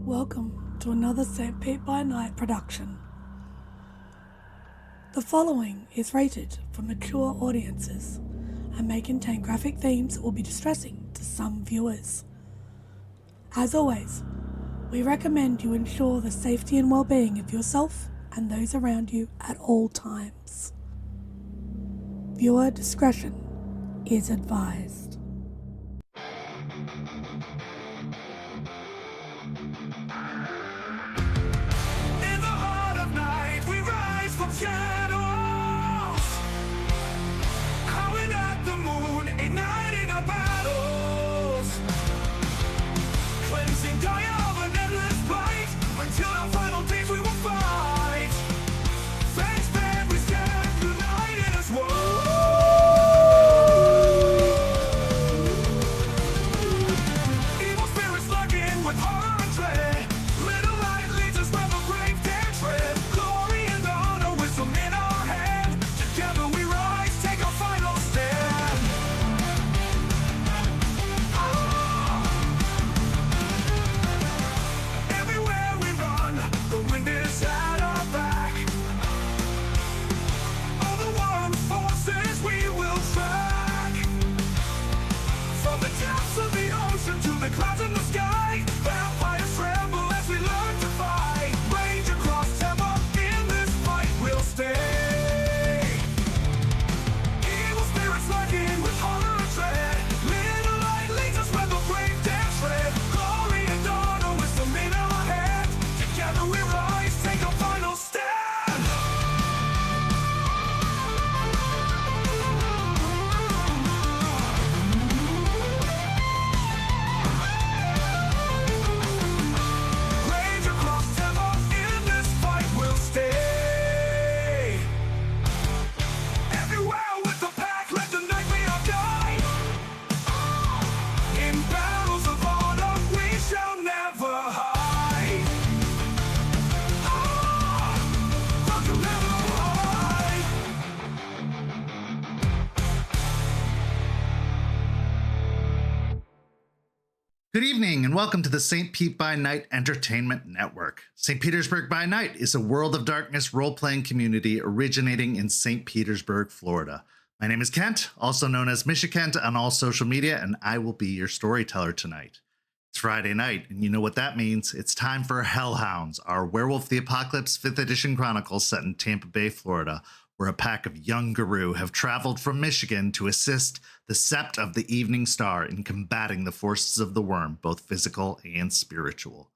Welcome to another St. Pete by Night production. The following is rated for mature audiences and may contain graphic themes that will be distressing to some viewers. As always, we recommend you ensure the safety and well-being of yourself and those around you at all times. Viewer discretion is advised. In the heart of night, we rise from shadows, calling at the moon, igniting our battles, cleansing Gaia of an endless fight, until our final days we will fight. Thanks, man, we stand united as one. Evil spirits lurking with horror and dread. Little light leads us where the brave dare tread. Glory and honor, wisdom in our hand. Together we rise, take our final stand. Everywhere we run, the wind is at our back. All the warring forces we will track. From the depths of the ocean to the clouds in the sky, vampires tremble as we learn to fight. Rage across Tampa, in this fight we'll stay. Evil spirits lurking with horror and dread. Little light leads us where the brave dare tread. Glory and honor, wisdom in our hand. Together we rise, take our final stand. Rage across Tampa, in this fight we'll stay. Everywhere with the pack, let the night be our guide. In battles of honor, we shall never hide. Fuck you, never hide. Good evening and welcome to the St. Pete by Night Entertainment Network. St. Petersburg by Night is a World of Darkness role-playing community originating in St. Petersburg, Florida. My name is Kent, also known as Mishikent on all social media, and I will be your storyteller tonight. It's Friday night, and you know what that means. It's time for Hounds, our Werewolf the Apocalypse 5th edition chronicles set in Tampa Bay, Florida, where a pack of young Greer have traveled from Michigan to assist the Sept of the Evening Star in combating the forces of the worm, both physical and spiritual.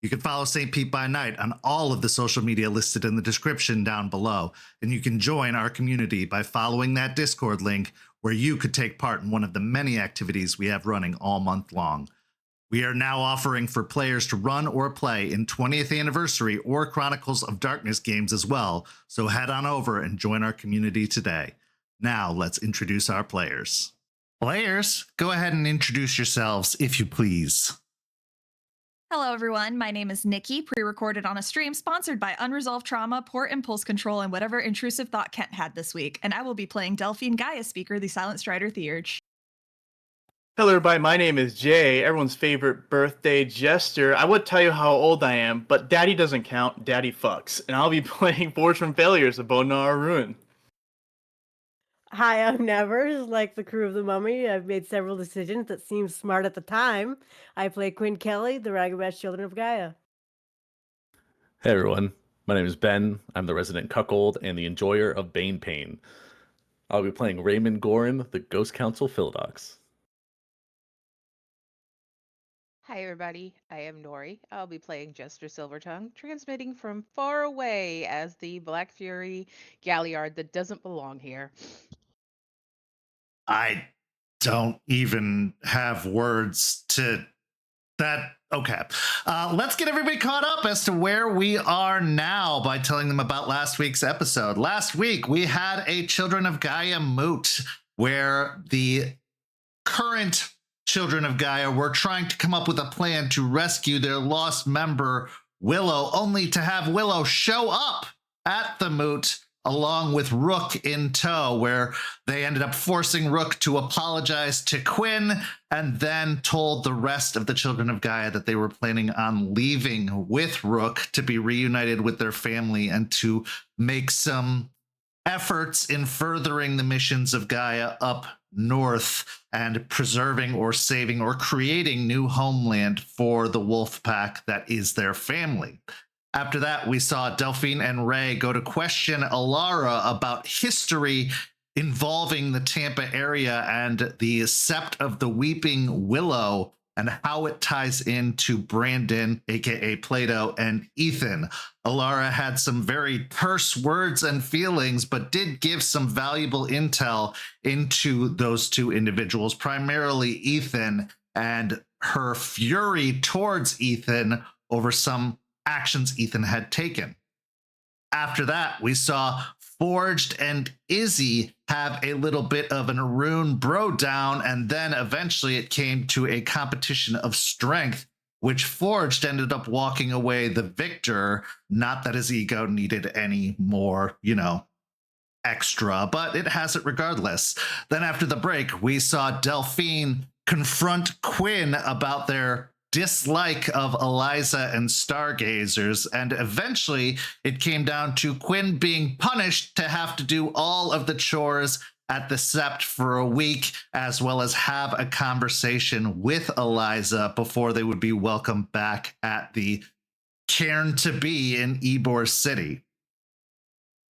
You can follow St. Pete by Night on all of the social media listed in the description down below, and you can join our community by following that Discord link where you could take part in one of the many activities we have running all month long. We are now offering for players to run or play in 20th anniversary or Chronicles of Darkness games as well, so head on over and join our community today. Now let's introduce our players. Players, go ahead and introduce yourselves if you please. Hello, everyone. My name is Nikki, pre-recorded on a stream sponsored by Unresolved Trauma, Poor Impulse Control, and whatever intrusive thought Kent had this week. And I will be playing Delphine Gaia Speaker, the Silent Strider Theurge. Hello, everybody. My name is Jay, everyone's favorite birthday jester. I would tell you how old I am, but daddy doesn't count. Daddy fucks. And I'll be playing Forged from Failures of Bonar Ruin. Hi, I'm Nevers. Like the crew of the Mummy, I've made several decisions that seemed smart at the time. I play Quinn Kelly, the Ragabash Children of Gaia. Hey everyone, my name is Ben. I'm the resident cuckold and the enjoyer of Bane Pain. I'll be playing Raymond Gorin, the Ghost Council Philodox. Hi everybody, I am Nori. I'll be playing Jester Silvertongue, transmitting from far away as the Black Fury Galliard that doesn't belong here. I don't even have words to that. Okay. Let's get everybody caught up as to where we are now by telling them about last week's episode. Last week, we had a Children of Gaia moot where the current Children of Gaia were trying to come up with a plan to rescue their lost member, Willow, only to have Willow show up at the moot along with Rook in tow, where they ended up forcing Rook to apologize to Quinn and then told the rest of the children of Gaia that they were planning on leaving with Rook to be reunited with their family and to make some efforts in furthering the missions of Gaia up north and preserving or saving or creating new homeland for the wolf pack that is their family. After that, we saw Delphine and Ray go to question Alara about history involving the Tampa area and the Sept of the Weeping Willow and how it ties into Brandon, aka Plato, and Ethan. Alara had some very terse words and feelings, but did give some valuable intel into those two individuals, primarily Ethan, and her fury towards Ethan over some actions Ethan had taken. After that, we saw Forged and Izzy have a little bit of an Arun bro down, and then eventually it came to a competition of strength, which Forged ended up walking away the victor. Not that his ego needed any more, extra, but it has it regardless. Then after the break, we saw Delphine confront Quinn about their dislike of Eliza and Stargazers, and eventually it came down to Quinn being punished to have to do all of the chores at the Sept for a week, as well as have a conversation with Eliza before they would be welcomed back at the cairn to be in Ybor City.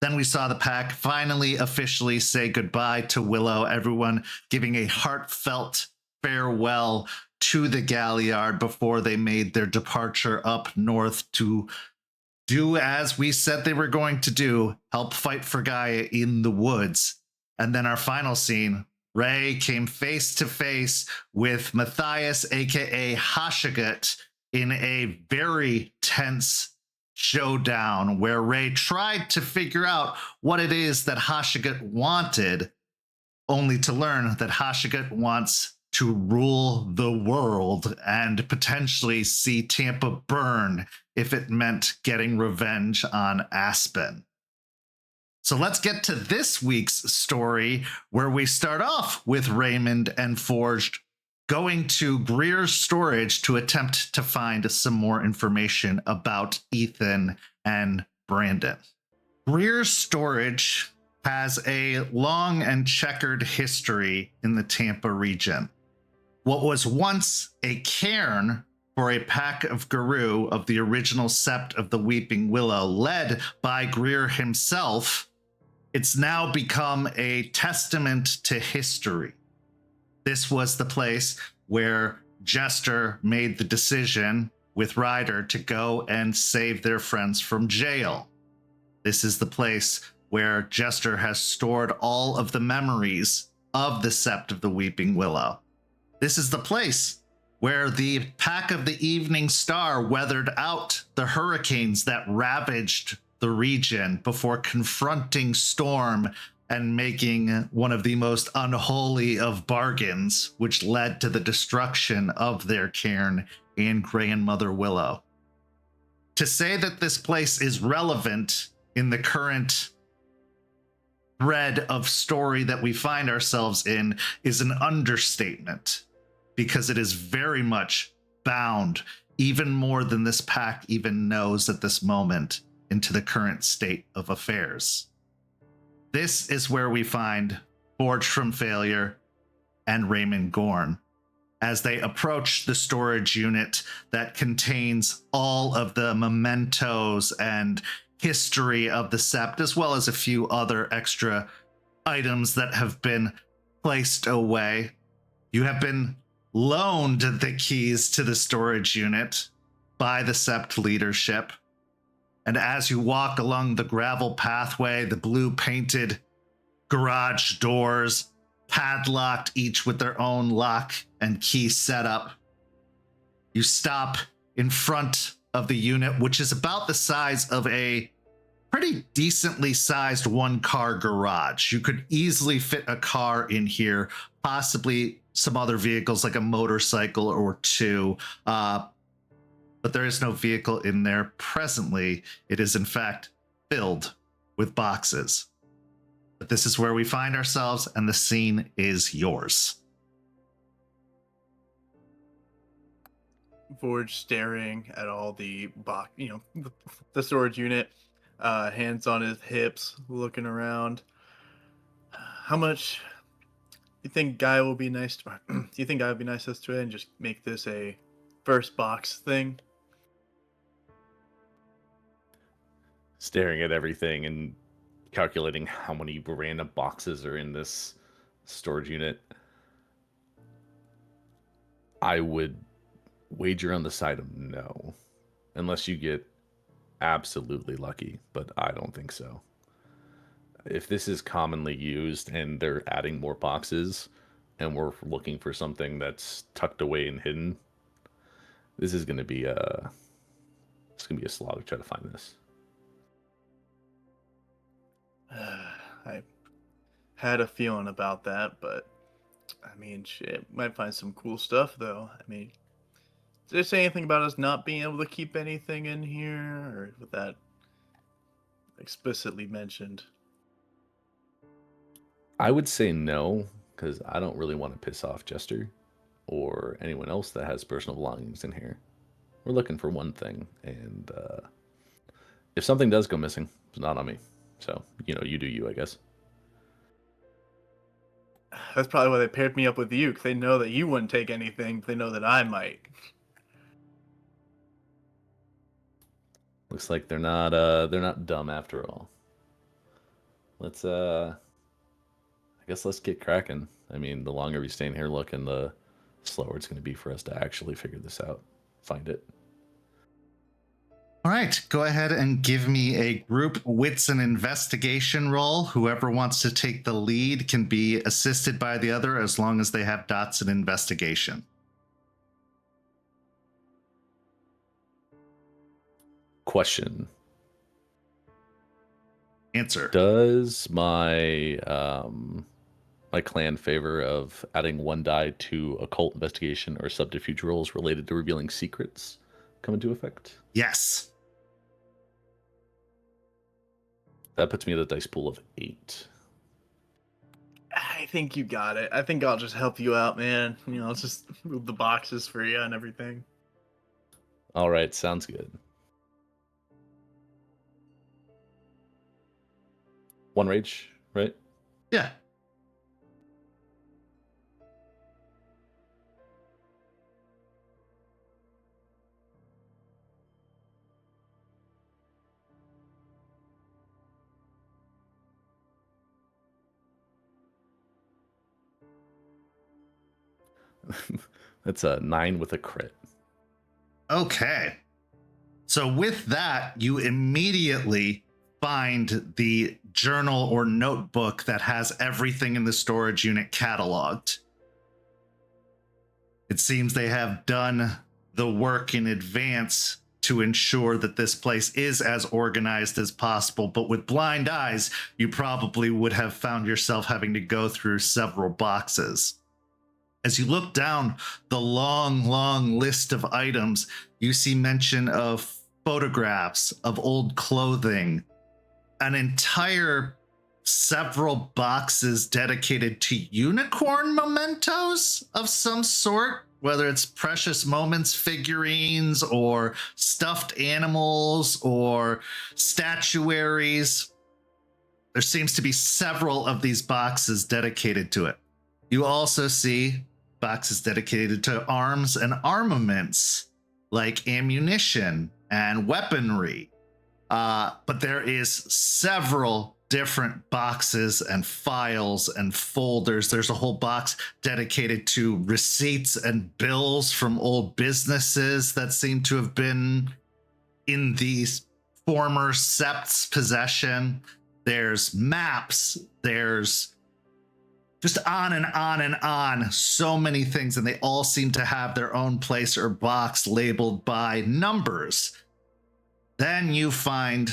Then we saw the pack finally officially say goodbye to Willow, everyone giving a heartfelt farewell to the Galliard before they made their departure up north to do as we said they were going to do, help fight for Gaia in the woods. And then our final scene, Ray came face to face with Matthias, aka Hashigut, in a very tense showdown where Ray tried to figure out what it is that Hashigut wanted, only to learn that Hashigut wants to rule the world and potentially see Tampa burn if it meant getting revenge on Aspen. So let's get to this week's story, where we start off with Raymond and Forged going to Greer's storage to attempt to find some more information about Ethan and Brandon. Greer's storage has a long and checkered history in the Tampa region. What was once a cairn for a pack of Guru of the original Sept of the Weeping Willow, led by Greer himself, it's now become a testament to history. This was the place where Jester made the decision with Ryder to go and save their friends from jail. This is the place where Jester has stored all of the memories of the Sept of the Weeping Willow. This is the place where the Pack of the Evening Star weathered out the hurricanes that ravaged the region before confronting Storm and making one of the most unholy of bargains, which led to the destruction of their cairn and Grandmother Willow. To say that this place is relevant in the current thread of story that we find ourselves in is an understatement, because it is very much bound, even more than this pack even knows at this moment, into the current state of affairs. This is where we find Forged from Failure and Raymond Gorn as they approach the storage unit that contains all of the mementos and history of the Sept, as well as a few other extra items that have been placed away. You have been loaned the keys to the storage unit by the Sept leadership. And as you walk along the gravel pathway, the blue painted garage doors, padlocked each with their own lock and key setup, you stop in front of the unit, which is about the size of a pretty decently sized one-car garage. You could easily fit a car in here, possibly some other vehicles like a motorcycle or two, but there is no vehicle in there presently. It is in fact filled with boxes. But this is where we find ourselves, and the scene is yours. Forge staring at all the box, the storage unit, hands on his hips, looking around. How much do you think Guy will be nice to? Do you think Guy will be nice to us today and just make this a first box thing? Staring at everything and calculating how many random boxes are in this storage unit, I would wager on the side of no, unless you get absolutely lucky, but I don't think so. If this is commonly used and they're adding more boxes and we're looking for something that's tucked away and hidden, this is going to be a slog to try to find this. I had a feeling about that, but I mean, shit, might find some cool stuff though. I mean, did they say anything about us not being able to keep anything in here, or was that explicitly mentioned? I would say no, because I don't really want to piss off Jester or anyone else that has personal belongings in here. We're looking for one thing, and if something does go missing, it's not on me. So, you do you, I guess. That's probably why they paired me up with you, because they know that you wouldn't take anything, but they know that I might. Looks like they're not dumb after all. Let's I guess let's get cracking. I mean, the longer we stay in here looking, the slower it's going to be for us to actually figure this out. Find it. All right, go ahead and give me a group wits and investigation roll. Whoever wants to take the lead can be assisted by the other as long as they have dots in investigation. Question. Answer. Does my my clan favor of adding one die to occult investigation or subterfuge rolls related to revealing secrets come into effect? Yes. That puts me at a dice pool of 8. I think you got it. I think I'll just help you out, man. I'll just move the boxes for you and everything. All right, sounds good. 1 rage, right? Yeah. That's a 9 with a crit. Okay. So with that, you immediately find the journal or notebook that has everything in the storage unit cataloged. It seems they have done the work in advance to ensure that this place is as organized as possible, but with blind eyes, you probably would have found yourself having to go through several boxes. As you look down the long, long list of items, you see mention of photographs of old clothing, an entire several boxes dedicated to unicorn mementos of some sort, whether it's precious moments figurines or stuffed animals or statuaries. There seems to be several of these boxes dedicated to it. You also see boxes dedicated to arms and armaments, like ammunition and weaponry. But there is several different boxes and files and folders. There's a whole box dedicated to receipts and bills from old businesses that seem to have been in these former sept's possession. There's maps. There's just on and on and on. So many things, and they all seem to have their own place or box labeled by numbers. Then you find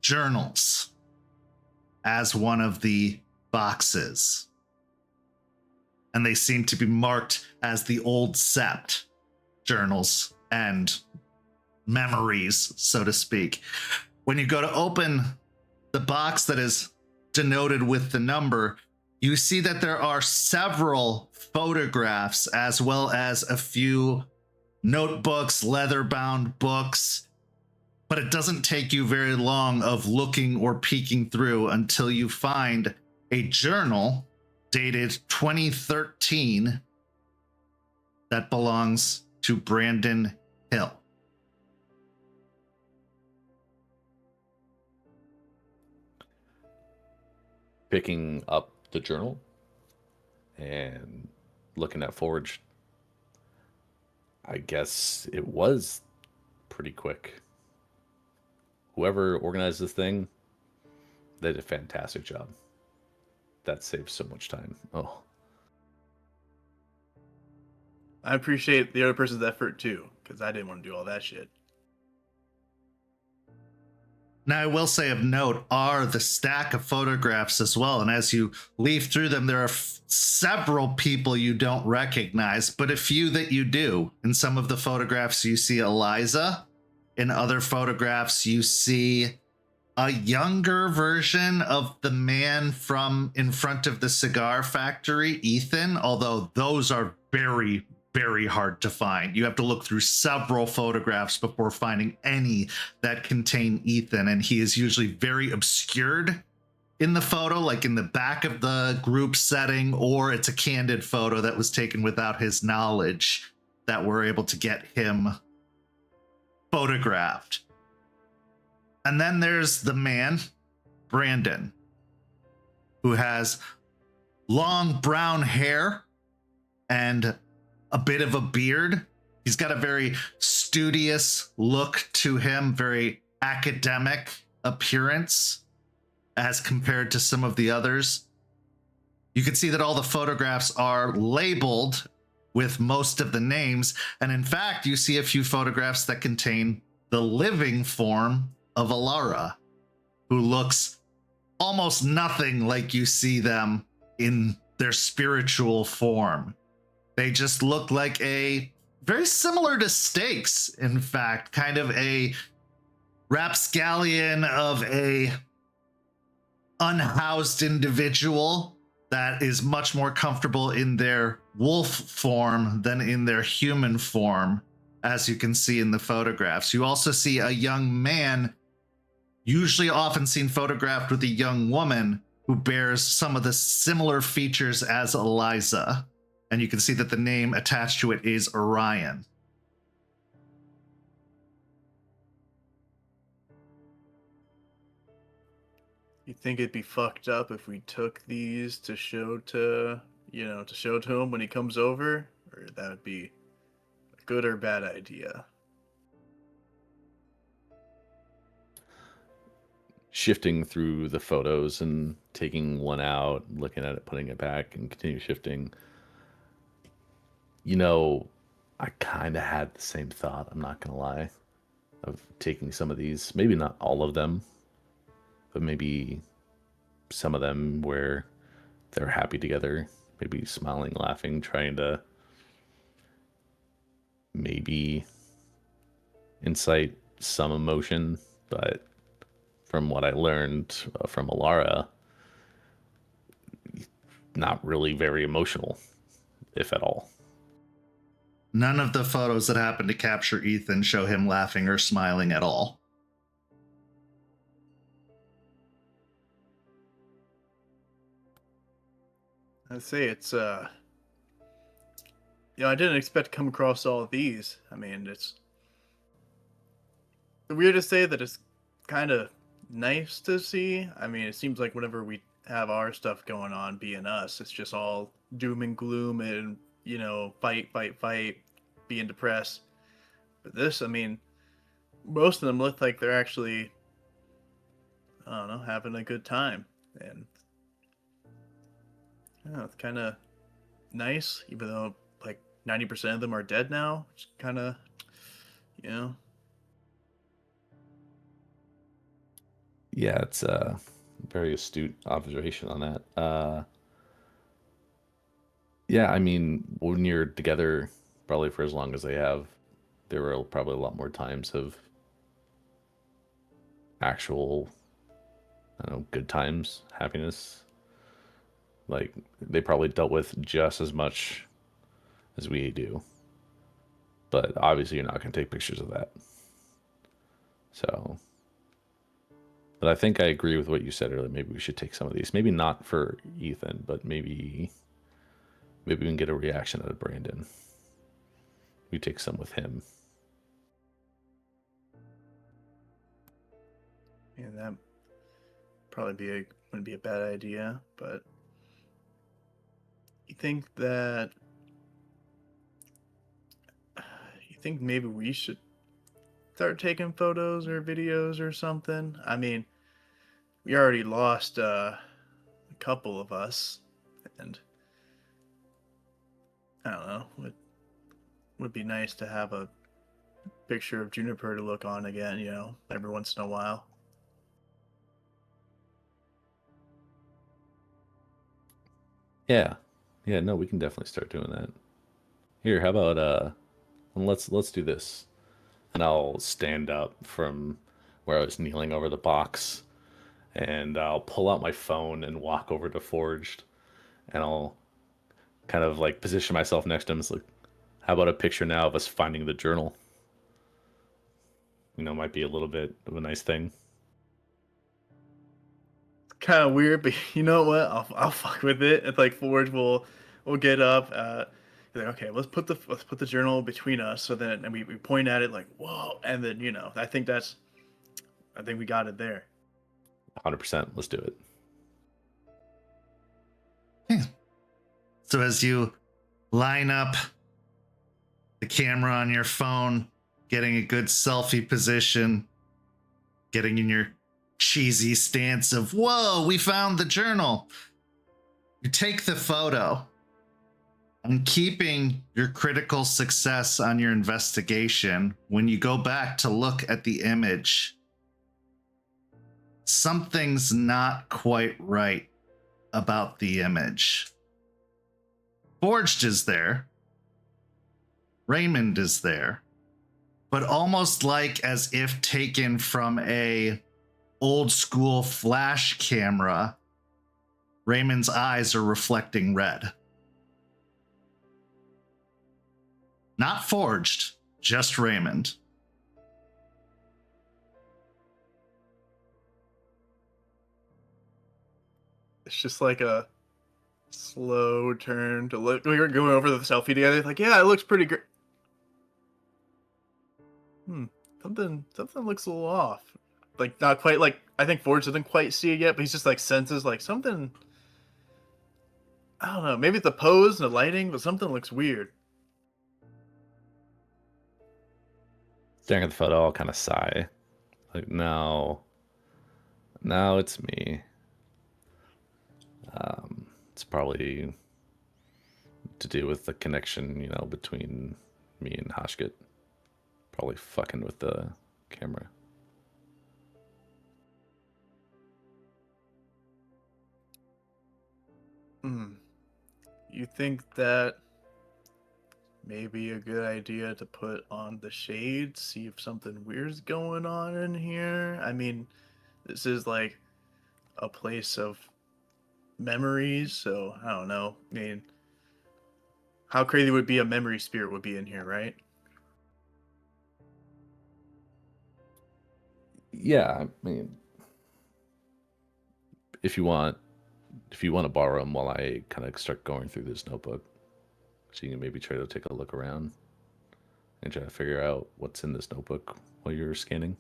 journals as one of the boxes. And they seem to be marked as the old sept journals and memories, so to speak. When you go to open the box that is denoted with the number, you see that there are several photographs as well as a few notebooks, leather-bound books, but it doesn't take you very long of looking or peeking through until you find a journal dated 2013 that belongs to Brandon Hill. Picking up the journal and looking at Forged, I guess it was pretty quick. Whoever organized this thing, they did a fantastic job. That saves so much time. Oh, I appreciate the other person's effort too, because I didn't want to do all that shit. Now, I will say of note are the stack of photographs as well. And as you leaf through them, there are several people you don't recognize, but a few that you do. In some of the photographs, you see Eliza. In other photographs, you see a younger version of the man from in front of the cigar factory, Ethan, although those are very, very hard to find. You have to look through several photographs before finding any that contain Ethan, and he is usually very obscured in the photo, like in the back of the group setting, or it's a candid photo that was taken without his knowledge that we're able to get him photographed. And then there's the man, Brandon, who has long brown hair and a bit of a beard. He's got a very studious look to him, very academic appearance as compared to some of the others. You can see that all the photographs are labeled with most of the names. And in fact, you see a few photographs that contain the living form of Alara, who looks almost nothing like you see them in their spiritual form. They just look like a very similar to Stakes, in fact, kind of a rapscallion of a unhoused individual that is much more comfortable in their wolf form than in their human form, as you can see in the photographs. You also see a young man, usually often seen photographed with a young woman, who bears some of the similar features as Eliza. And you can see that the name attached to it is Orion. You think it'd be fucked up if we took these to show to, to show to him when he comes over? Or that would be a good or bad idea? shifting through the photos and taking one out, looking at it, putting it back, and continue shifting. I kind of had the same thought, I'm not going to lie, of taking some of these, maybe not all of them, but maybe some of them where they're happy together, maybe smiling, laughing, trying to maybe incite some emotion. But from what I learned from Alara, not really very emotional, if at all. None of the photos that happen to capture Ethan show him laughing or smiling at all. I'd say it's I didn't expect to come across all of these. I mean, it's weird to say that it's kind of nice to see. I mean, it seems like whenever we have our stuff going on, being us, it's just all doom and gloom and, fight, being depressed. But this, I mean, most of them look like they're actually, I don't know, having a good time. And it's kind of nice, even though like 90% of them are dead now. It's kind of, Yeah, it's a very astute observation on that. Yeah, I mean, when you're together probably for as long as they have, there were probably a lot more times of actual I don't know, good times, happiness. Like, they probably dealt with just as much as we do. But obviously you're not going to take pictures of that. So, but I think I agree with what you said earlier. Maybe we should take some of these. Maybe not for Ethan, but maybe we can get a reaction out of Brandon. We take some with him. Yeah, that probably wouldn't be a bad idea, but you think maybe we should start taking photos or videos or something? I mean, we already lost a couple of us, and I don't know, would be nice to have a picture of Juniper to look on again, you know, every once in a while. Yeah. Yeah, no, we can definitely start doing that. Here, how about let's do this. And I'll stand up from where I was kneeling over the box, and I'll pull out my phone and walk over to Forged, and I'll kind of like position myself next to him. It's like, how about a picture now of us finding the journal? You know, might be a little bit of a nice thing. Kind of weird, but you know what? I'll fuck with it. It's like Forge will get up. Like, okay, let's put the journal between us, so then and we point at it like whoa, and then you know I think we got it there. 100%. Let's do it. Yeah. So as you line up the camera on your phone, getting a good selfie position, getting in your cheesy stance of, whoa, we found the journal. You take the photo, and keeping your critical success on your investigation, when you go back to look at the image, something's not quite right about the image. Forged is there. Raymond is there. But almost like as if taken from a old school flash camera, Raymond's eyes are reflecting red. Not Forged, just Raymond. It's just like a slow turn to look. We were going over the selfie together. Like, yeah, it looks pretty great. Something looks a little off. Like, not quite. Like, I think Forge doesn't quite see it yet, but he's just like senses like something. I don't know. Maybe it's the pose and the lighting, but something looks weird. Staring at the photo, I'll kind of sigh. Like, no, it's me. It's probably to do with the connection, you know, between me and Hashkit. Probably fucking with the camera. You think that maybe a good idea to put on the shades, see if something weird's going on in here? I mean, this is like a place of memories, so I don't know. I mean, how crazy would be a memory spirit would be in here, right? Yeah, I mean, if you want to borrow them while I kind of start going through this notebook, so you can maybe try to take a look around and try to figure out what's in this notebook while you're scanning.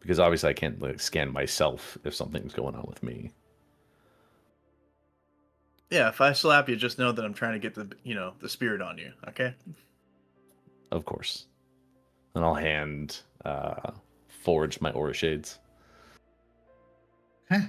Because obviously I can't like scan myself if something's going on with me. Yeah, if I slap you, just know that I'm trying to get the spirit on you, okay? Of course. And I'll hand Forge my aura shades. Okay.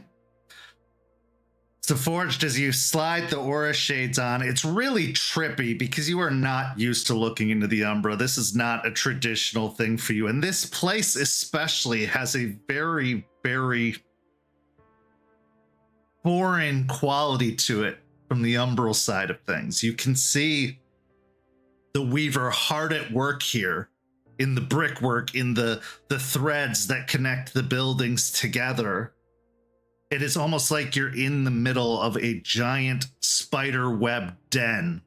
So Forged, as you slide the aura shades on, it's really trippy because you are not used to looking into the Umbra. This is not a traditional thing for you. And this place especially has a very, very foreign quality to it from the Umbral side of things. You can see the Weaver hard at work here in the brickwork, in the threads that connect the buildings together. It is almost like you're in the middle of a giant spider web den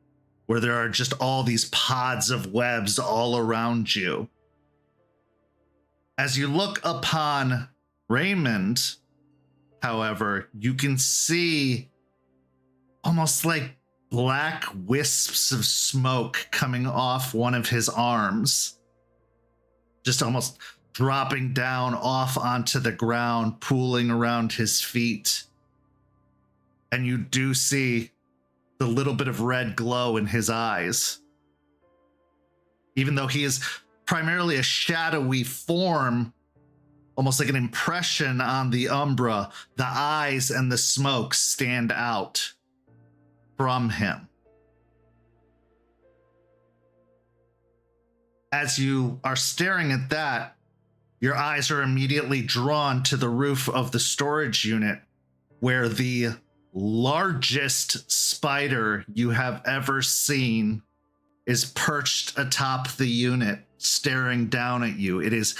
where there are just all these pods of webs all around you. As you look upon Raymond, however, you can see almost like black wisps of smoke coming off one of his arms, just almost dropping down off onto the ground, pooling around his feet. And you do see the little bit of red glow in his eyes. Even though he is primarily a shadowy form, almost like an impression on the umbra, the eyes and the smoke stand out from him. As you are staring at that, your eyes are immediately drawn to the roof of the storage unit, where the largest spider you have ever seen is perched atop the unit, staring down at you. It is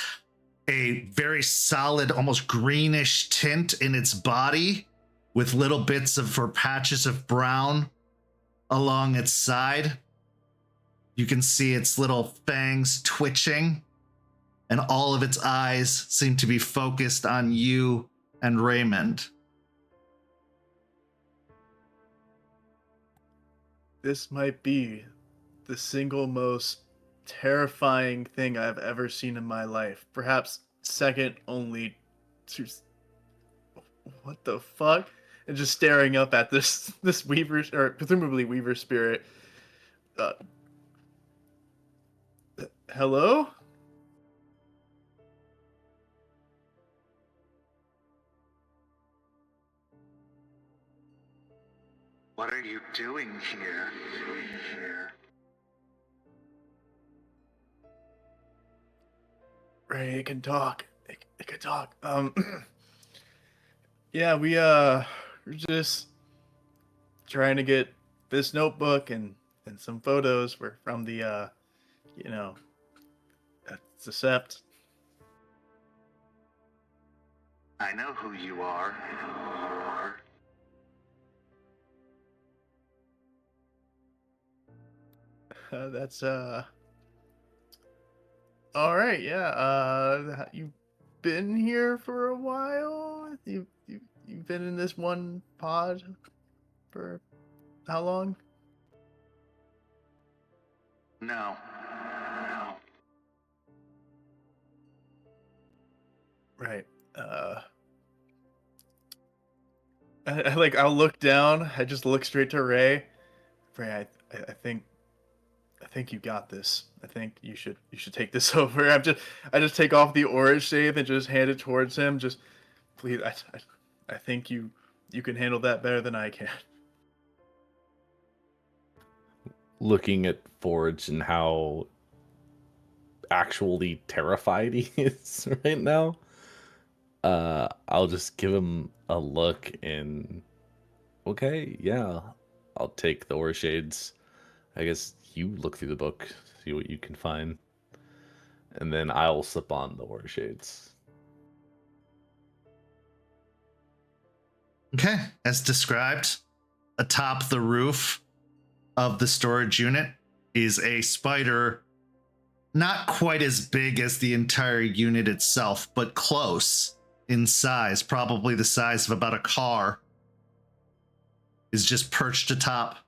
a very solid, almost greenish tint in its body, with little bits of or patches of brown along its side. You can see its little fangs twitching, and all of its eyes seem to be focused on you and Raymond. This might be the single most terrifying thing I've ever seen in my life. Perhaps second only to... What the fuck? And just staring up at this Weaver, or presumably Weaver spirit. Hello? What are you doing here? Ray, it can talk. It can talk. Yeah, we're just trying to get this notebook and some photos from the Sept. I know who you are. That's all right. Yeah. You've been here for a while. You've been in this one pod for how long? No. Right. I'll look down. I just look straight to Ray. Ray, I think you got this. I think you should take this over. I just take off the orange safe and just hand it towards him. Just please, I think you can handle that better than I can. Looking at Forge and how actually terrified he is right now, I'll just give him a look and okay, yeah, I'll take the aura shades. I guess you look through the book, see what you can find, and then I'll slip on the aura shades. Okay, as described, atop the roof of the storage unit is a spider, not quite as big as the entire unit itself, but close in size, probably the size of about a car, is just perched atop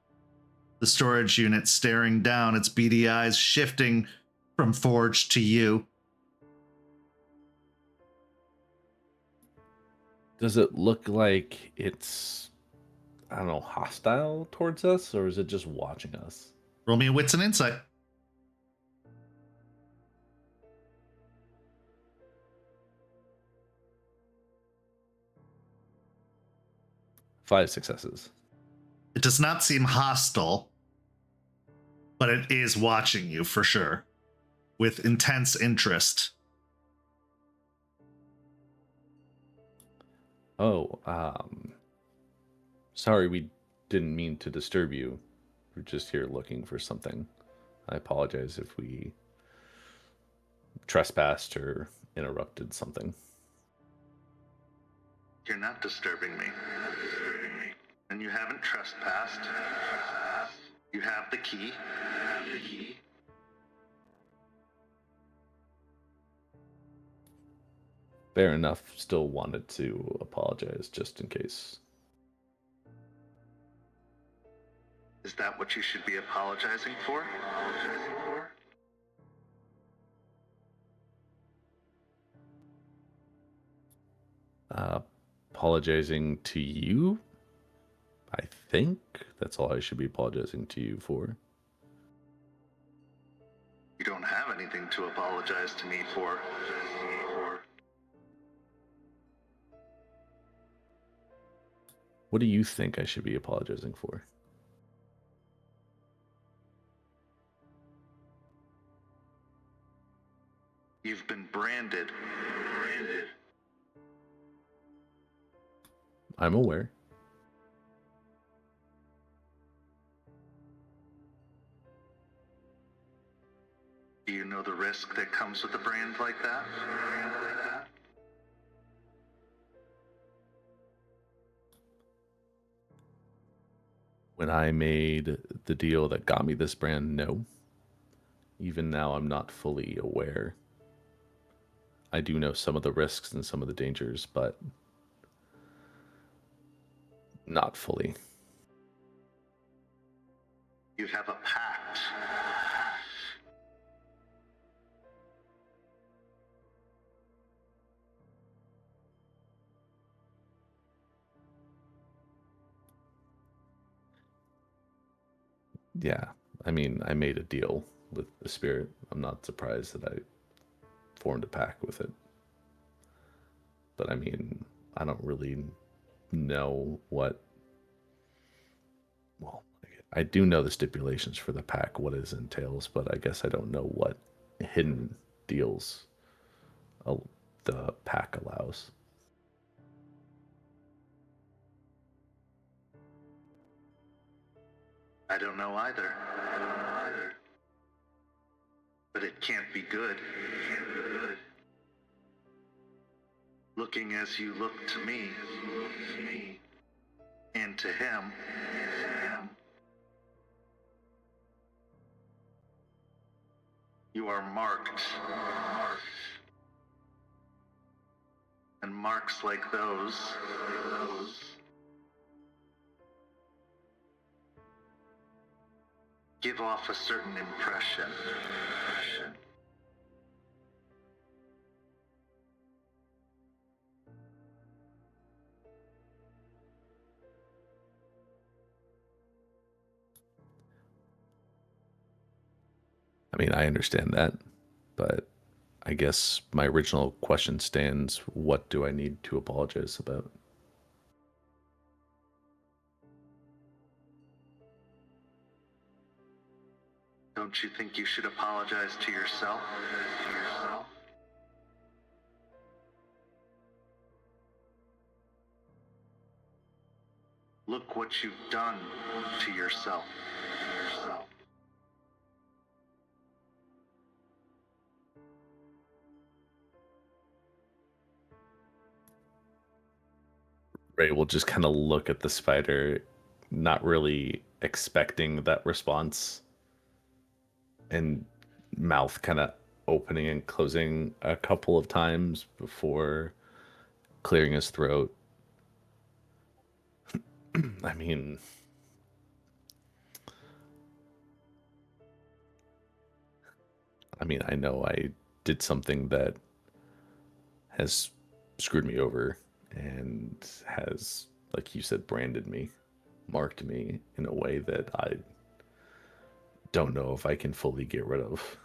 the storage unit, staring down, its beady eyes shifting from Forge to you. Does it look like it's, I don't know, hostile towards us, or is it just watching us? Roll me a wits and insight. Five successes. It does not seem hostile, but it is watching you for sure, with intense interest. Oh, sorry, we didn't mean to disturb you. We're just here looking for something. I apologize if we trespassed or interrupted something. You're not disturbing me. And you haven't trespassed. You have the key. Fair enough. Still wanted to apologize just in case. Is that what you should be apologizing for? Apologizing to you? I think that's all I should be apologizing to you for. You don't have anything to apologize to me for. What do you think I should be apologizing for? You've been branded. I'm aware. Do you know the risk that comes with a brand like that? When I made the deal that got me this brand, no. Even now, I'm not fully aware. I do know some of the risks and some of the dangers, but not fully. You have a pact. Yeah, I mean, I made a deal with the spirit. I'm not surprised that I formed a pact with it. But I mean, I don't really know what... Well, I do know the stipulations for the pact, what it entails, but I guess I don't know what hidden deals the pact allows. I don't know either. But it can't be good. Looking as you look to me, and to him, you are marked. And marks like those give off a certain impression. I mean, I understand that, but I guess my original question stands. What do I need to apologize about? Don't you think you should apologize to yourself? Look what you've done to yourself. Ray will just kind of look at the spider, not really expecting that response, and mouth kind of opening and closing a couple of times before clearing his throat. I mean, I know I did something that has screwed me over and has, like you said, branded me, marked me in a way that I don't know if I can fully get rid of.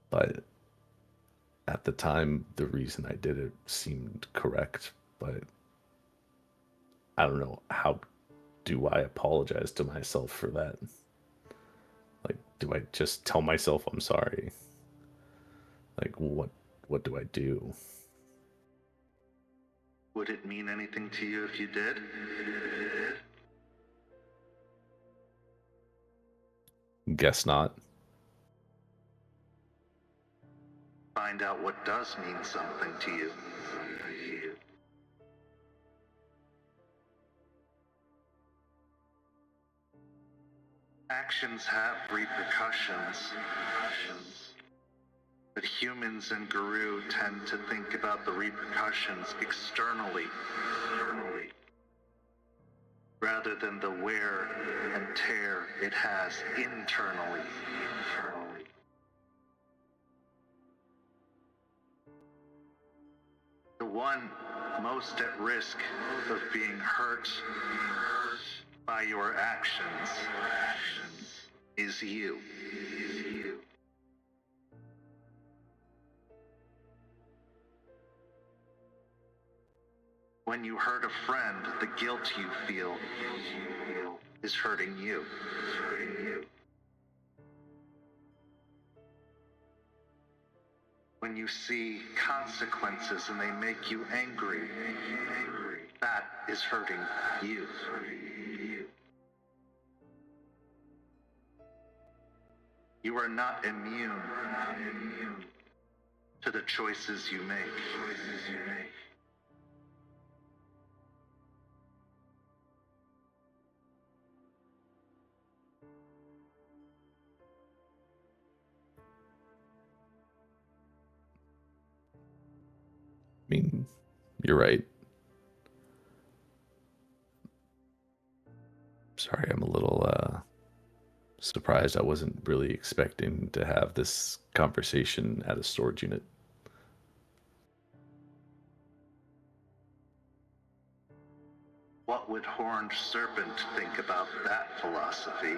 But at the time, the reason I did it seemed correct, but I don't know, how do I apologize to myself for that? Like, do I just tell myself I'm sorry? Like, what do I do? Would it mean anything to you if you did? Guess not. Find out what does mean something to you. Actions have repercussions. But humans and Guru tend to think about the repercussions externally, rather than the wear and tear it has internally. The one most at risk of being hurt by your actions is you. When you hurt a friend, the guilt you feel is hurting you. When you see consequences and they make you angry, that is hurting you. You are not immune to the choices you make. I mean, you're right. Sorry, I'm a little surprised. I wasn't really expecting to have this conversation at a storage unit. What would Horned Serpent think about that philosophy?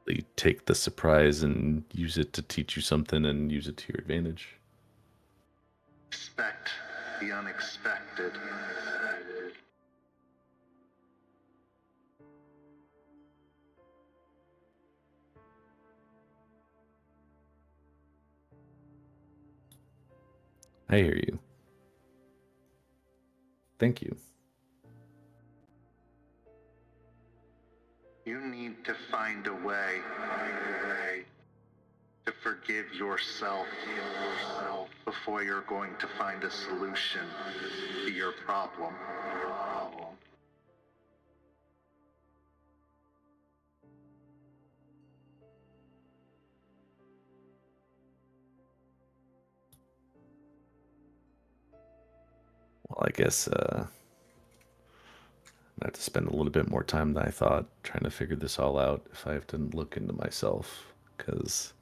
Probably take the surprise and use it to teach you something and use it to your advantage. Expect the unexpected. I hear you. Thank you. You need to find a way to forgive yourself before you're going to find a solution to your problem. Well, I guess I have to spend a little bit more time than I thought trying to figure this all out if I have to look into myself, because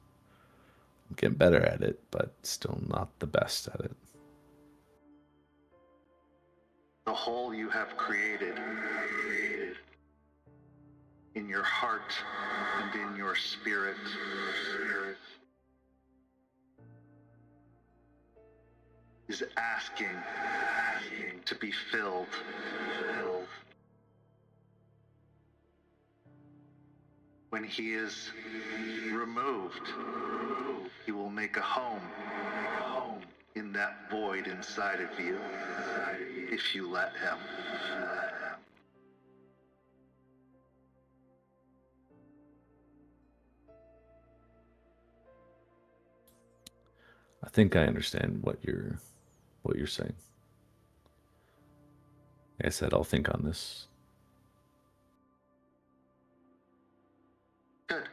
I'm getting better at it, but still not the best at it. The hole you have created in your heart and in your spirit is asking to be filled. When he is removed, he will make a home in that void inside of you, if you let him. I think I understand what you're saying. Like I said, I'll think on this. Good.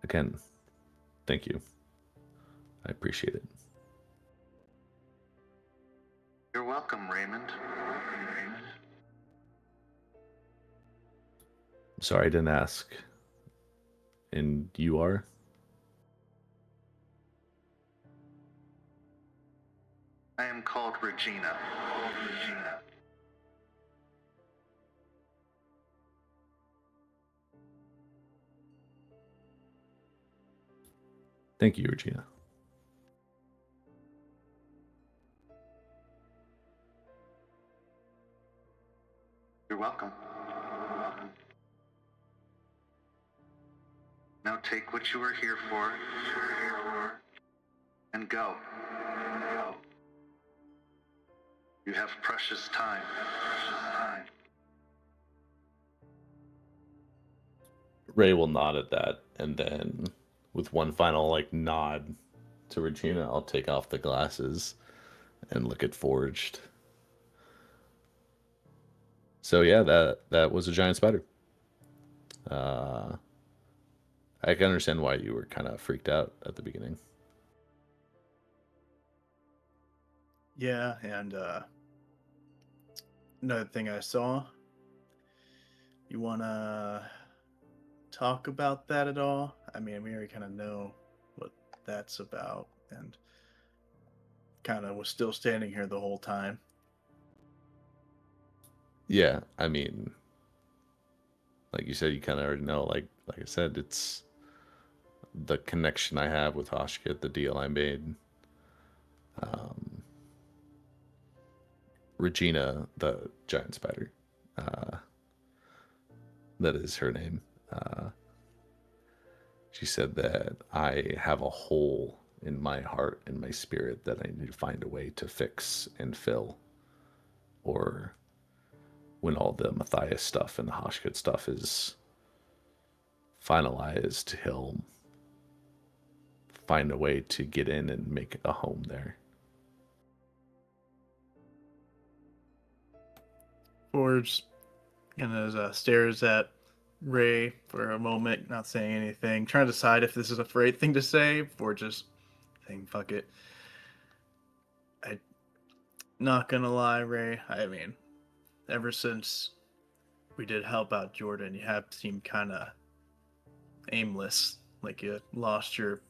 Again, thank you. I appreciate it. You're welcome, Raymond. I'm sorry I didn't ask. And you are? I am called Regina. Thank you, Regina. You're welcome. Now take what you were here for and go. You have precious time. Ray will nod at that And then with one final like nod to Regina, I'll take off the glasses and look at Forged. So yeah, that was a giant spider. I can understand why you were kind of freaked out at the beginning. Yeah, and another thing I saw. You wanna talk about that at all? I mean, we already kind of know what that's about, and kind of was still standing here the whole time. Yeah, I mean, like you said, you kind of already know. Like I said, it's the connection I have with Hoshkit, the deal I made. Regina, the giant spider. That is her name. She said that I have a hole in my heart and my spirit that I need to find a way to fix and fill. Or when all the Matthias stuff and the Hoshkit stuff is finalized, he'll find a way to get in and make a home there. Forge kind of stares at Ray for a moment, not saying anything, trying to decide if this is a right thing to say or just saying fuck it. I not gonna lie, Ray. I mean, ever since we did help out Jordan, you have seemed kind of aimless, like you lost your,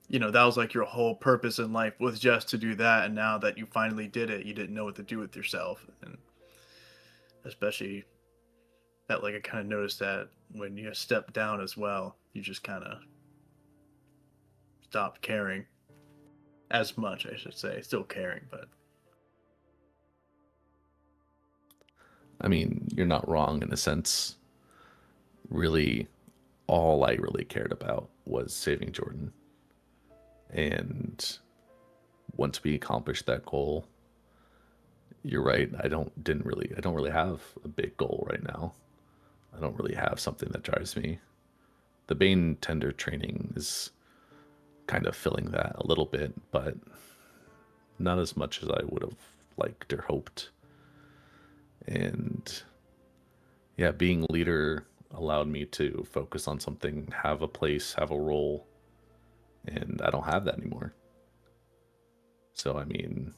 that was like your whole purpose in life was just to do that, and now that you finally did it, you didn't know what to do with yourself. And especially that, like, I kind of noticed that when you stepped down as well, you just kind of stopped caring as much, I should say. Still caring, but I mean, you're not wrong in a sense. Really, all I really cared about was saving Jordan. And once we accomplished that goal, you're right. I don't really have a big goal right now. I don't really have something that drives me. The Bane tender training is kind of filling that a little bit, but not as much as I would have liked or hoped. And yeah, being leader allowed me to focus on something, have a place, have a role, and I don't have that anymore. So, I mean,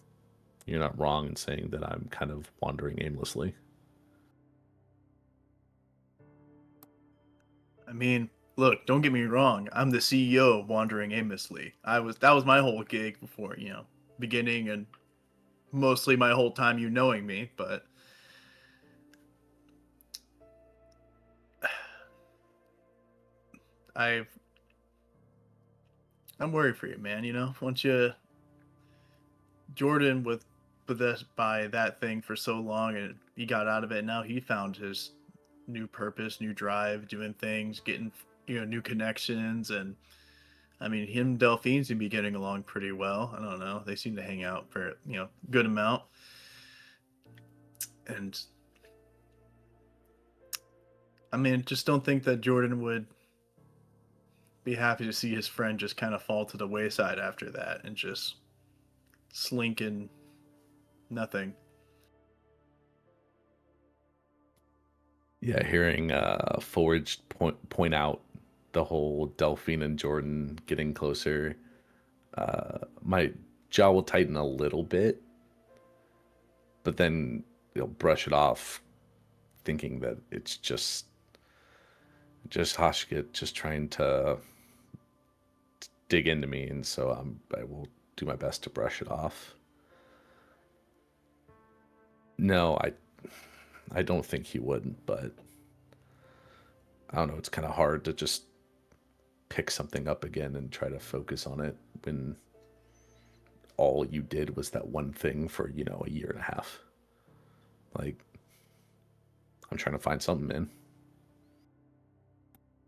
you're not wrong in saying that I'm kind of wandering aimlessly. I mean, look, don't get me wrong. I'm the CEO of Wandering Aimlessly. That was my whole gig before, beginning and mostly my whole time you knowing me, but I'm worried for you, man. Once you Jordan with this by that thing for so long, and he got out of it, and now he found his new purpose, new drive, doing things, getting new connections, and I mean, him and Delphine seem to be getting along pretty well. I don't know, they seem to hang out for good amount, and I mean, just don't think that Jordan would be happy to see his friend just kind of fall to the wayside after that and just slink in nothing. Yeah, hearing Forged point out the whole Delphine and Jordan getting closer, my jaw will tighten a little bit, but then brush it off, thinking that it's just Hoshkit just trying to dig into me, and so I will do my best to brush it off. No, I don't think he would, but I don't know, it's kind of hard to just pick something up again and try to focus on it when all you did was that one thing for, a year and a half. Like, I'm trying to find something, man.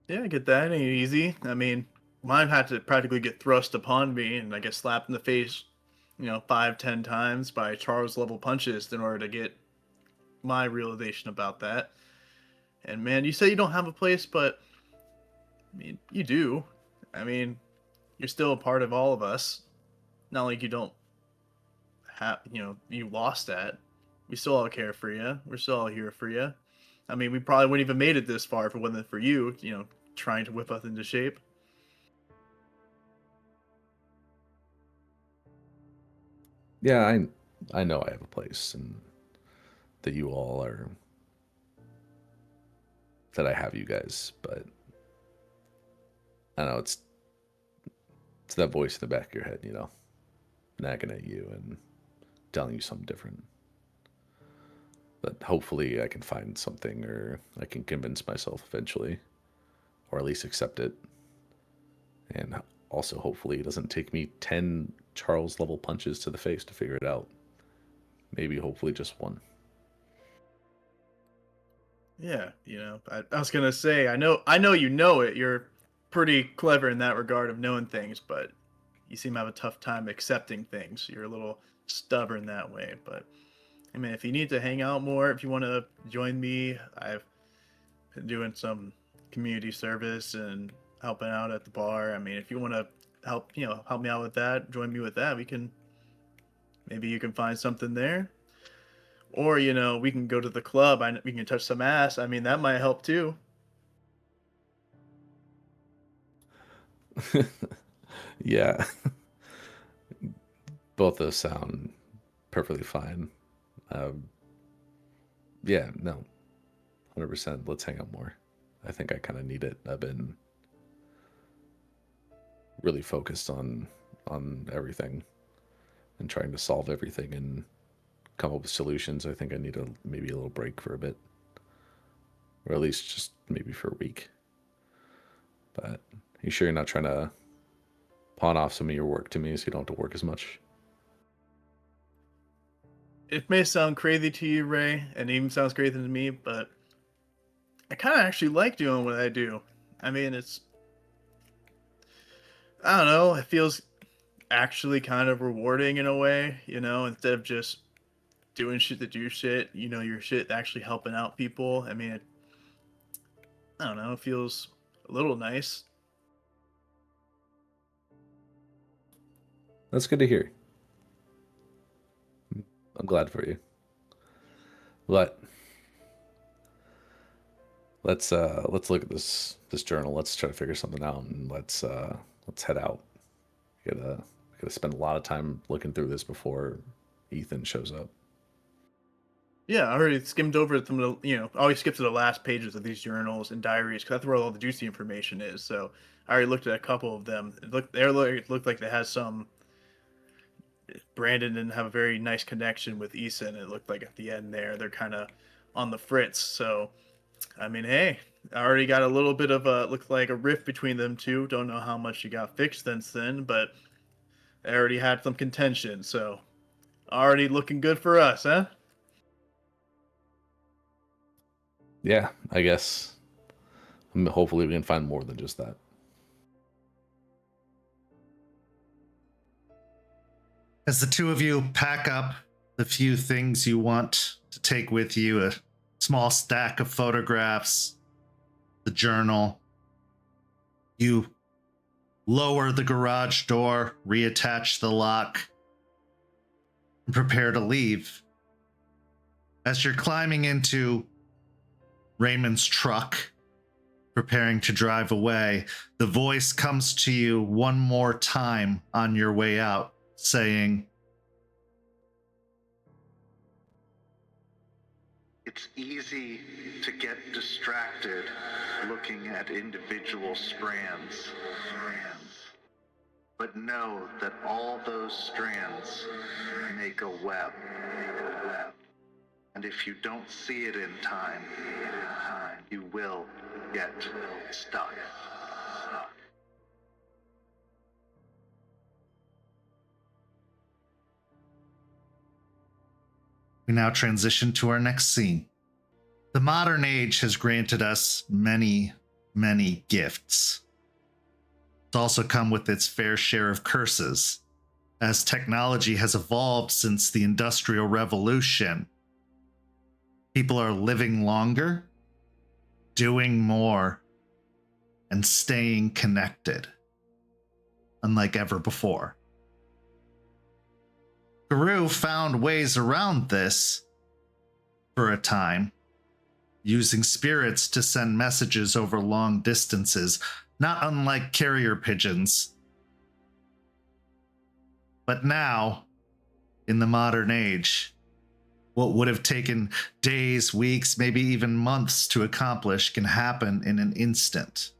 Yeah, I get that. It ain't easy. I mean, mine had to practically get thrust upon me and I get slapped in the face, 5-10 times by Charles level punches in order to get my realization about that. And man, you say you don't have a place, but I mean, you do. I mean, you're still a part of all of us. Not like you don't have, you lost that. We still all care for you. We're still all here for you. I mean, we probably wouldn't even made it this far if it wasn't for you, trying to whip us into shape. Yeah, I know I have a place, and that you all are, that I have you guys, but I know it's that voice in the back of your head, nagging at you and telling you something different. But hopefully I can find something, or I can convince myself eventually, or at least accept it. And also hopefully it doesn't take me 10 Charles level punches to the face to figure it out. Maybe hopefully just one. Yeah, I was gonna say, I know you know it. You're pretty clever in that regard of knowing things, but you seem to have a tough time accepting things. You're a little stubborn that way. But I mean, if you need to hang out more, if you want to join me, I've been doing some community service and helping out at the bar. I mean, if you want to help me out with that, join me with that. Maybe you can find something there. Or, we can go to the club. We can touch some ass. I mean, that might help too. Yeah. Both those sound perfectly fine. Yeah, no. 100%. Let's hang out more. I think I kind of need it. I've been really focused on everything and trying to solve everything and come up with solutions. I think I need maybe a little break for a bit, or at least just maybe for a week. But you sure you're not trying to pawn off some of your work to me so you don't have to work as much? It may sound crazy to you, Ray, and it even sounds crazy to me, but I kind of actually like doing what I do. I mean, I don't know, it feels actually kind of rewarding in a way, instead of just doing shit to do shit, your shit actually helping out people. I mean, I don't know, it feels a little nice. That's good to hear. I'm glad for you. But let's look at this journal. Let's try to figure something out, and let's head out. We gotta spend a lot of time looking through this before Ethan shows up. Yeah, I already skimmed over some of the, I always skip to the last pages of these journals and diaries because that's where all the juicy information is. So I already looked at a couple of them. It looked like they had some. Brandon didn't have a very nice connection with Eason. It looked like at the end there, they're kind of on the fritz. So, I mean, hey, I already got a little bit of looked like a rift between them two. Don't know how much you got fixed since then, but they already had some contention. So, already looking good for us, huh? Yeah, I guess. Hopefully we can find more than just that. As the two of you pack up the few things you want to take with you, a small stack of photographs, the journal, you lower the garage door, reattach the lock, and prepare to leave. As you're climbing into Raymond's truck, preparing to drive away, the voice comes to you one more time on your way out, saying, "It's easy to get distracted looking at individual strands. But know that all those strands make a web. And if you don't see it in time, you will get stuck." We now transition to our next scene. The modern age has granted us many, many gifts. It's also come with its fair share of curses. As technology has evolved since the Industrial Revolution, people are living longer, doing more, and staying connected, unlike ever before. Greer found ways around this for a time, using spirits to send messages over long distances, not unlike carrier pigeons. But now, in the modern age, what would have taken days, weeks, maybe even months to accomplish can happen in an instant.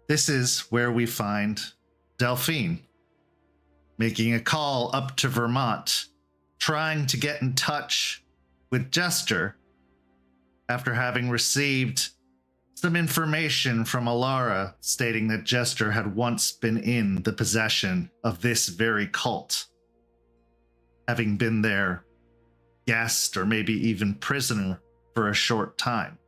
This is where we find Delphine, making a call up to Vermont, trying to get in touch with Jester after having received some information from Alara stating that Jester had once been in the possession of this very cult, having been their guest or maybe even prisoner for a short time.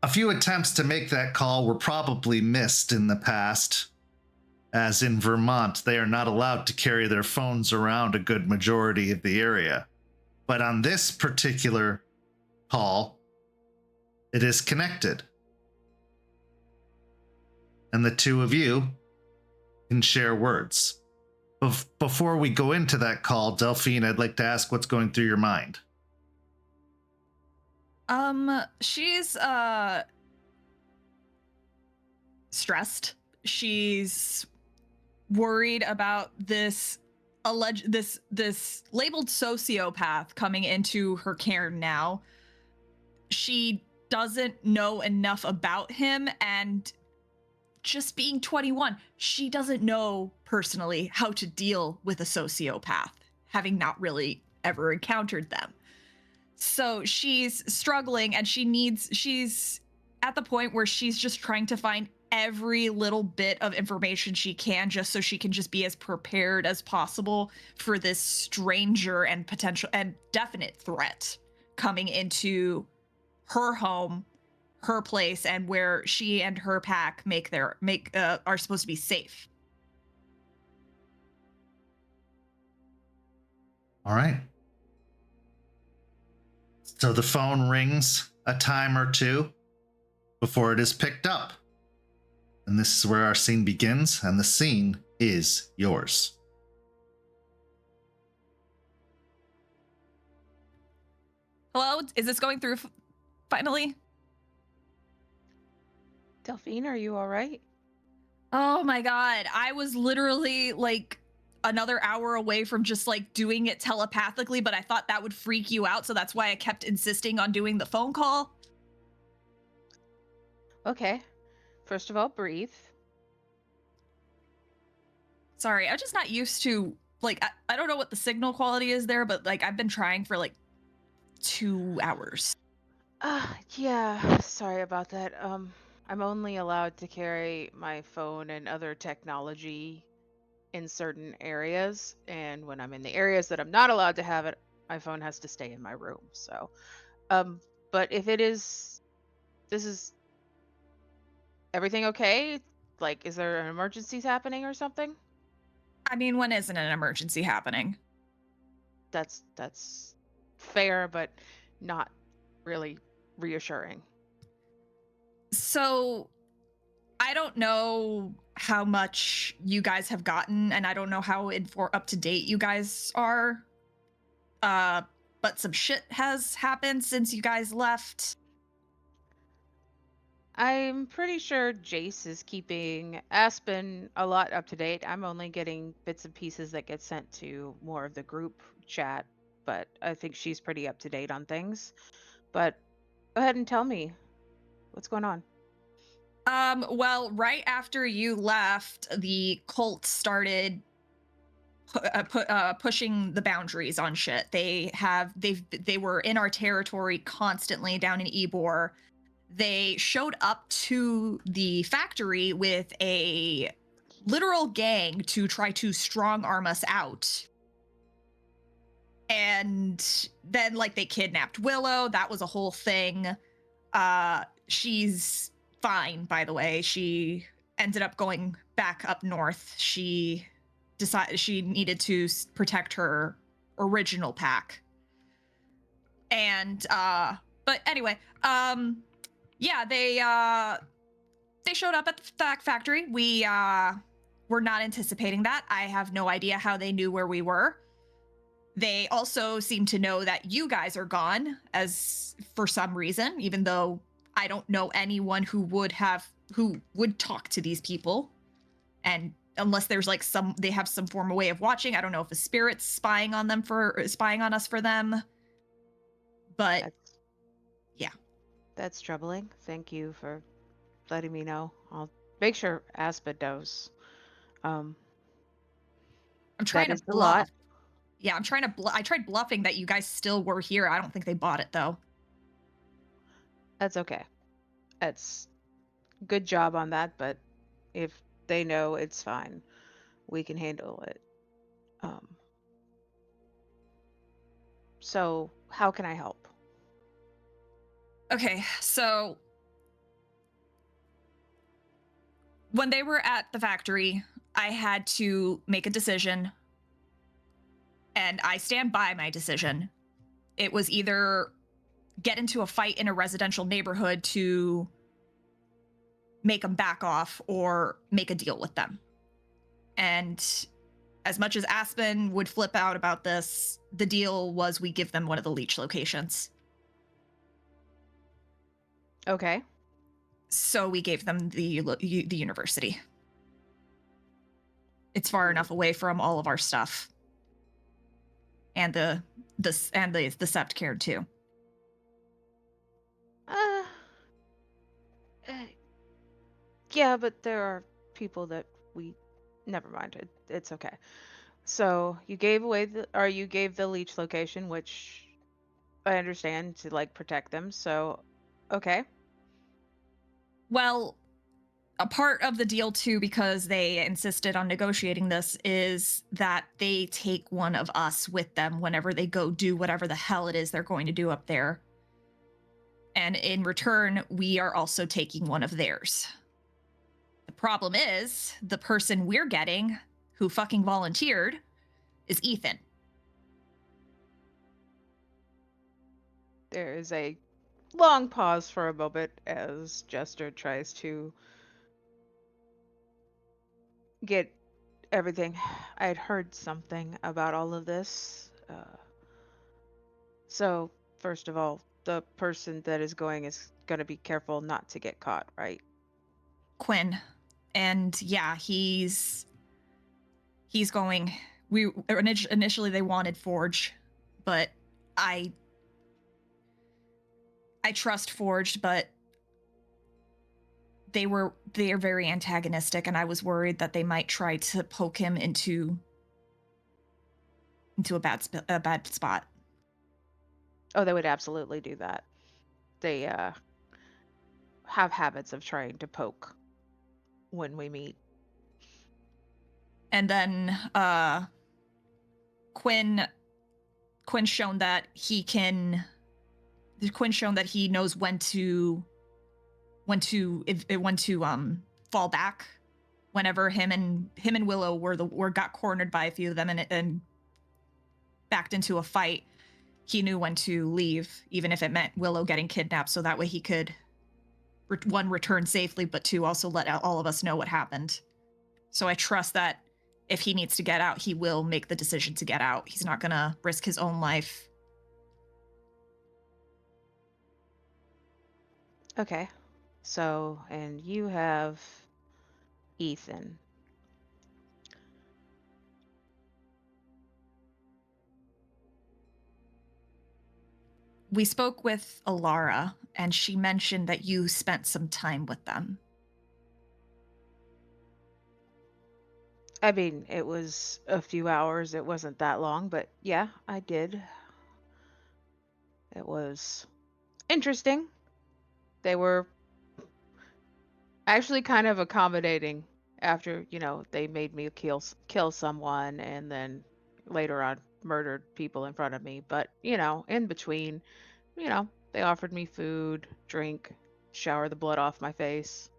A few attempts to make that call were probably missed in the past, as in Vermont, they are not allowed to carry their phones around a good majority of the area. But on this particular call, it is connected. And the two of you can share words. Before we go into that call, Delphine, I'd like to ask what's going through your mind. She's stressed. She's worried about this this labeled sociopath coming into her care now. She doesn't know enough about him, and just being 21, she doesn't know personally how to deal with a sociopath, having not really ever encountered them. So she's struggling, and she's at the point where she's just trying to find every little bit of information she can, just so she can just be as prepared as possible for this stranger and potential and definite threat coming into her home, her place, and where she and her pack are supposed to be safe. All right. So the phone rings a time or two before it is picked up. And this is where our scene begins, and the scene is yours. Hello? Is this going through finally? Delphine, are you all right? Oh my god. I was literally like another hour away from just like doing it telepathically, but I thought that would freak you out, so that's why I kept insisting on doing the phone call. Okay. First of all, breathe. Sorry, I'm just not used to, like, I don't know what the signal quality is there, but like I've been trying for like 2 hours. Yeah, sorry about that. I'm only allowed to carry my phone and other technology in certain areas, and when I'm in the areas that I'm not allowed to have it, my phone has to stay in my room. So, but if this is everything okay? Like, is there an emergency happening or something? I mean, when isn't an emergency happening? That's fair, but not really reassuring. So, I don't know how much you guys have gotten, and I don't know how up to date you guys are. But some shit has happened since you guys left. I'm pretty sure Jace is keeping Aspen a lot up to date. I'm only getting bits and pieces that get sent to more of the group chat, but I think she's pretty up to date on things. But go ahead and tell me what's going on. Well, right after you left, the cult started pushing the boundaries on shit. They were in our territory constantly down in Ybor. They showed up to the factory with a literal gang to try to strong arm us out. And then, like, they kidnapped Willow. That was a whole thing. She's fine, by the way. She ended up going back up north. She decided she needed to protect her original pack. And but anyway, yeah, they showed up at the factory. We were not anticipating that. I have no idea how they knew where we were. They also seem to know that you guys are gone, as for some reason, even though I don't know anyone who would talk to these people. And unless there's like they have some form of way of watching. I don't know if a spirit's spying on us for them. But yeah. That's troubling. Thank you for letting me know. I'll make sure Aspen knows. I'm trying to is a lot. bluff. Yeah, I'm trying to I tried bluffing that you guys still were here. I don't think they bought it though. That's okay. That's good job on that, but if they know, it's fine. We can handle it. So how can I help? Okay, so when they were at the factory, I had to make a decision, and I stand by my decision. It was either get into a fight in a residential neighborhood to make them back off or make a deal with them. And as much as Aspen would flip out about this, the deal was we give them one of the leech locations. Okay. So we gave them the university. It's far enough away from all of our stuff, and the sept cared too. Yeah, but there are people that never mind. It's okay. So you gave the leech location, which I understand, to like protect them. So, okay. Well, a part of the deal too, because they insisted on negotiating this, is that they take one of us with them whenever they go do whatever the hell it is they're going to do up there. And in return, we are also taking one of theirs. The problem is, the person we're getting, who fucking volunteered, is Ethan. There is a long pause for a moment as Jester tries to get everything. I had heard something about all of this. So, first of all, the person that is going to be careful not to get caught, right? Quinn. And yeah, he's going. Initially they wanted Forge, but I trust Forged, but they are very antagonistic, and I was worried that they might try to poke him into a bad spot. Oh, they would absolutely do that. They have habits of trying to poke when we meet. And then Quinn shown that he knows when to fall back whenever him and Willow got cornered by a few of them and backed into a fight. He knew when to leave, even if it meant Willow getting kidnapped, so that way he could one, return safely, but two, also let all of us know what happened. So I trust that if he needs to get out, he will make the decision to get out. He's not gonna risk his own life. Okay. So, and you have Ethan. We spoke with Alara, and she mentioned that you spent some time with them. I mean, it was a few hours. It wasn't that long, but yeah, I did. It was interesting. They were actually kind of accommodating after, they made me kill someone and then later on murdered people in front of me. But, in between, they offered me food, drink, shower the blood off my face.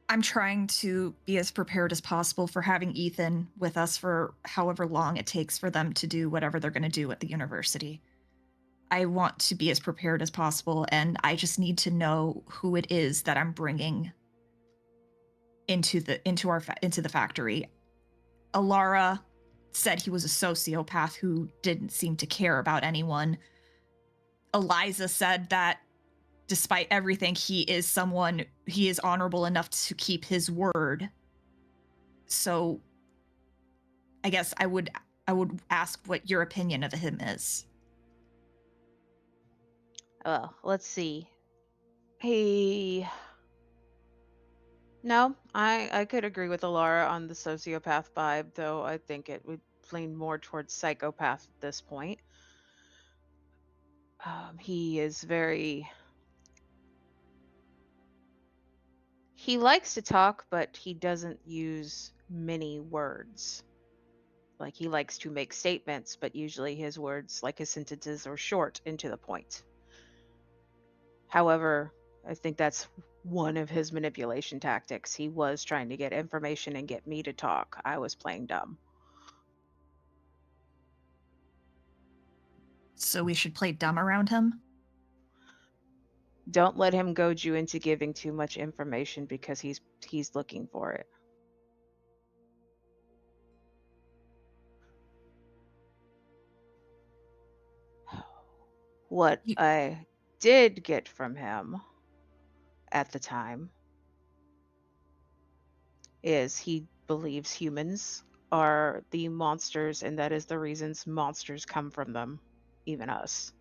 I'm trying to be as prepared as possible for having Ethan with us for however long it takes for them to do whatever they're going to do at the university. I want to be as prepared as possible, and I just need to know who it is that I'm bringing into the factory. Alara said he was a sociopath who didn't seem to care about anyone. Eliza said that despite everything, he is honorable enough to keep his word. So I guess I would ask what your opinion of him is. Well, let's see. No, I could agree with Alara on the sociopath vibe, though I think it would lean more towards psychopath at this point. He is very... He likes to talk, but he doesn't use many words. Like, he likes to make statements, but usually his words, like his sentences, are short and to the point. However, I think that's one of his manipulation tactics. He was trying to get information and get me to talk. I was playing dumb. So we should play dumb around him? Don't let him goad you into giving too much information because he's looking for it. What I did get from him at the time is he believes humans are the monsters, and that is the reasons monsters come from them, even us.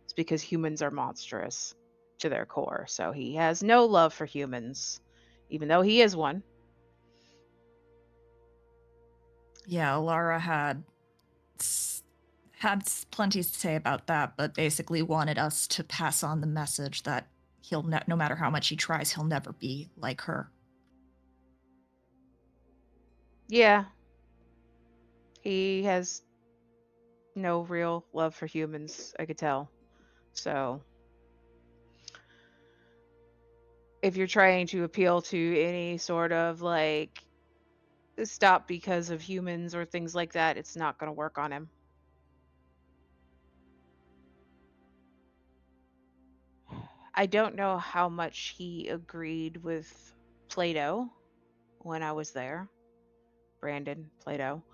It's because humans are monstrous to their core. So he has no love for humans, even though he is one. Yeah, Alara had plenty to say about that, but basically wanted us to pass on the message that no matter how much he tries, he'll never be like her. Yeah. He has no real love for humans, I could tell. So if you're trying to appeal to any sort of like stop because of humans or things like that, it's not going to work on him. I don't know how much he agreed with Plato when I was there. Brandon Plato.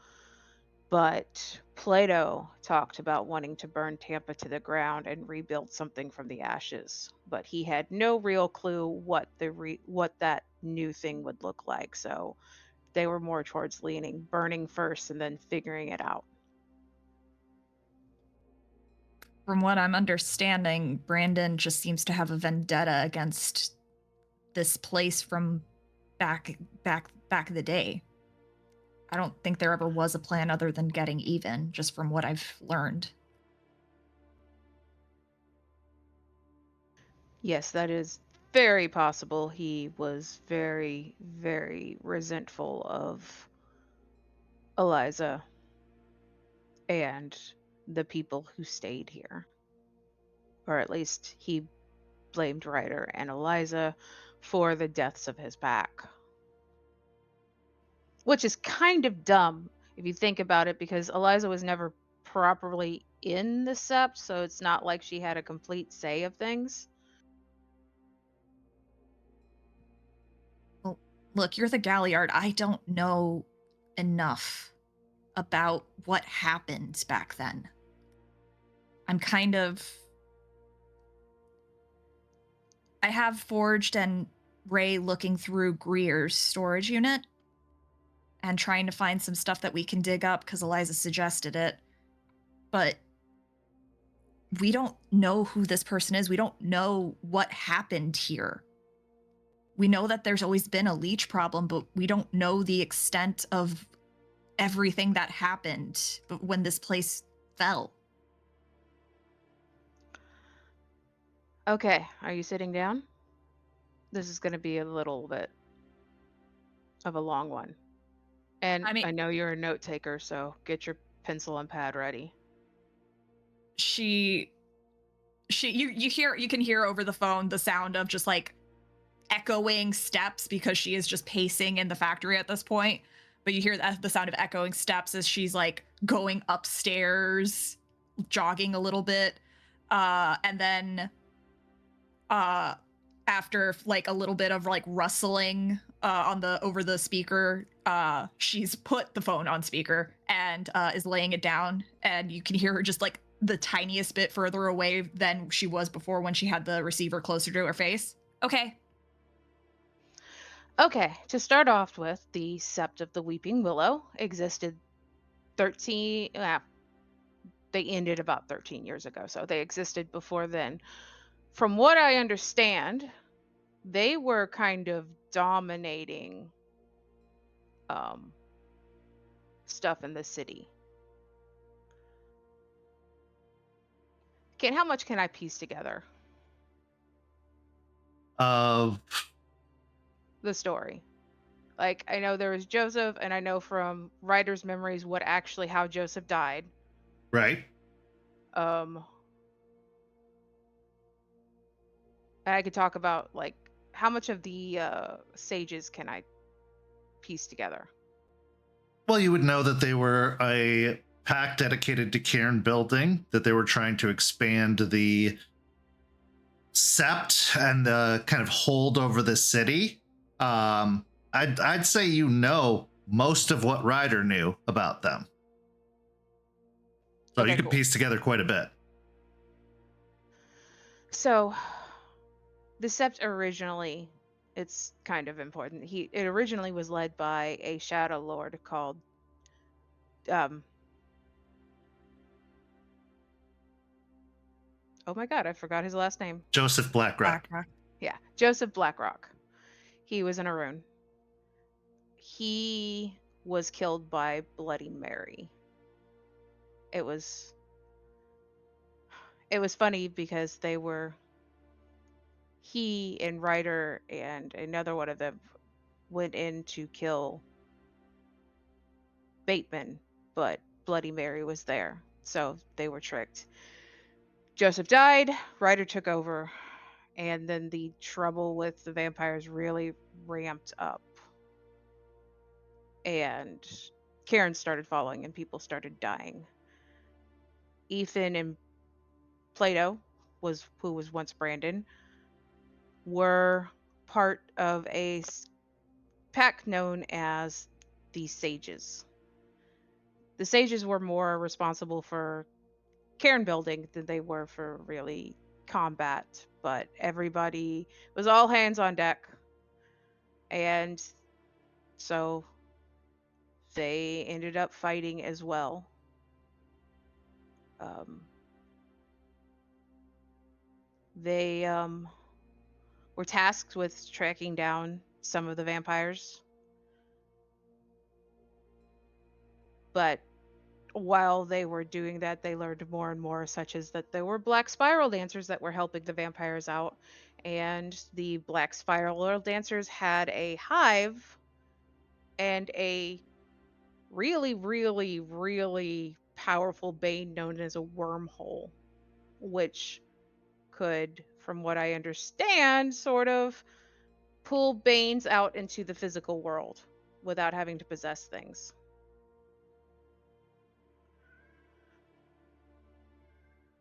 But Plato talked about wanting to burn Tampa to the ground and rebuild something from the ashes. But he had no real clue what that new thing would look like. So they were more towards leaning burning first and then figuring it out. From what I'm understanding, Brandon just seems to have a vendetta against this place from back in the day. I don't think there ever was a plan other than getting even, just from what I've learned. Yes, that is very possible. He was very, very resentful of Eliza and the people who stayed here. Or at least he blamed Ryder and Eliza for the deaths of his pack. Which is kind of dumb if you think about it, because Eliza was never properly in the sept, so it's not like she had a complete say of things. Well, look, you're the Galliard. I don't know enough about what happened back then. I'm kind of... I have Forged and Ray looking through Greer's storage unit and trying to find some stuff that we can dig up because Eliza suggested it. But we don't know who this person is. We don't know what happened here. We know that there's always been a leech problem, but we don't know the extent of everything that happened when this place fell. Okay, are you sitting down? This is going to be a little bit of a long one. And I know you're a note taker, so get your pencil and pad ready. You can hear over the phone the sound of just like echoing steps because she is just pacing in the factory at this point. But you hear the sound of echoing steps as she's like going upstairs, jogging a little bit. And then after like a little bit of like rustling over the speaker, she's put the phone on speaker and is laying it down, and you can hear her just like the tiniest bit further away than she was before when she had the receiver closer to her face. Okay. Okay, to start off with, the Sept of the Weeping Willow existed 13, they ended about 13 years ago, so they existed before then. From what I understand, they were kind of dominating stuff in the city. How much can I piece together Of the story? Like, I know there was Joseph, and I know from writer's memories how Joseph died. right. And I could talk about like how much of the sages can I piece together? Well, you would know that they were a pack dedicated to cairn building, that they were trying to expand the sept and the kind of hold over the city. I'd say you know most of what Ryder knew about them. So Okay, you could cool. piece together quite a bit. So the Sept originally, it's kind of important. It originally was led by a shadow lord called oh my god, I forgot his last name. Joseph Blackrock. Yeah, Joseph Blackrock. He was an Arun. He was killed by Bloody Mary. It was funny because he and Ryder and another one of them went in to kill Bateman, but Bloody Mary was there, so they were tricked. Joseph died, Ryder took over, and then the trouble with the vampires really ramped up. And Karen started falling and people started dying. Ethan and Plato, who was once Brandon, were part of a pack known as the Sages. The Sages were more responsible for cairn building than they were for really combat, but everybody was all hands on deck, and so they ended up fighting as well. They were tasked with tracking down some of the vampires, but while they were doing that, they learned more and more, such as that there were black spiral dancers that were helping the vampires out, and the black spiral dancers had a hive and a really, really, really powerful bane known as a wormhole, which could, from what I understand, sort of pull banes out into the physical world without having to possess things.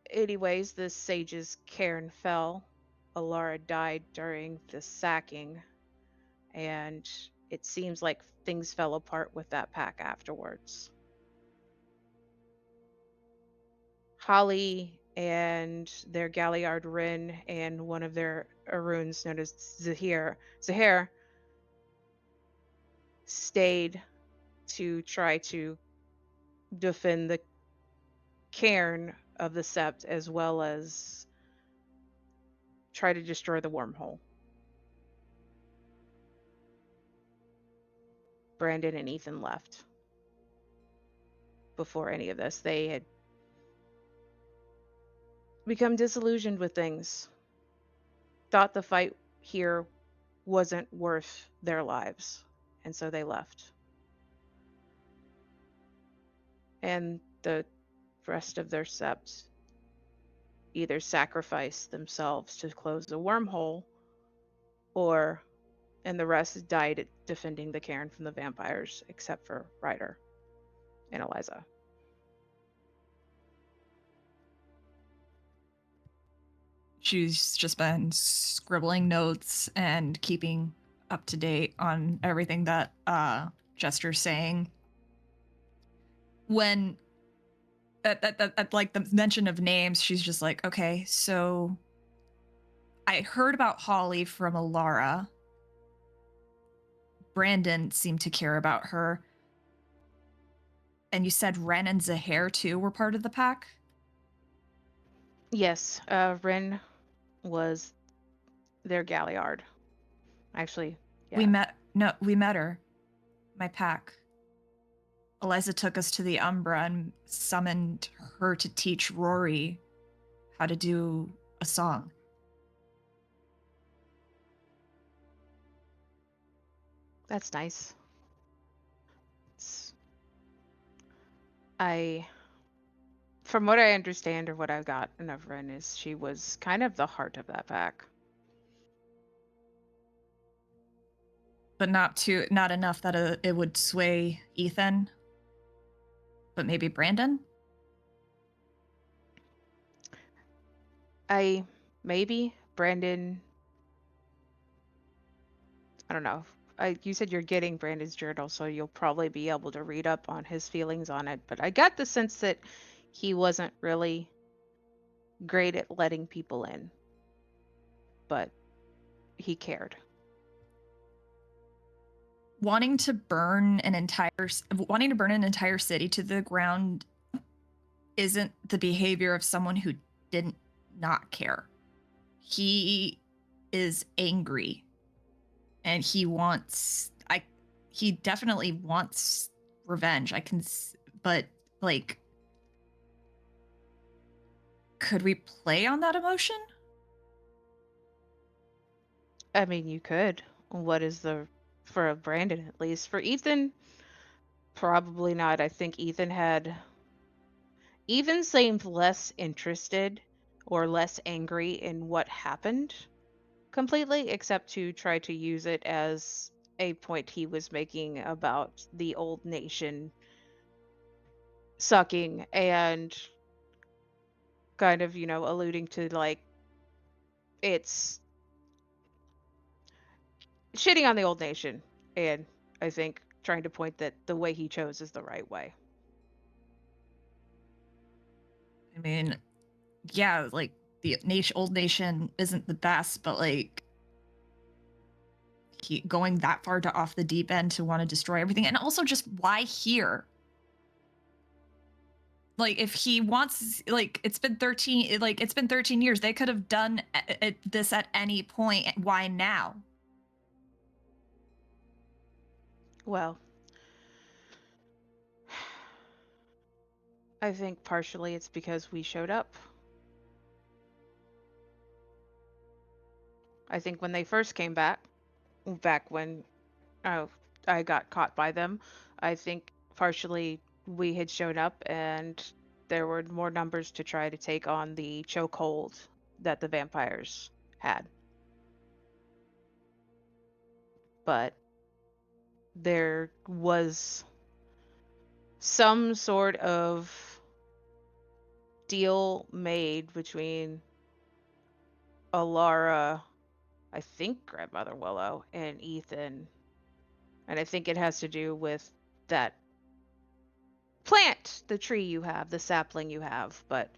Anyways, the sage's cairn fell. Alara died during the sacking, and it seems like things fell apart with that pack afterwards. Holly and their Galliard Rin and one of their Aruns known as Zahir stayed to try to defend the cairn of the Sept, as well as try to destroy the wormhole. Brandon and Ethan left before any of this. They had become disillusioned with things, thought the fight here wasn't worth their lives, and so they left. And the rest of their Sept either sacrificed themselves to close the wormhole, and the rest died defending the cairn from the vampires, except for Ryder and Eliza. She's just been scribbling notes and keeping up to date on everything that Jester's saying. When at like the mention of names, she's just like, okay, so I heard about Holly from Alara. Brandon seemed to care about her. And you said Ren and Zahir too were part of the pack? Yes, Ren was their galliard. Actually, yeah. We met her. My pack. Eliza took us to the Umbra and summoned her to teach Rory how to do a song. That's nice. From what I understand or what I've gotten of Ren, is she was kind of the heart of that pack. But not enough that it would sway Ethan. But maybe Brandon? Maybe Brandon. I don't know. You said you're getting Brandon's journal, so you'll probably be able to read up on his feelings on it. But I got the sense that he wasn't really great at letting people in, but he cared. Wanting to burn an entire city to the ground isn't the behavior of someone who didn't not care. He is angry, and he definitely wants revenge. But like, could we play on that emotion? I mean, you could. What is for Brandon, at least? For Ethan, probably not. I think Ethan seemed less interested or less angry in what happened completely, except to try to use it as a point he was making about the old nation sucking, and kind of, alluding to like it's shitting on the old nation, and I think trying to point that the way he chose is the right way. I mean, yeah, like the old nation isn't the best, but like going that far to off the deep end to want to destroy everything, and also just why here? Like, if he wants, like, it's been 13 years. They could have done this at any point. Why now? Well, I think partially it's because we showed up. I think when they first came back when I got caught by them, I think partially we had shown up and there were more numbers to try to take on the chokehold that the vampires had. But there was some sort of deal made between Alara, I think Grandmother Willow, and Ethan. And I think it has to do with that plant, the tree you have, the sapling you have. But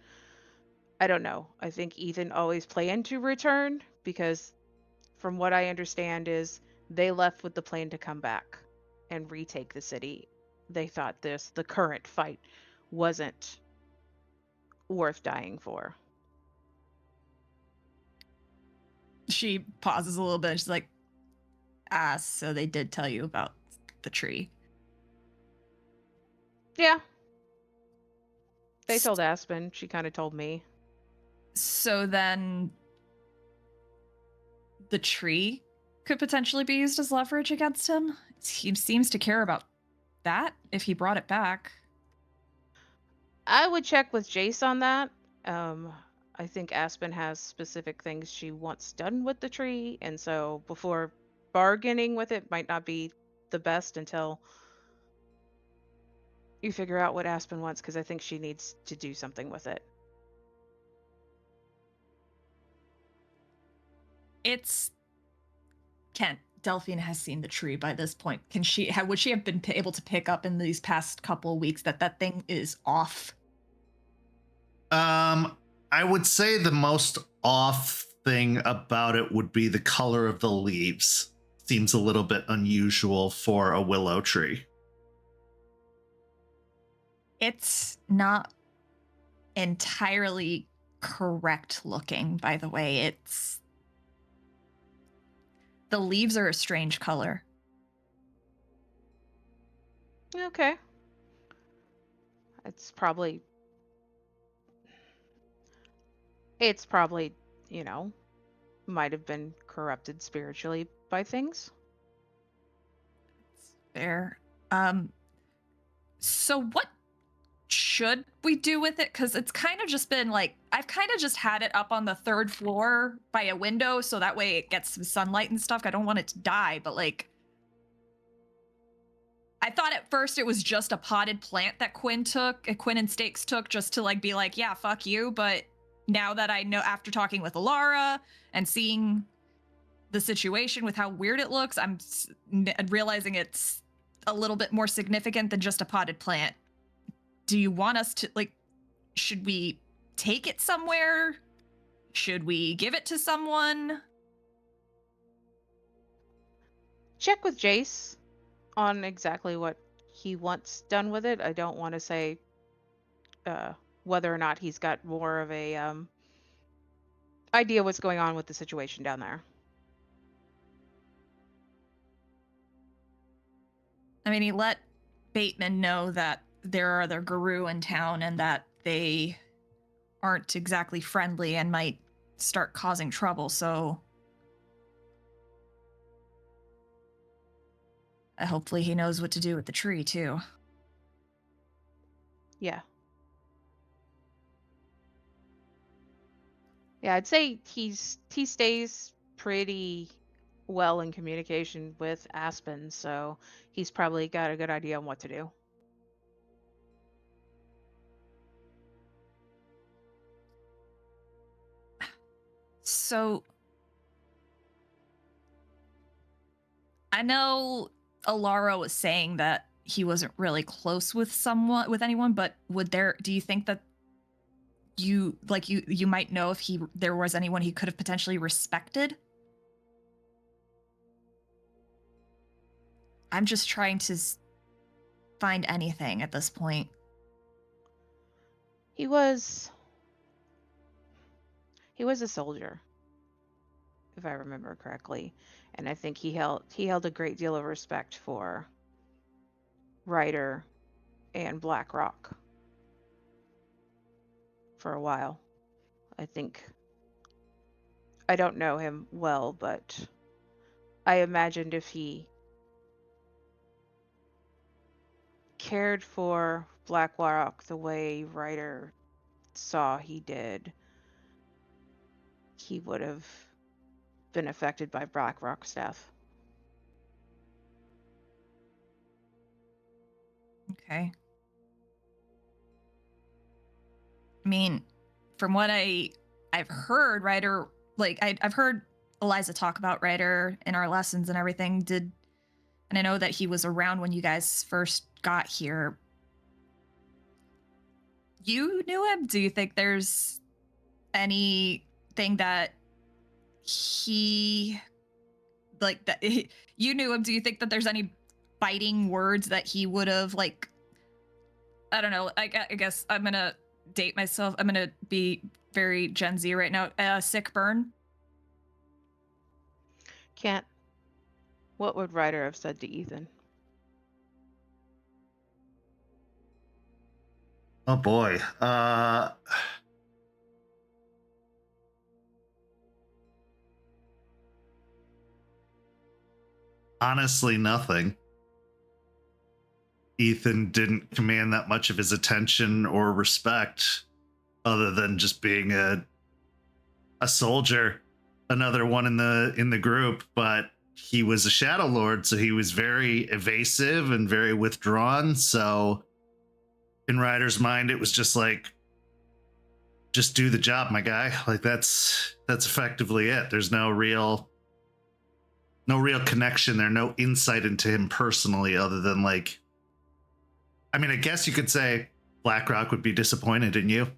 I don't know. I think Ethan always planned to return because from what I understand is they left with the plan to come back and retake the city. They thought the current fight wasn't worth dying for. She pauses a little bit. She's like, so they did tell you about the tree. Yeah. They told Aspen. She kind of told me. So then the tree could potentially be used as leverage against him? He seems to care about that if he brought it back. I would check with Jace on that. I think Aspen has specific things she wants done with the tree, and so before bargaining with it might not be the best until you figure out what Aspen wants, because I think she needs to do something with it. It's Kent. Delphine has seen the tree by this point. Would she have been able to pick up in these past couple weeks that thing is off? I would say the most off thing about it would be the color of the leaves. Seems a little bit unusual for a willow tree. It's not entirely correct looking, by the way. The leaves are a strange color. Okay. It's probably, you know, might have been corrupted spiritually by things. It's fair. So what should we do with it? Because it's kind of just been like, I've kind of just had it up on the 3rd floor by a window, so that way it gets some sunlight and stuff. I don't want it to die, but like, I thought at first it was just a potted plant that Quinn and Stakes took just to like be like, yeah, fuck you. But now that I know, after talking with Alara and seeing the situation with how weird it looks, I'm realizing it's a little bit more significant than just a potted plant. Do you want us to, like, should we take it somewhere? Should we give it to someone? Check with Jace on exactly what he wants done with it. I don't want to say whether or not he's got more of a idea what's going on with the situation down there. I mean, he let Bateman know that there are other Guru in town and that they aren't exactly friendly and might start causing trouble, so hopefully he knows what to do with the tree, too. Yeah. Yeah, I'd say he stays pretty well in communication with Aspen, so he's probably got a good idea on what to do. So I know Alara was saying that he wasn't really close with anyone, but do you think that you might know if there was anyone he could have potentially respected? I'm just trying to find anything at this point. He was a soldier, if I remember correctly, and I think he held a great deal of respect for Ryder and Blackrock for a while. I don't know him well, but I imagined if he cared for Blackrock the way Ryder saw he did, he would have been affected by Blackrock's death. Okay. I mean, from what I've heard, Ryder, I've heard Eliza talk about Ryder in our lessons and everything. And I know that he was around when you guys first got here. You knew him? Do you think there's anything that you knew him? Do you think that there's any biting words that he would have, like, I don't know, I guess I'm gonna date myself. I'm gonna be very Gen Z right now. Sick burn? Can't. What would Ryder have said to Ethan? Oh boy. Honestly, nothing. Ethan didn't command that much of his attention or respect, other than just being a a soldier, another one in the group, but he was a Shadow Lord, so he was very evasive and very withdrawn. So in Ryder's mind, it was just like, just do the job, my guy. Like that's effectively it. There's no real connection there, no insight into him personally, other than like, I mean, I guess you could say BlackRock would be disappointed in you.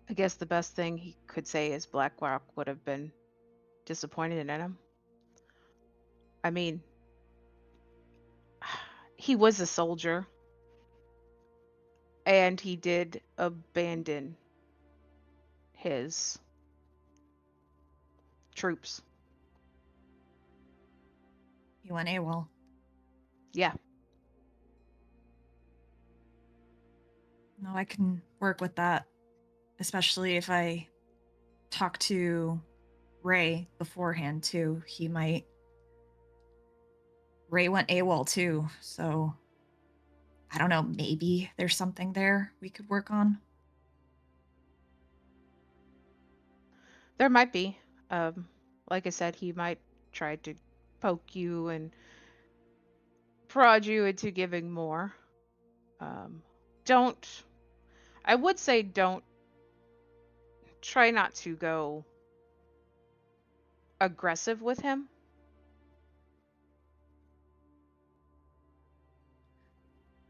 I guess the best thing he could say is BlackRock would have been disappointed in him. I mean, he was a soldier, and he did abandon his troops. He went AWOL. Yeah. No, I can work with that, especially if I talk to Ray beforehand too. Ray went AWOL too, so I don't know, maybe there's something there we could work on. There might be. Like I said, he might try to poke you and prod you into giving more. I would say don't try not to go aggressive with him.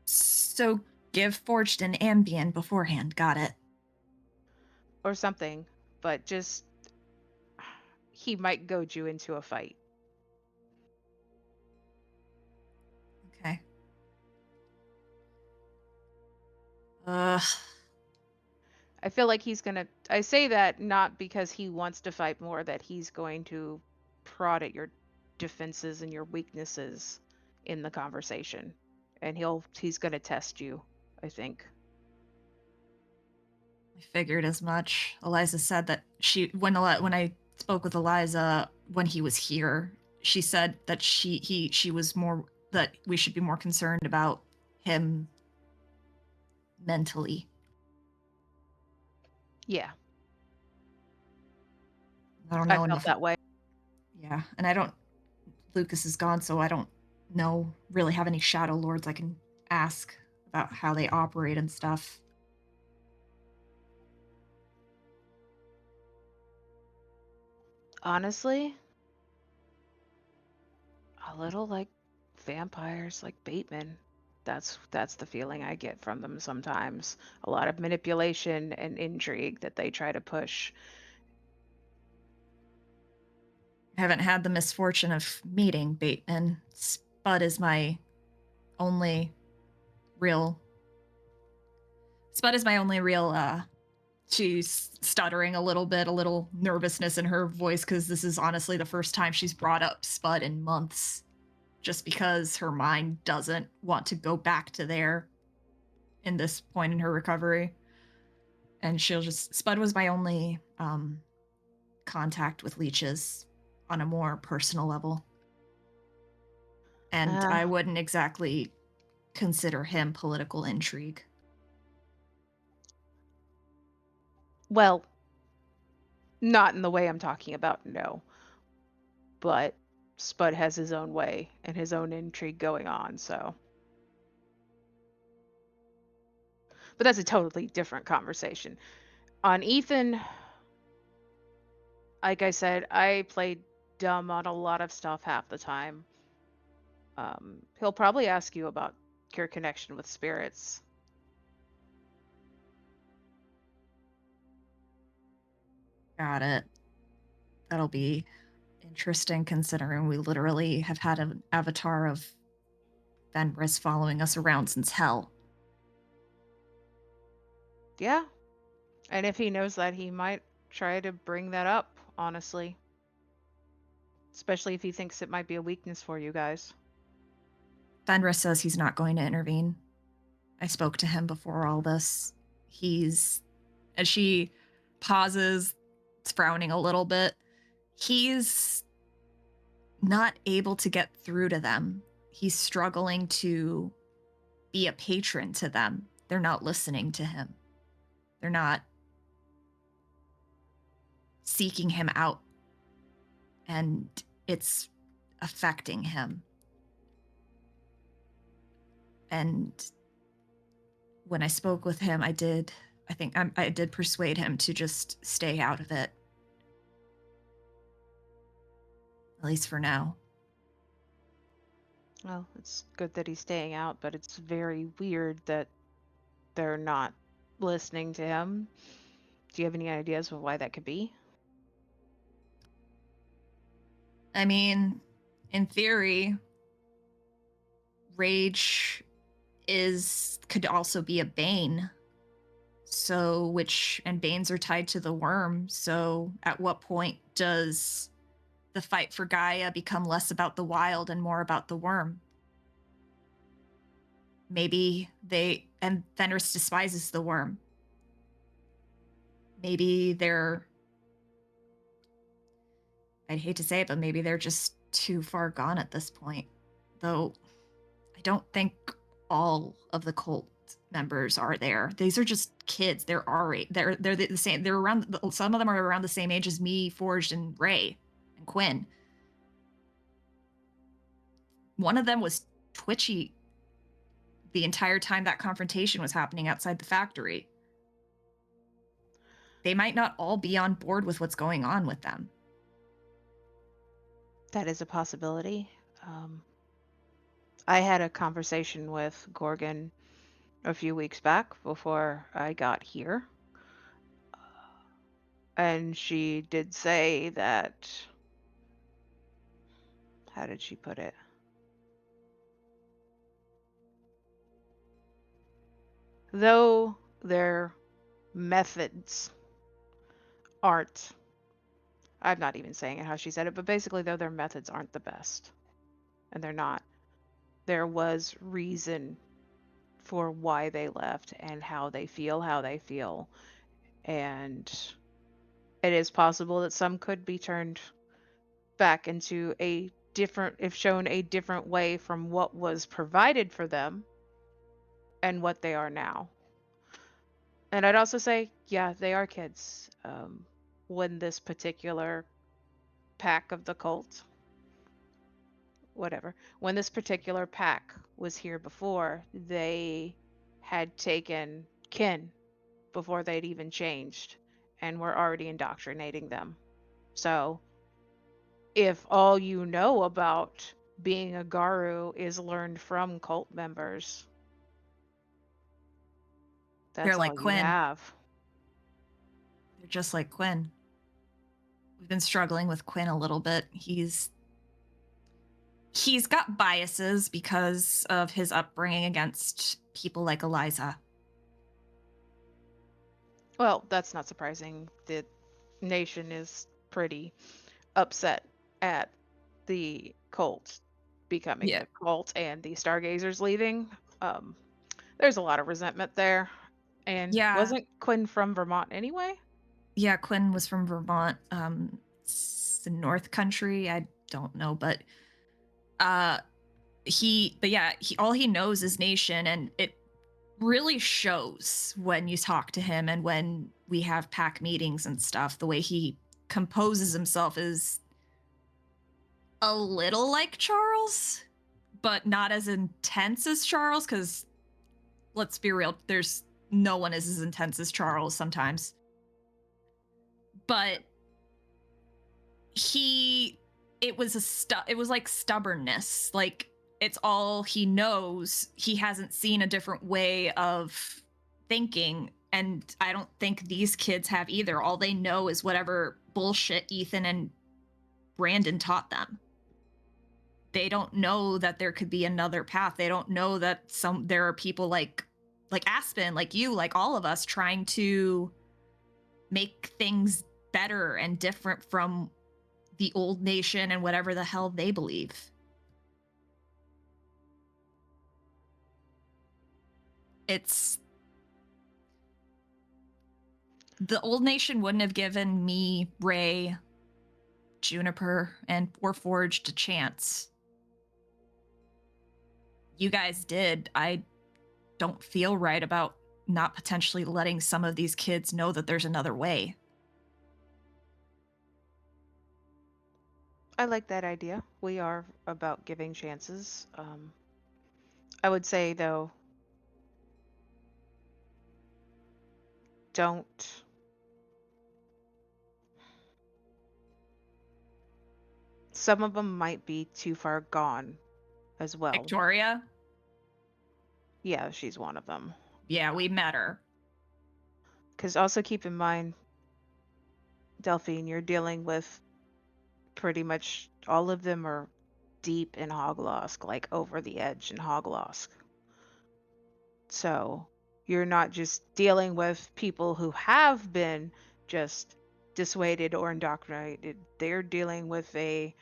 So give Forged an Ambien beforehand, got it. Or something, but just he might goad you into a fight. Okay. I feel like I say that not because he wants to fight more, that he's going to prod at your defenses and your weaknesses in the conversation. And he's going to test you, I think. I figured as much. Eliza said that when I spoke with Eliza when he was here, she said that she was more, that we should be more concerned about him mentally. Yeah. I don't know I felt enough that way. Yeah, and Lucas is gone, so I don't really have any Shadow Lords I can ask about how they operate and stuff. Honestly, a little like vampires, like Bateman. That's the feeling I get from them sometimes. A lot of manipulation and intrigue that they try to push. I haven't had the misfortune of meeting Bateman. Spud is my only real. She's stuttering a little bit, a little nervousness in her voice, because this is honestly the first time she's brought up Spud in months, just because her mind doesn't want to go back to there in this point in her recovery. And Spud was my only contact with leeches on a more personal level. And I wouldn't exactly consider him political intrigue. Well, not in the way I'm talking about, no. But Spud has his own way and his own intrigue going on, so. But that's a totally different conversation. On Ethan, like I said, I played dumb on a lot of stuff half the time. He'll probably ask you about your connection with spirits. Got it. That'll be interesting, considering we literally have had an avatar of Fenris following us around since hell. Yeah. And if he knows that, he might try to bring that up, honestly. Especially if he thinks it might be a weakness for you guys. Fenris says he's not going to intervene. I spoke to him before all this. As she pauses, frowning a little bit, he's not able to get through to them. He's struggling to be a patron to them. They're not listening to him. They're not seeking him out, and it's affecting him. And when I spoke with him, I did persuade him to just stay out of it. At least for now. Well, it's good that he's staying out, but it's very weird that they're not listening to him. Do you have any ideas of why that could be? I mean, in theory, rage could also be a bane. So, and banes are tied to the worm. So, at what point does the fight for Gaia become less about the wild and more about the worm? Maybe Fenris despises the worm. Maybe I'd hate to say it, but maybe they're just too far gone at this point. Though, I don't think all of the cult members are there. These are just kids. They're the same. They're around. Some of them are around the same age as me, Forged, and Ray, and Quinn. One of them was twitchy the entire time that confrontation was happening outside the factory. They might not all be on board with what's going on with them. That is a possibility. I had a conversation with Gorgon a few weeks back before I got here. And she did say that... How did she put it? Though their methods aren't... I'm not even saying it how she said it, but basically, though their methods aren't the best, and they're not, there was reason for why they left and how they feel, and it is possible that some could be turned back into if shown a different way from what was provided for them and what they are now. And I'd also say, yeah, they are kids. When this particular pack of the cult, when this particular pack was here before, they had taken kin before they'd even changed and were already indoctrinating them. So if all you know about being a Garu is learned from cult members, that's They're like all Quinn. you have. They're just like Quinn. We've been struggling with Quinn a little bit. He's got biases because of his upbringing against people like Eliza. Well, that's not surprising. The nation is pretty upset at the cult becoming a cult and the Stargazers leaving. There's a lot of resentment there. And wasn't Quinn from Vermont anyway? Yeah, Quinn was from Vermont. It's the North Country. I don't know, but all he knows is nation, and it really shows when you talk to him and when we have pack meetings and stuff. The way he composes himself is a little like Charles, but not as intense as Charles, because let's be real, there's no one is as intense as Charles sometimes. But it was like stubbornness. Like, it's all he knows. He hasn't seen a different way of thinking, and I don't think these kids have either. All they know is whatever bullshit Ethan and Brandon taught them. They don't know that there could be another path. They don't know that there are people like Aspen, like you, like all of us, trying to make things better and different from the old nation and whatever the hell they believe. The old nation wouldn't have given me, Ray, Juniper, or Forged a chance. You guys did. I don't feel right about not potentially letting some of these kids know that there's another way. I like that idea. We are about giving chances. I would say, though, don't. Some of them might be too far gone as well. Victoria? Yeah, she's one of them. Yeah, we met her. Because also keep in mind, Delphine, you're dealing with pretty much all of them are deep in Hoglosk, like over the edge in Hoglosk. So you're not just dealing with people who have been just dissuaded or indoctrinated. They're dealing with a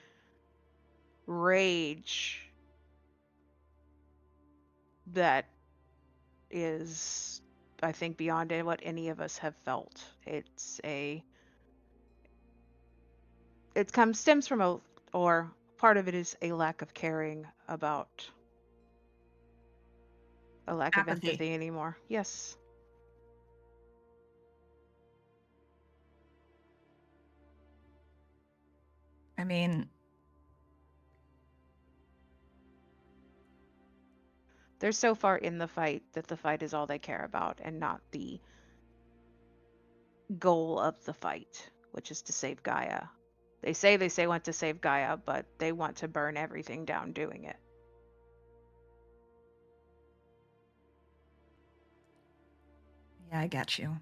rage that is, I think, beyond what any of us have felt. Stems from or part of it is a lack of caring about, a lack of Apathy. empathy anymore. Yes. I mean, They're so far in the fight that the fight is all they care about and not the goal of the fight, which is to save Gaia. They say want to save Gaia, but they want to burn everything down doing it. yeah, I get you.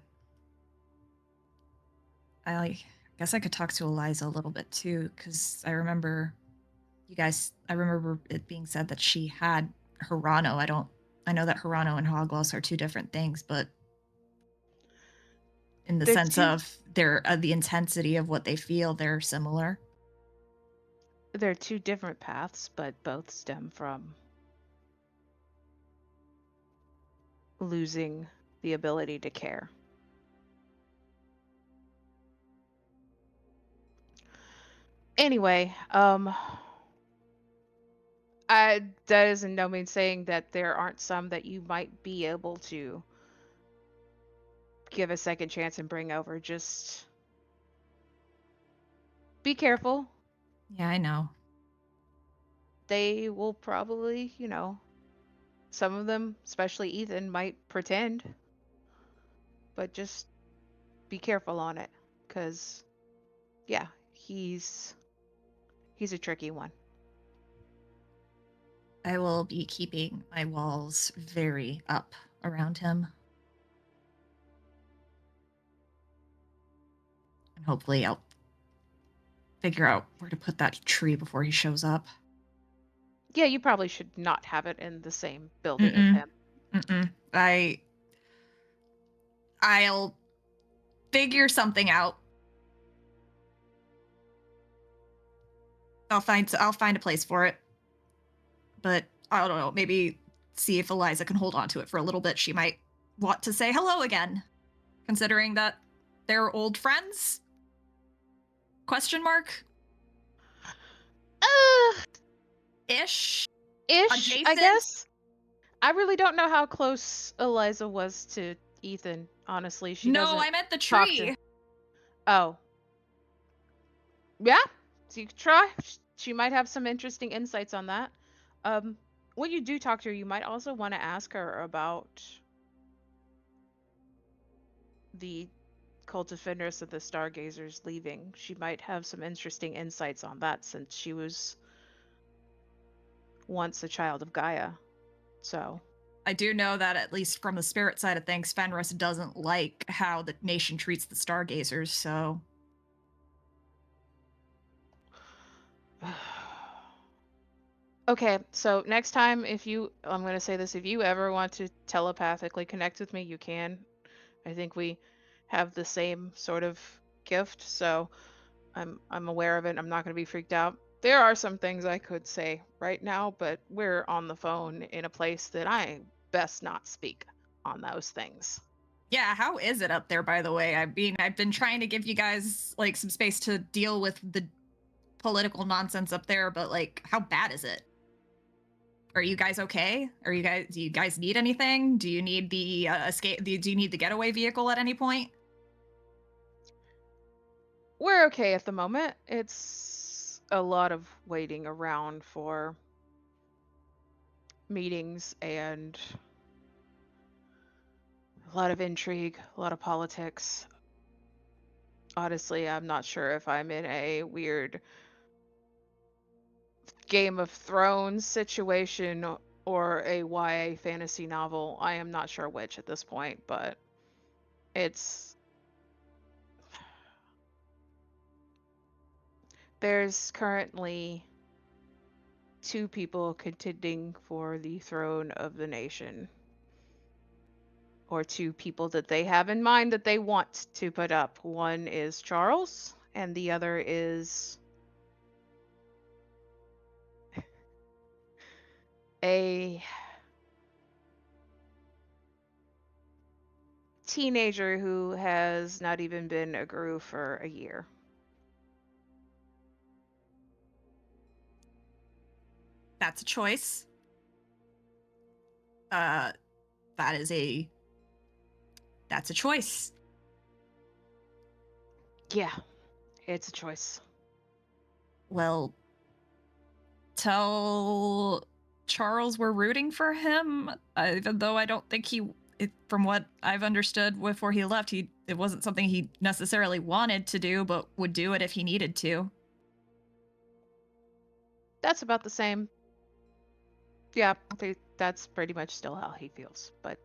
I guess I could talk to Eliza a little bit too, because I remember it being said that she had Hirano. I know that Hirano and Hogloss are two different things, but in the They're sense two- of the intensity of what they feel, they're similar. They're two different paths, but both stem from losing the ability to care. Anyway, that is in no means saying that there aren't some that you might be able to give a second chance and bring over. Just be careful. Yeah, I know. They will probably, some of them, especially Ethan, might pretend, but just be careful on it, because, yeah, he's a tricky one. I will be keeping my walls very up around him. And hopefully I'll figure out where to put that tree before he shows up. Yeah, you probably should not have it in the same building as him. I'll figure something out. I'll find a place for it. But I don't know, maybe see if Eliza can hold on to it for a little bit. She might want to say hello again, considering that they're old friends? Question mark? Ish? Ish, Adjacent? I guess. I really don't know how close Eliza was to Ethan, honestly. She doesn't I meant the talk tree. to... Oh. Yeah, so you could try. She might have some interesting insights on that. When you do talk to her, you might also want to ask her about the cult of Fenris and the Stargazers leaving. She might have some interesting insights on that, since she was once a child of Gaia. So I do know that, at least from the spirit side of things, Fenris doesn't like how the nation treats the Stargazers, so... Okay, so next time, I'm going to say this, if you ever want to telepathically connect with me, you can. I think we have the same sort of gift, so I'm aware of it. I'm not going to be freaked out. There are some things I could say right now, but we're on the phone in a place that I best not speak on those things. Yeah, how is it up there, by the way? I mean, I've been trying to give you guys, like, some space to deal with the political nonsense up there, but, like, how bad is it? Are you guys okay? Do you guys need anything? Do you need the escape? Do you need the getaway vehicle at any point? We're okay at the moment. It's a lot of waiting around for meetings and a lot of intrigue, a lot of politics. Honestly, I'm not sure if I'm in a weird Game of Thrones situation or a YA fantasy novel. I am not sure which at this point, but it's there's currently 2 people contending for the throne of the nation, or 2 people that they have in mind that they want to put up. One is Charles, and the other is a teenager who has not even been a guru for a year. That's a choice. That's a choice. Yeah, it's a choice. Well, tell Charles we're rooting for him, even though I don't think from what I've understood before he left, it wasn't something he necessarily wanted to do, but would do it if he needed to. That's about the same. Yeah, that's pretty much still how he feels, but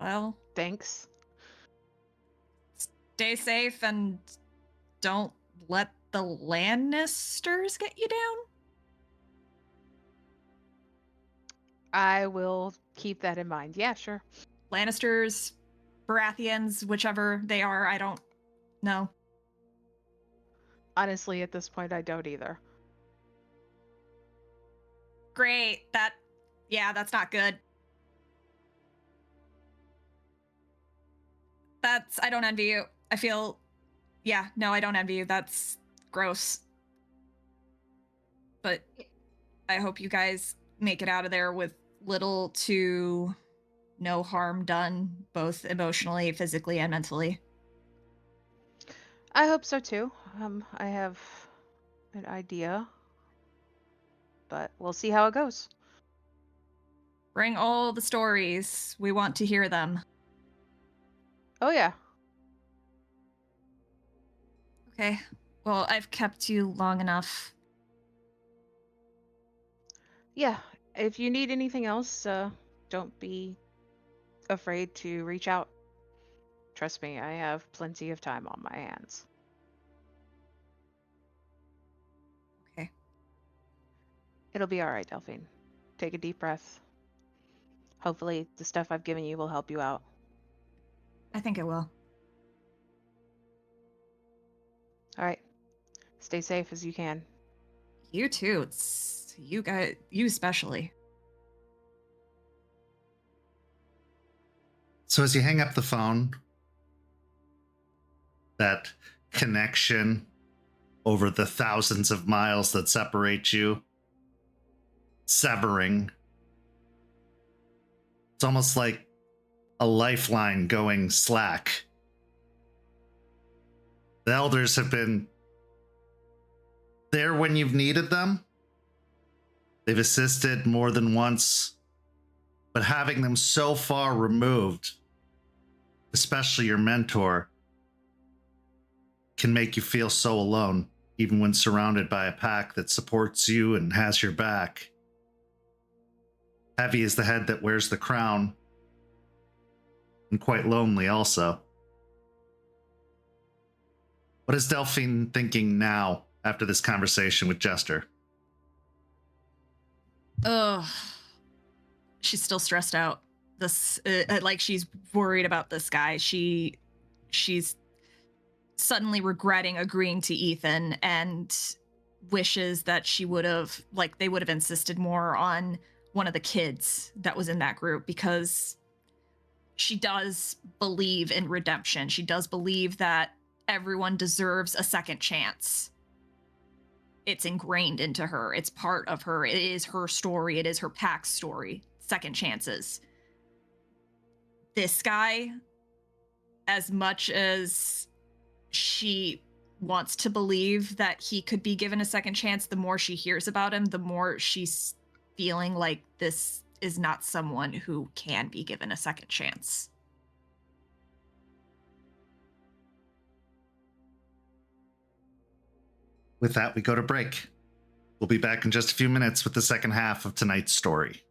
Well, thanks. stay safe and don't let the Lannisters get you down. I will keep that in mind. Yeah, sure. Lannisters, Baratheons, whichever they are, I don't know. Honestly, at this point, I don't either. Great. That's not good. I don't envy you. I don't envy you. That's gross. But I hope you guys make it out of there with little to no harm done, both emotionally, physically, and mentally. I hope so too. I have an idea, but we'll see how it goes. Bring all the stories. We want to hear them. Oh yeah. Okay. Well, I've kept you long enough. Yeah. If you need anything else, don't be afraid to reach out. Trust me, I have plenty of time on my hands. Okay. It'll be all right, Delphine. Take a deep breath. Hopefully, the stuff I've given you will help you out. I think it will. All right. Stay safe as you can. You too. It's you guys, you especially. So as you hang up the phone, that connection over the thousands of miles that separate you, severing. It's almost like a lifeline going slack. The elders have been there when you've needed them. They've assisted more than once, but having them so far removed, especially your mentor, can make you feel so alone, even when surrounded by a pack that supports you and has your back. Heavy is the head that wears the crown, and quite lonely also. What is Delphine thinking now after this conversation with Jester? Ugh. She's still stressed out. Like she's worried about this guy. She's suddenly regretting agreeing to Ethan and wishes that they would have insisted more on one of the kids that was in that group, because she does believe in redemption. She does believe that everyone deserves a second chance. It's ingrained into her. It's part of her. It is her story. It is her pack's story. Second chances. This guy, as much as she wants to believe that he could be given a second chance. The more she hears about him, the more she's feeling like this is not someone who can be given a second chance. With that, we go to break. We'll be back in just a few minutes with the second half of tonight's story.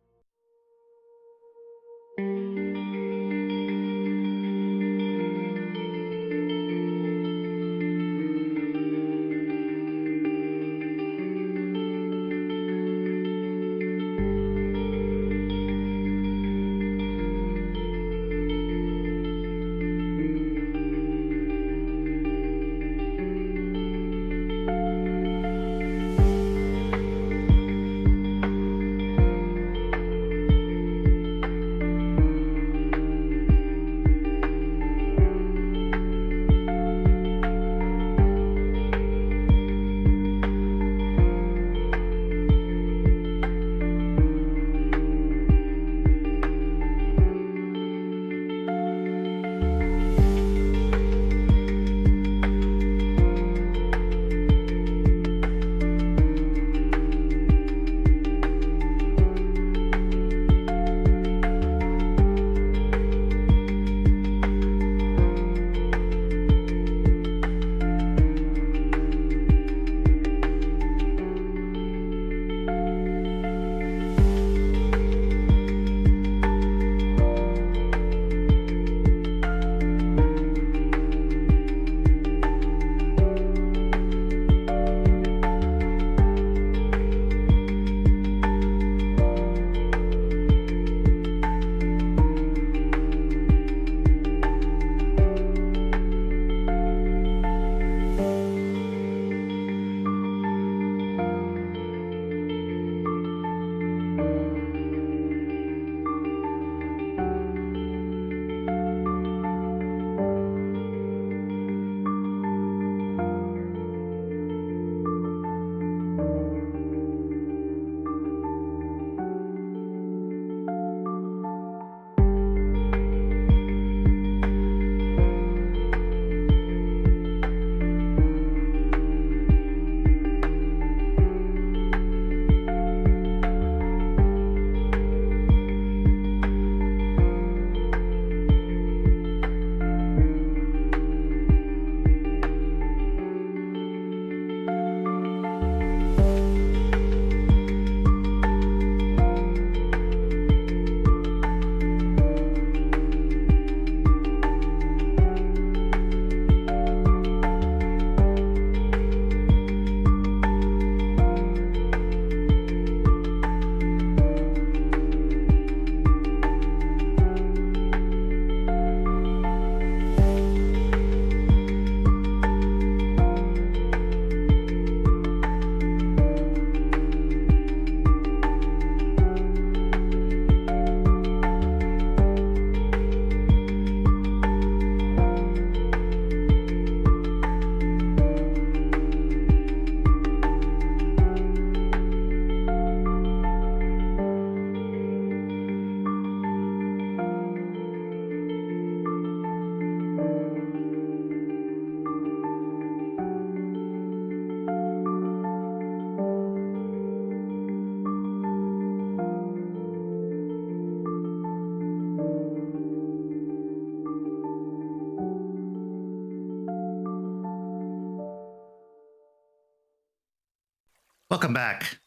Welcome back.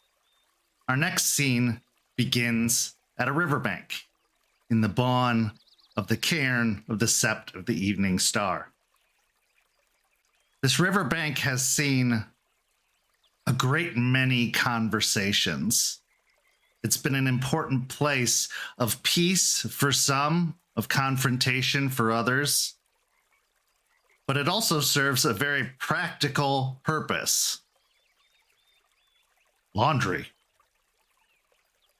Our next scene begins at a riverbank in the bawn of the cairn of the Sept of the Evening Star. This riverbank has seen a great many conversations. It's been an important place of peace for some, of confrontation for others, but it also serves a very practical purpose. Laundry.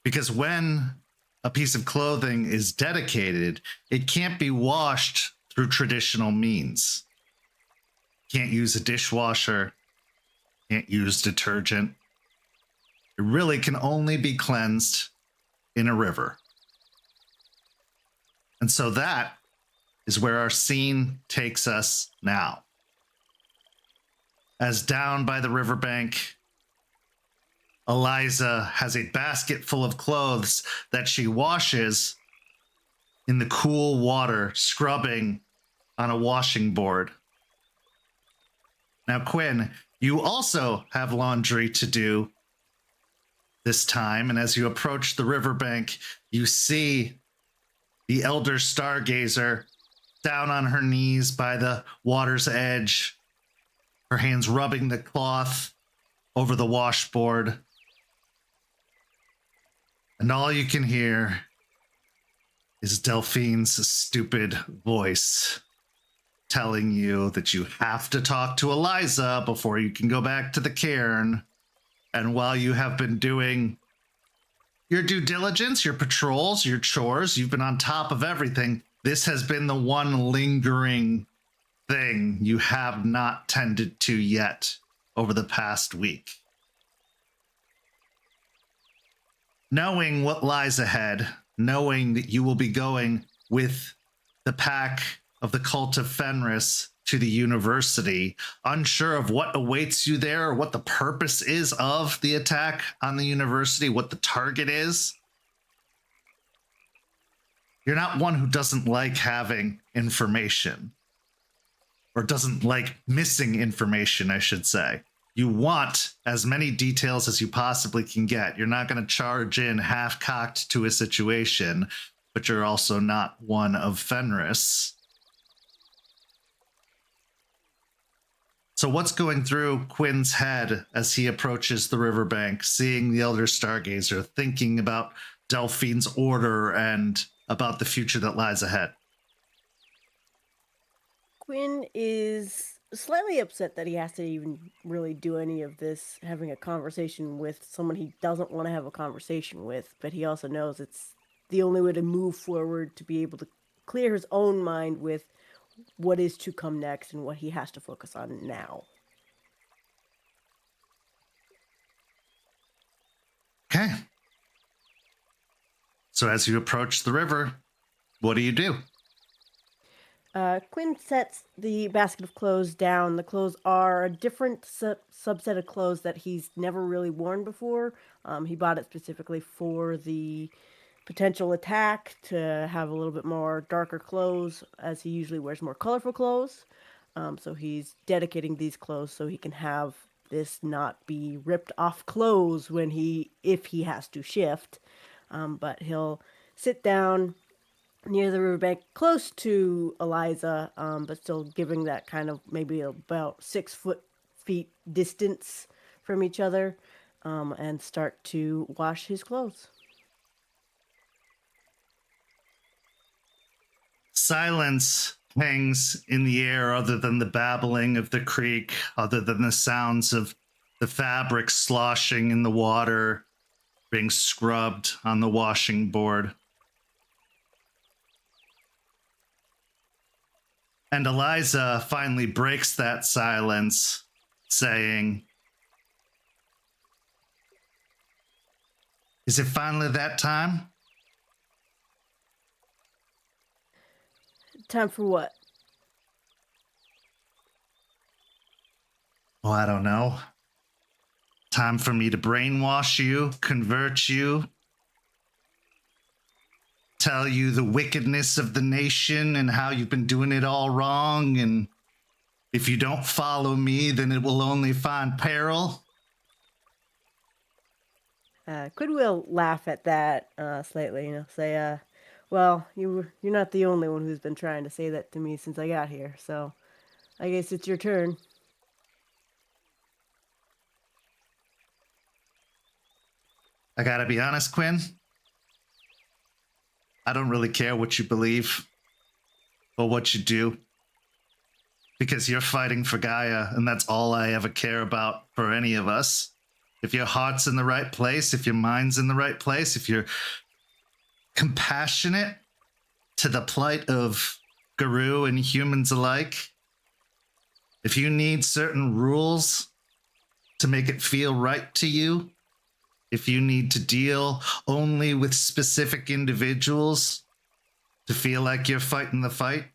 Because when a piece of clothing is dedicated, it can't be washed through traditional means. Can't use a dishwasher, can't use detergent. It really can only be cleansed in a river. And so that is where our scene takes us now. as down by the riverbank, Eliza has a basket full of clothes that she washes in the cool water, scrubbing on a washing board. Now, Quinn, you also have laundry to do this time, and as you approach the riverbank, you see the elder stargazer down on her knees by the water's edge, her hands rubbing the cloth over the washboard. And all you can hear is Delphine's stupid voice telling you that you have to talk to Eliza before you can go back to the cairn. And while you have been doing your due diligence, your patrols, your chores, you've been on top of everything, this has been the one lingering thing you have not tended to yet over the past week. Knowing what lies ahead, knowing that you will be going with the pack of the cult of Fenris to the university, unsure of what awaits you there or what the purpose is of the attack on the university, what the target is. You're not one who doesn't like having information, or doesn't like missing information, I should say. You want as many details as you possibly can get. You're not going to charge in half-cocked to a situation, but you're also not one of Fenris. So what's going through Quinn's head as he approaches the riverbank, seeing the Elder Stargazer, thinking about Delphine's order and about the future that lies ahead? Quinn is slightly upset that he has to even really do any of this, having a conversation with someone he doesn't want to have a conversation with, but he also knows it's the only way to move forward, to be able to clear his own mind with what is to come next and what he has to focus on now. Okay. So as you approach the river, what do you do? Quinn sets the basket of clothes down. The clothes are a different subset of clothes that he's never really worn before. He bought it specifically for the potential attack, to have a little bit more darker clothes, as he usually wears more colorful clothes. So he's dedicating these clothes so he can have this not be ripped off clothes if he has to shift. But he'll sit down near the riverbank, close to Eliza, but still giving that kind of maybe about 6 feet distance from each other, and start to wash his clothes. Silence hangs in the air, other than the babbling of the creek, other than the sounds of the fabric sloshing in the water, being scrubbed on the washing board. And Eliza finally breaks that silence, saying, "Is it finally that time?" Time for what? Oh, I don't know. Time for me to brainwash you, convert you, tell you the wickedness of the nation and how you've been doing it all wrong, and if you don't follow me, then it will only find peril. Quinn will laugh at that slightly, say, well, you're not the only one who's been trying to say that to me since I got here, so I guess it's your turn. I gotta be honest, Quinn. I don't really care what you believe or what you do, because you're fighting for Gaia, and that's all I ever care about for any of us. If your heart's in the right place, if your mind's in the right place, if you're compassionate to the plight of Guru and humans alike, if you need certain rules to make it feel right to you, if you need to deal only with specific individuals to feel like you're fighting the fight,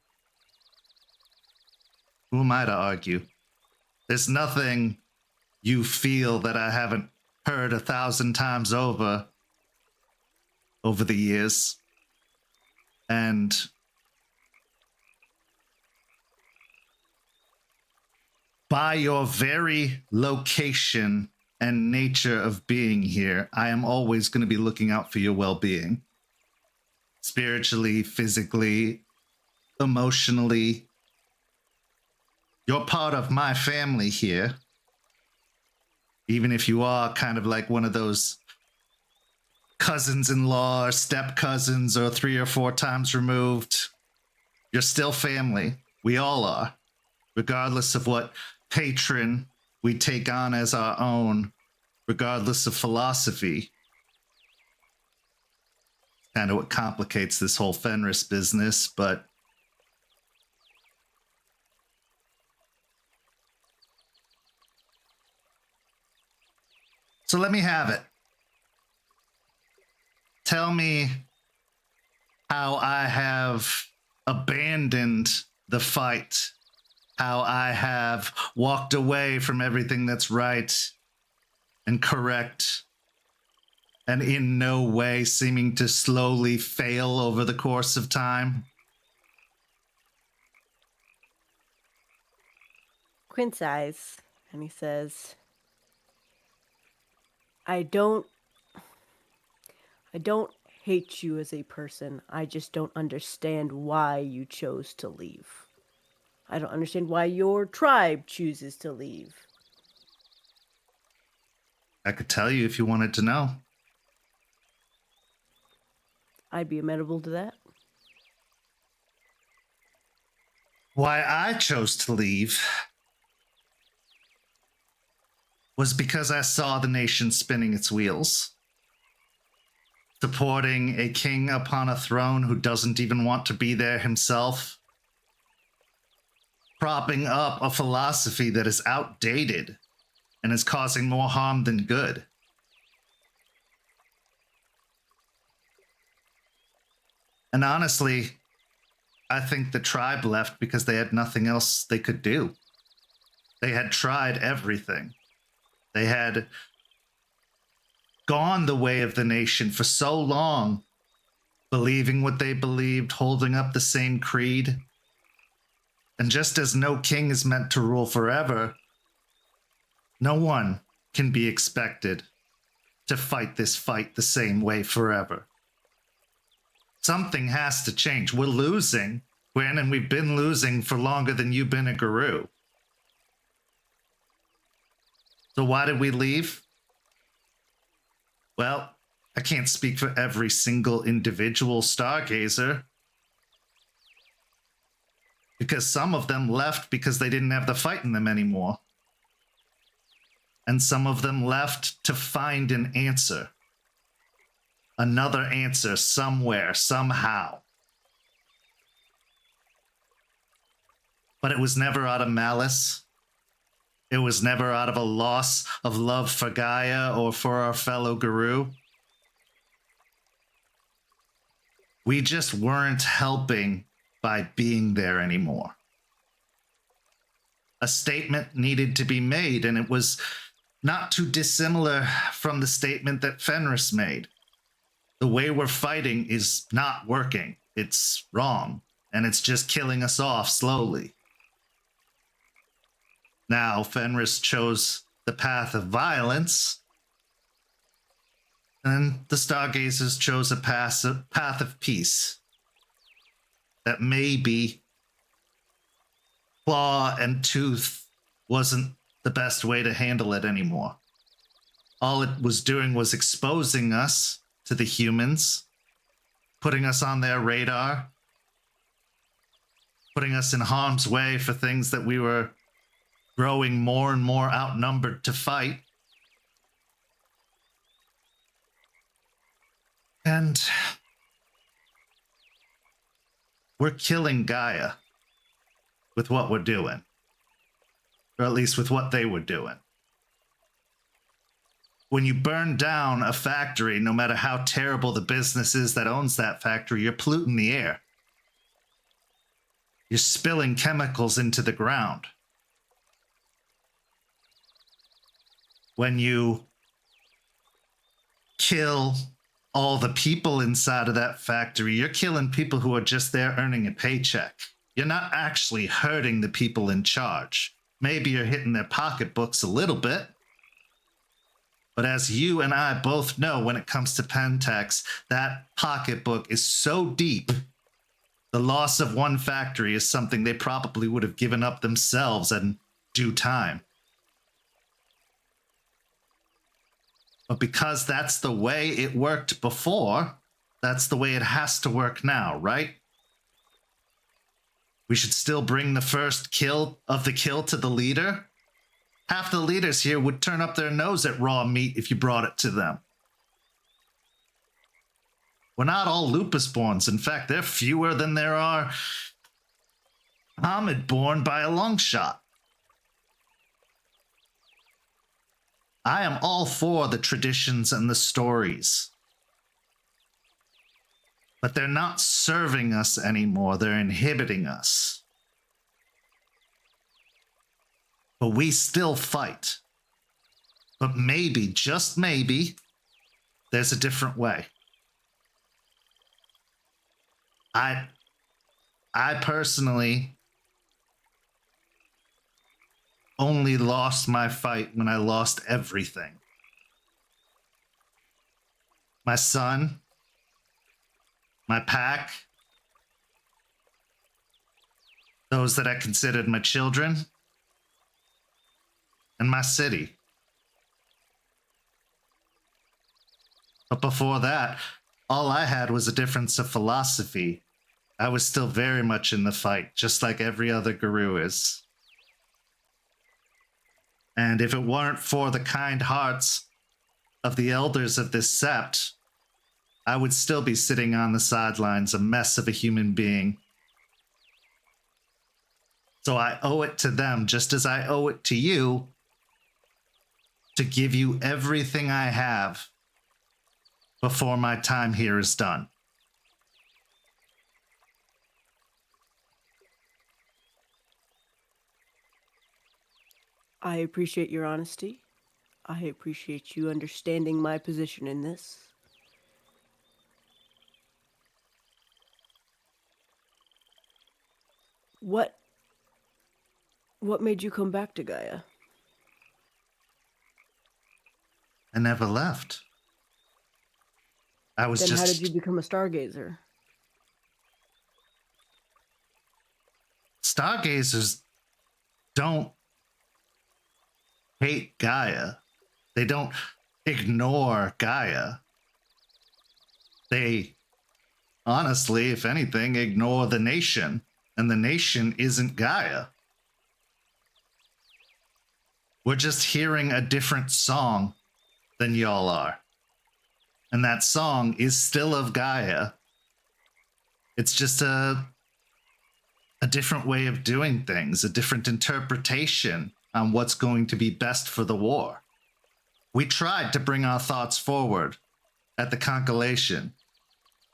who am I to argue? There's nothing you feel that I haven't heard 1,000 times over the years. And by your very location and nature of being here, I am always going to be looking out for your well-being. Spiritually, physically, emotionally. You're part of my family here. Even if you are kind of like one of those cousins-in-law or step-cousins or 3 or 4 times removed, you're still family. We all are. Regardless of what patron we take on as our own, regardless of philosophy. Kind of what complicates this whole Fenris business, but so let me have it. Tell me how I have abandoned the fight, how I have walked away from everything that's right and correct, and in no way seeming to slowly fail over the course of time. Quinn sighs, and he says, I don't hate you as a person. I just don't understand why you chose to leave. I don't understand why your tribe chooses to leave. I could tell you if you wanted to know. I'd be amenable to that. Why I chose to leave was because I saw the nation spinning its wheels, supporting a king upon a throne who doesn't even want to be there himself, propping up a philosophy that is outdated and is causing more harm than good. And honestly, I think the tribe left because they had nothing else they could do. They had tried everything. They had gone the way of the nation for so long, believing what they believed, holding up the same creed. And just as no king is meant to rule forever, no one can be expected to fight this fight the same way forever. Something has to change. We're losing, Quinn, and we've been losing for longer than you've been a guru. So why did we leave? Well, I can't speak for every single individual stargazer, because some of them left because they didn't have the fight in them anymore. And some of them left to find an answer. Another answer somewhere, somehow. But it was never out of malice. It was never out of a loss of love for Gaia or for our fellow guru. We just weren't helping by being there anymore. A statement needed to be made, and it was not too dissimilar from the statement that Fenris made. The way we're fighting is not working. It's wrong, and it's just killing us off slowly. Now, Fenris chose the path of violence, and the Stargazers chose a path of peace. That maybe claw and tooth wasn't the best way to handle it anymore. All it was doing was exposing us to the humans, putting us on their radar, putting us in harm's way for things that we were growing more and more outnumbered to fight. And we're killing Gaia with what we're doing. Or at least with what they were doing. When you burn down a factory, no matter how terrible the business is that owns that factory, you're polluting the air. You're spilling chemicals into the ground. when you kill all the people inside of that factory, you're killing people who are just there earning a paycheck. You're not actually hurting the people in charge. Maybe you're hitting their pocketbooks a little bit. But as you and I both know, when it comes to Pentex, that pocketbook is so deep, the loss of one factory is something they probably would have given up themselves in due time. But because that's the way it worked before, that's the way it has to work now, right? We should still bring the first kill to the leader. Half the leaders here would turn up their nose at raw meat if you brought it to them. We're not all lupus-borns. In fact, they're fewer than there are Hamid-born by a long shot. I am all for the traditions and the stories. But they're not serving us anymore. They're inhibiting us. But we still fight. But maybe, just maybe, there's a different way. I personally only lost my fight when I lost everything. My son, my pack, those that I considered my children, and my city. But before that, all I had was a difference of philosophy. I was still very much in the fight, just like every other guru is. And if it weren't for the kind hearts of the elders of this sept, I would still be sitting on the sidelines, a mess of a human being. So I owe it to them, just as I owe it to you, to give you everything I have before my time here is done. I appreciate your honesty. I appreciate you understanding my position in this. What made you come back to Gaia? I never left. I was Then just... how did you become a stargazer? Stargazers don't hate Gaia. They don't ignore Gaia. They, honestly, if anything, ignore the nation. And the nation isn't Gaia. We're just hearing a different song than y'all are. And that song is still of Gaia. It's just a different way of doing things, a different interpretation on what's going to be best for the war. We tried to bring our thoughts forward at the Constellation.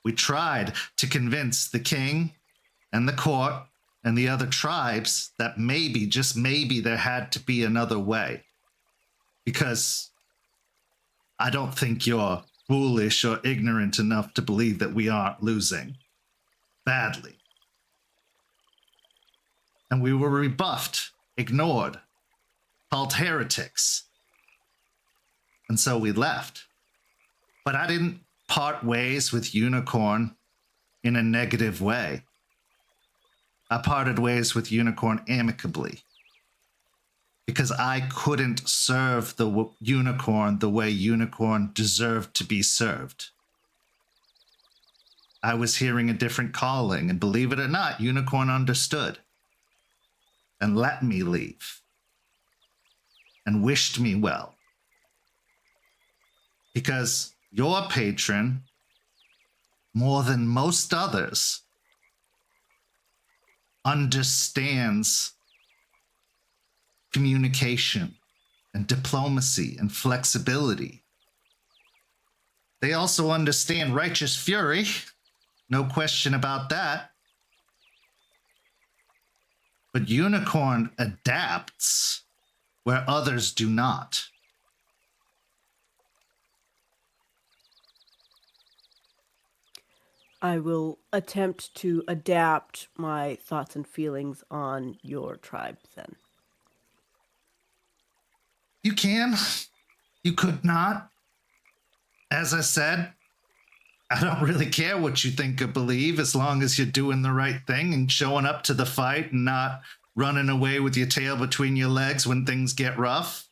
We tried to convince the king and the court and the other tribes that maybe, just maybe, there had to be another way. Because I don't think you're foolish or ignorant enough to believe that we aren't losing badly. And we were rebuffed, ignored, called heretics. And so we left. But I didn't part ways with Unicorn in a negative way. I parted ways with Unicorn amicably. Because I couldn't serve the Unicorn the way Unicorn deserved to be served. I was hearing a different calling, and believe it or not, Unicorn understood. And let me leave. And wished me well. Because your patron, more than most others, understands communication and diplomacy and flexibility. They also understand righteous fury, no question about that. But Unicorn adapts where others do not. I will attempt to adapt my thoughts and feelings on your tribe then. You can. You could not. As I said, I don't really care what you think or believe as long as you're doing the right thing and showing up to the fight and not running away with your tail between your legs when things get rough.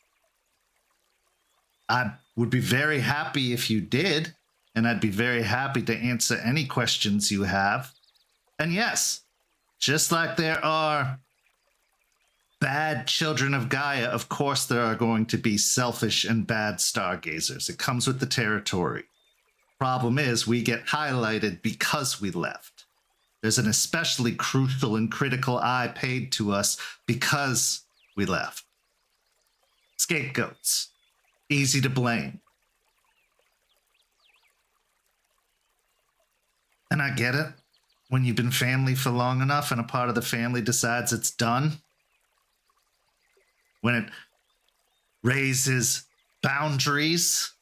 I would be very happy if you did, and I'd be very happy to answer any questions you have. And yes, just like there are bad children of Gaia, of course there are going to be selfish and bad stargazers. It comes with the territory. Problem is, we get highlighted because we left. There's an especially crucial and critical eye paid to us because we left. Scapegoats. Easy to blame. And I get it. When you've been family for long enough and a part of the family decides it's done, when it raises boundaries,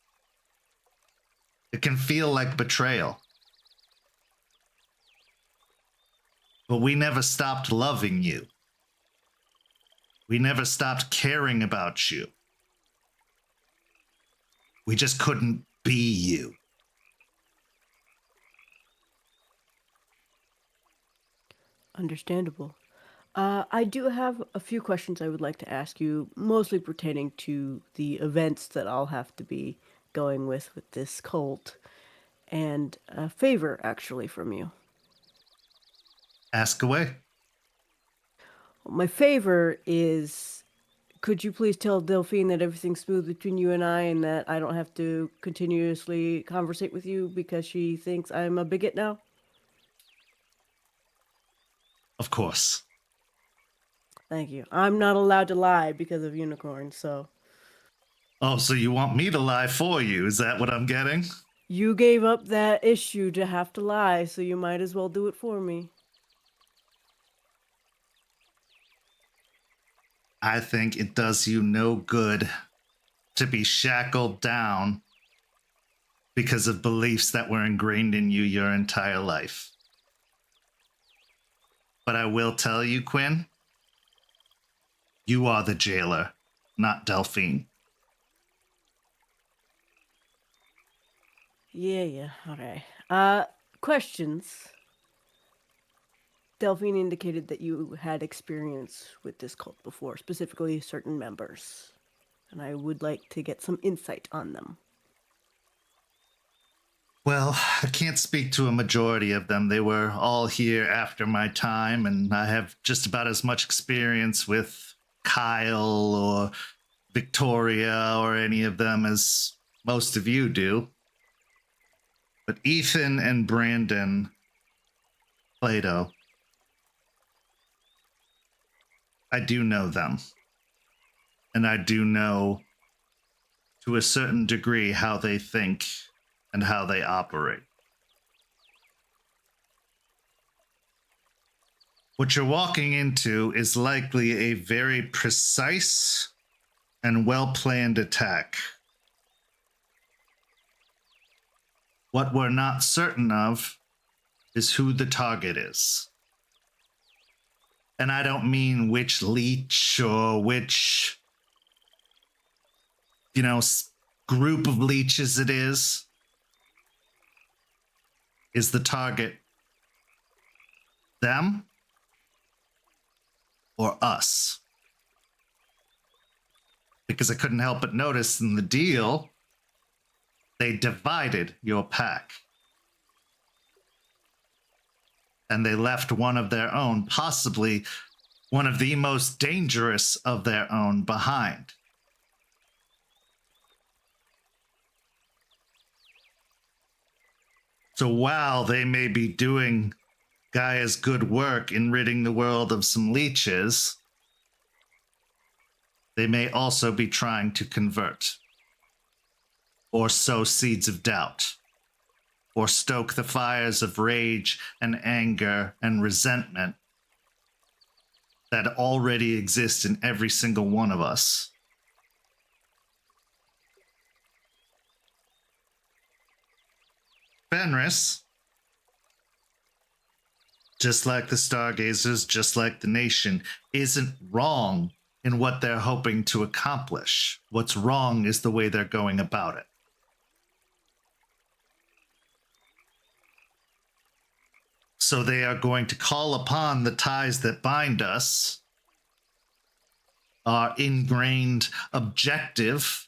it can feel like betrayal. But we never stopped loving you. We never stopped caring about you. We just couldn't be you. Understandable. I do have a few questions I would like to ask you, mostly pertaining to the events that I'll have to be going with this cult, and a favor, actually, from you. Ask away. My favor is, could you please tell Delphine that everything's smooth between you and I, and that I don't have to continuously conversate with you because she thinks I'm a bigot now? Of course. Thank you. I'm not allowed to lie because of unicorns, so... Oh, so you want me to lie for you? Is that what I'm getting? You gave up that issue to have to lie, so you might as well do it for me. I think it does you no good to be shackled down because of beliefs that were ingrained in you your entire life. But I will tell you, Quinn, you are the jailer, not Delphine. Yeah, okay. Questions. Delphine indicated that you had experience with this cult before, specifically certain members. And I would like to get some insight on them. Well, I can't speak to a majority of them. They were all here after my time, and I have just about as much experience with Kyle or Victoria or any of them as most of you do. But Ethan and Brandon, Plato, I do know them. And I do know, to a certain degree, how they think and how they operate. What you're walking into is likely a very precise and well-planned attack. What we're not certain of is who the target is. And I don't mean which leech or which, group of leeches it is. Is the target them or us? Because I couldn't help but notice in the deal, they divided your pack. And they left one of their own, possibly one of the most dangerous of their own, behind. So while they may be doing Gaia's good work in ridding the world of some leeches, they may also be trying to convert, or sow seeds of doubt, or stoke the fires of rage and anger and resentment that already exist in every single one of us. Fenris, just like the Stargazers, just like the nation, isn't wrong in what they're hoping to accomplish. What's wrong is the way they're going about it. So they are going to call upon the ties that bind us, our ingrained objective,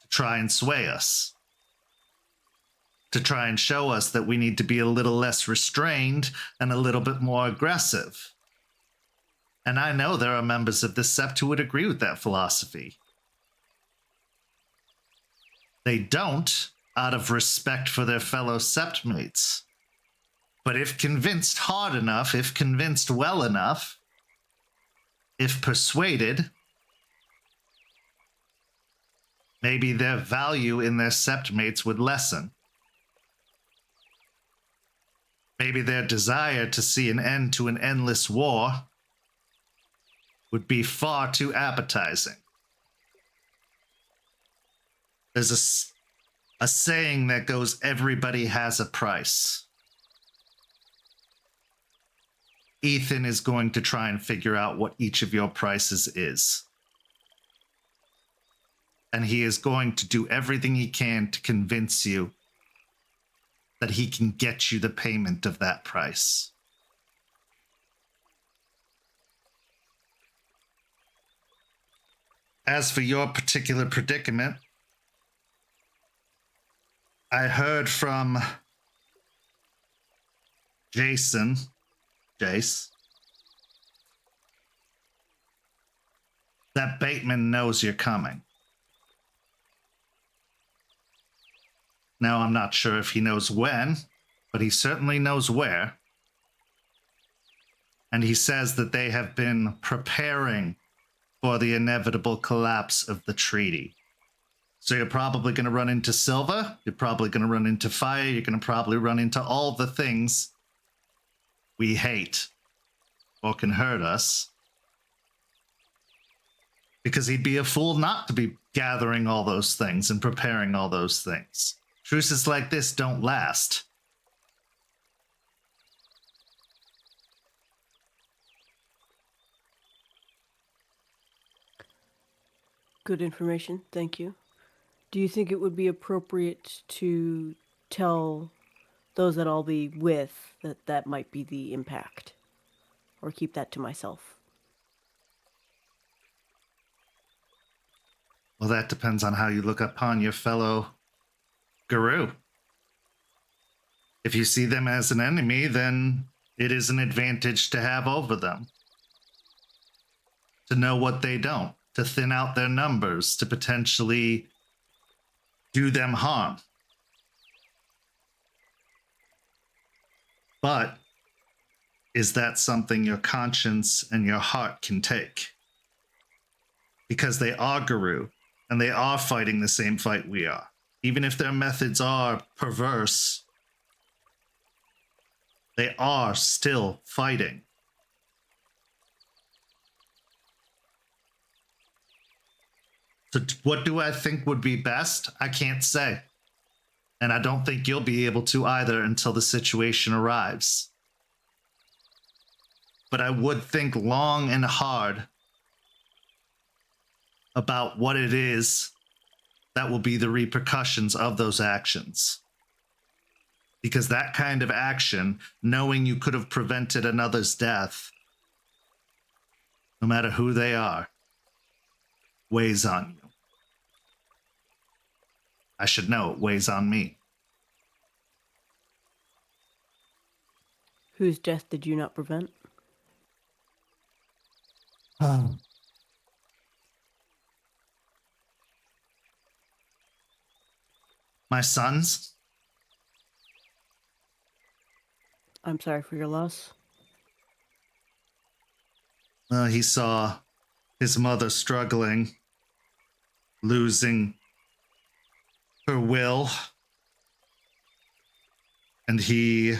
to try and sway us, to try and show us that we need to be a little less restrained and a little bit more aggressive. And I know there are members of this sept who would agree with that philosophy. They don't, out of respect for their fellow septmates. But if convinced hard enough, if convinced well enough, if persuaded, maybe their value in their septmates would lessen. Maybe their desire to see an end to an endless war would be far too appetizing. There's a saying that goes, everybody has a price. Ethan is going to try and figure out what each of your prices is. And he is going to do everything he can to convince you that he can get you the payment of that price. As for your particular predicament, I heard from Jace, that Bateman knows you're coming. Now, I'm not sure if he knows when, but he certainly knows where. And he says that they have been preparing for the inevitable collapse of the treaty. So you're probably going to run into Silva, you're probably going to run into fire, you're going to probably run into all the things we hate or can hurt us. Because he'd be a fool not to be gathering all those things and preparing all those things. Truces like this don't last. Good information, thank you. Do you think it would be appropriate to tell those that I'll be with that that might be the impact? Or keep that to myself? Well, that depends on how you look upon your fellow Guru. If you see them as an enemy, then it is an advantage to have over them. To know what they don't, to thin out their numbers, to potentially do them harm. But is that something your conscience and your heart can take? Because they are Guru, and they are fighting the same fight we are. Even if their methods are perverse, they are still fighting. So what do I think would be best? I can't say. And I don't think you'll be able to either until the situation arrives. But I would think long and hard about what it is that will be the repercussions of those actions. Because that kind of action, knowing you could have prevented another's death, no matter who they are, weighs on you. I should know it weighs on me. Whose death did you not prevent? My sons? I'm sorry for your loss. He saw his mother struggling, losing her will, and he,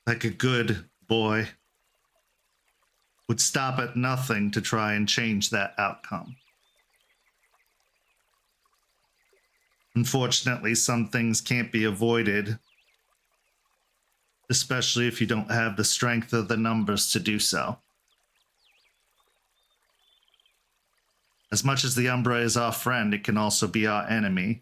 like a good boy, would stop at nothing to try and change that outcome. Unfortunately, some things can't be avoided, especially if you don't have the strength of the numbers to do so. As much as the Umbra is our friend, it can also be our enemy.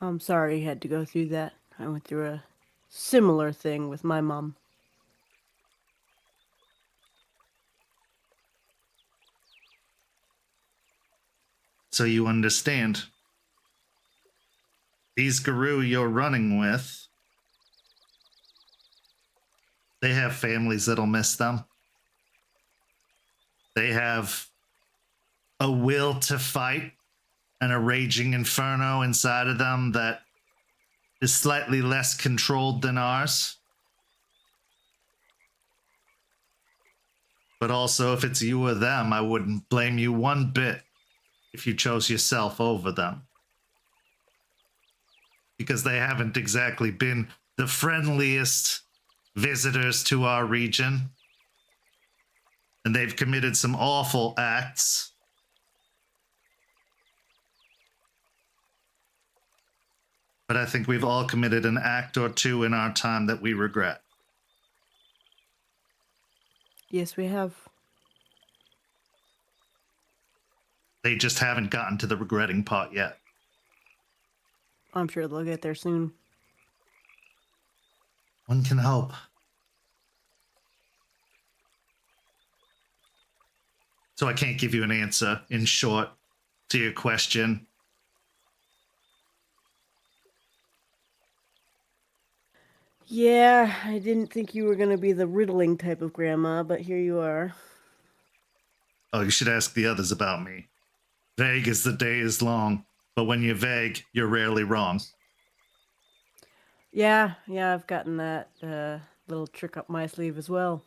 I'm sorry you had to go through that. I went through a similar thing with my mom. So you understand. These Guru you're running with, they have families that'll miss them. They have a will to fight and a raging inferno inside of them that is slightly less controlled than ours. But also, if it's you or them, I wouldn't blame you one bit if you chose yourself over them. Because they haven't exactly been the friendliest visitors to our region. And they've committed some awful acts. But I think we've all committed an act or two in our time that we regret. Yes, we have. They just haven't gotten to the regretting part yet. I'm sure they'll get there soon. One can hope. So I can't give you an answer in short to your question. Yeah, I didn't think you were going to be the riddling type of grandma, but here you are. Oh, you should ask the others about me. Vague as the day is long, but when you're vague, you're rarely wrong. Yeah, I've gotten that little trick up my sleeve as well.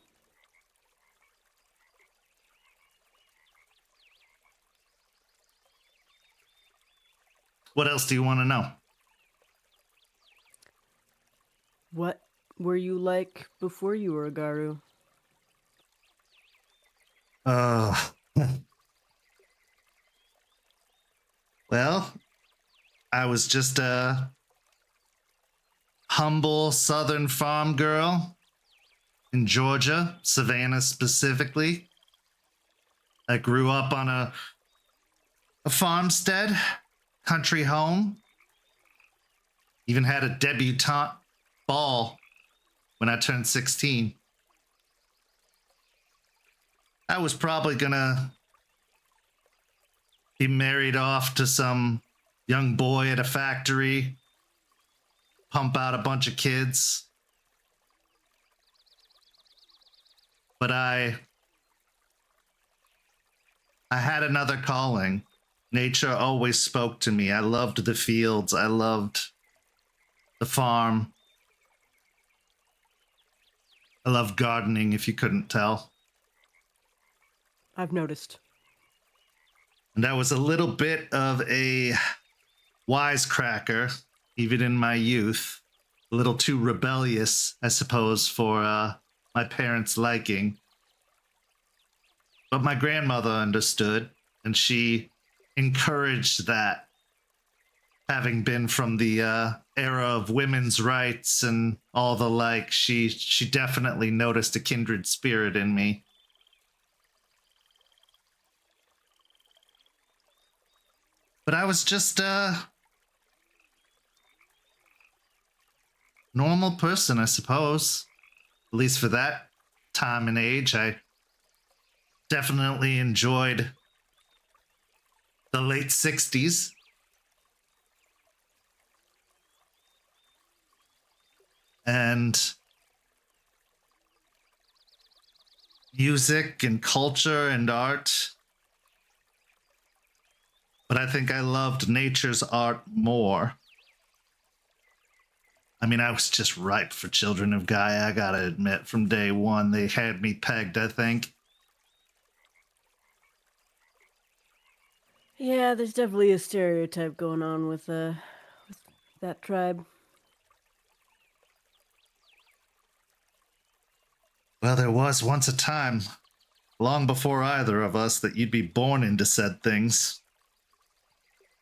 What else do you want to know? What were you like before you were a Garu? Well, I was just a humble southern farm girl in Georgia, Savannah specifically. I grew up on a farmstead, country home. Even had a debutante ball when I turned 16. I was probably gonna be married off to some young boy at a factory, pump out a bunch of kids. But I had another calling. Nature always spoke to me. I loved the fields. I loved the farm. I loved gardening, if you couldn't tell. I've noticed. And I was a little bit of a wisecracker, even in my youth. A little too rebellious, I suppose, for my parents' liking. But my grandmother understood, and she encouraged that. Having been from the era of women's rights and all the like, she definitely noticed a kindred spirit in me. But I was just a normal person, I suppose. At least for that time and age. I definitely enjoyed the late 60s. And music and culture and art. But I think I loved nature's art more. I mean, I was just ripe for Children of Gaia, I gotta admit. From day one, they had me pegged, I think. Yeah, there's definitely a stereotype going on with that tribe. Well, there was once a time, long before either of us that you'd be born into said things.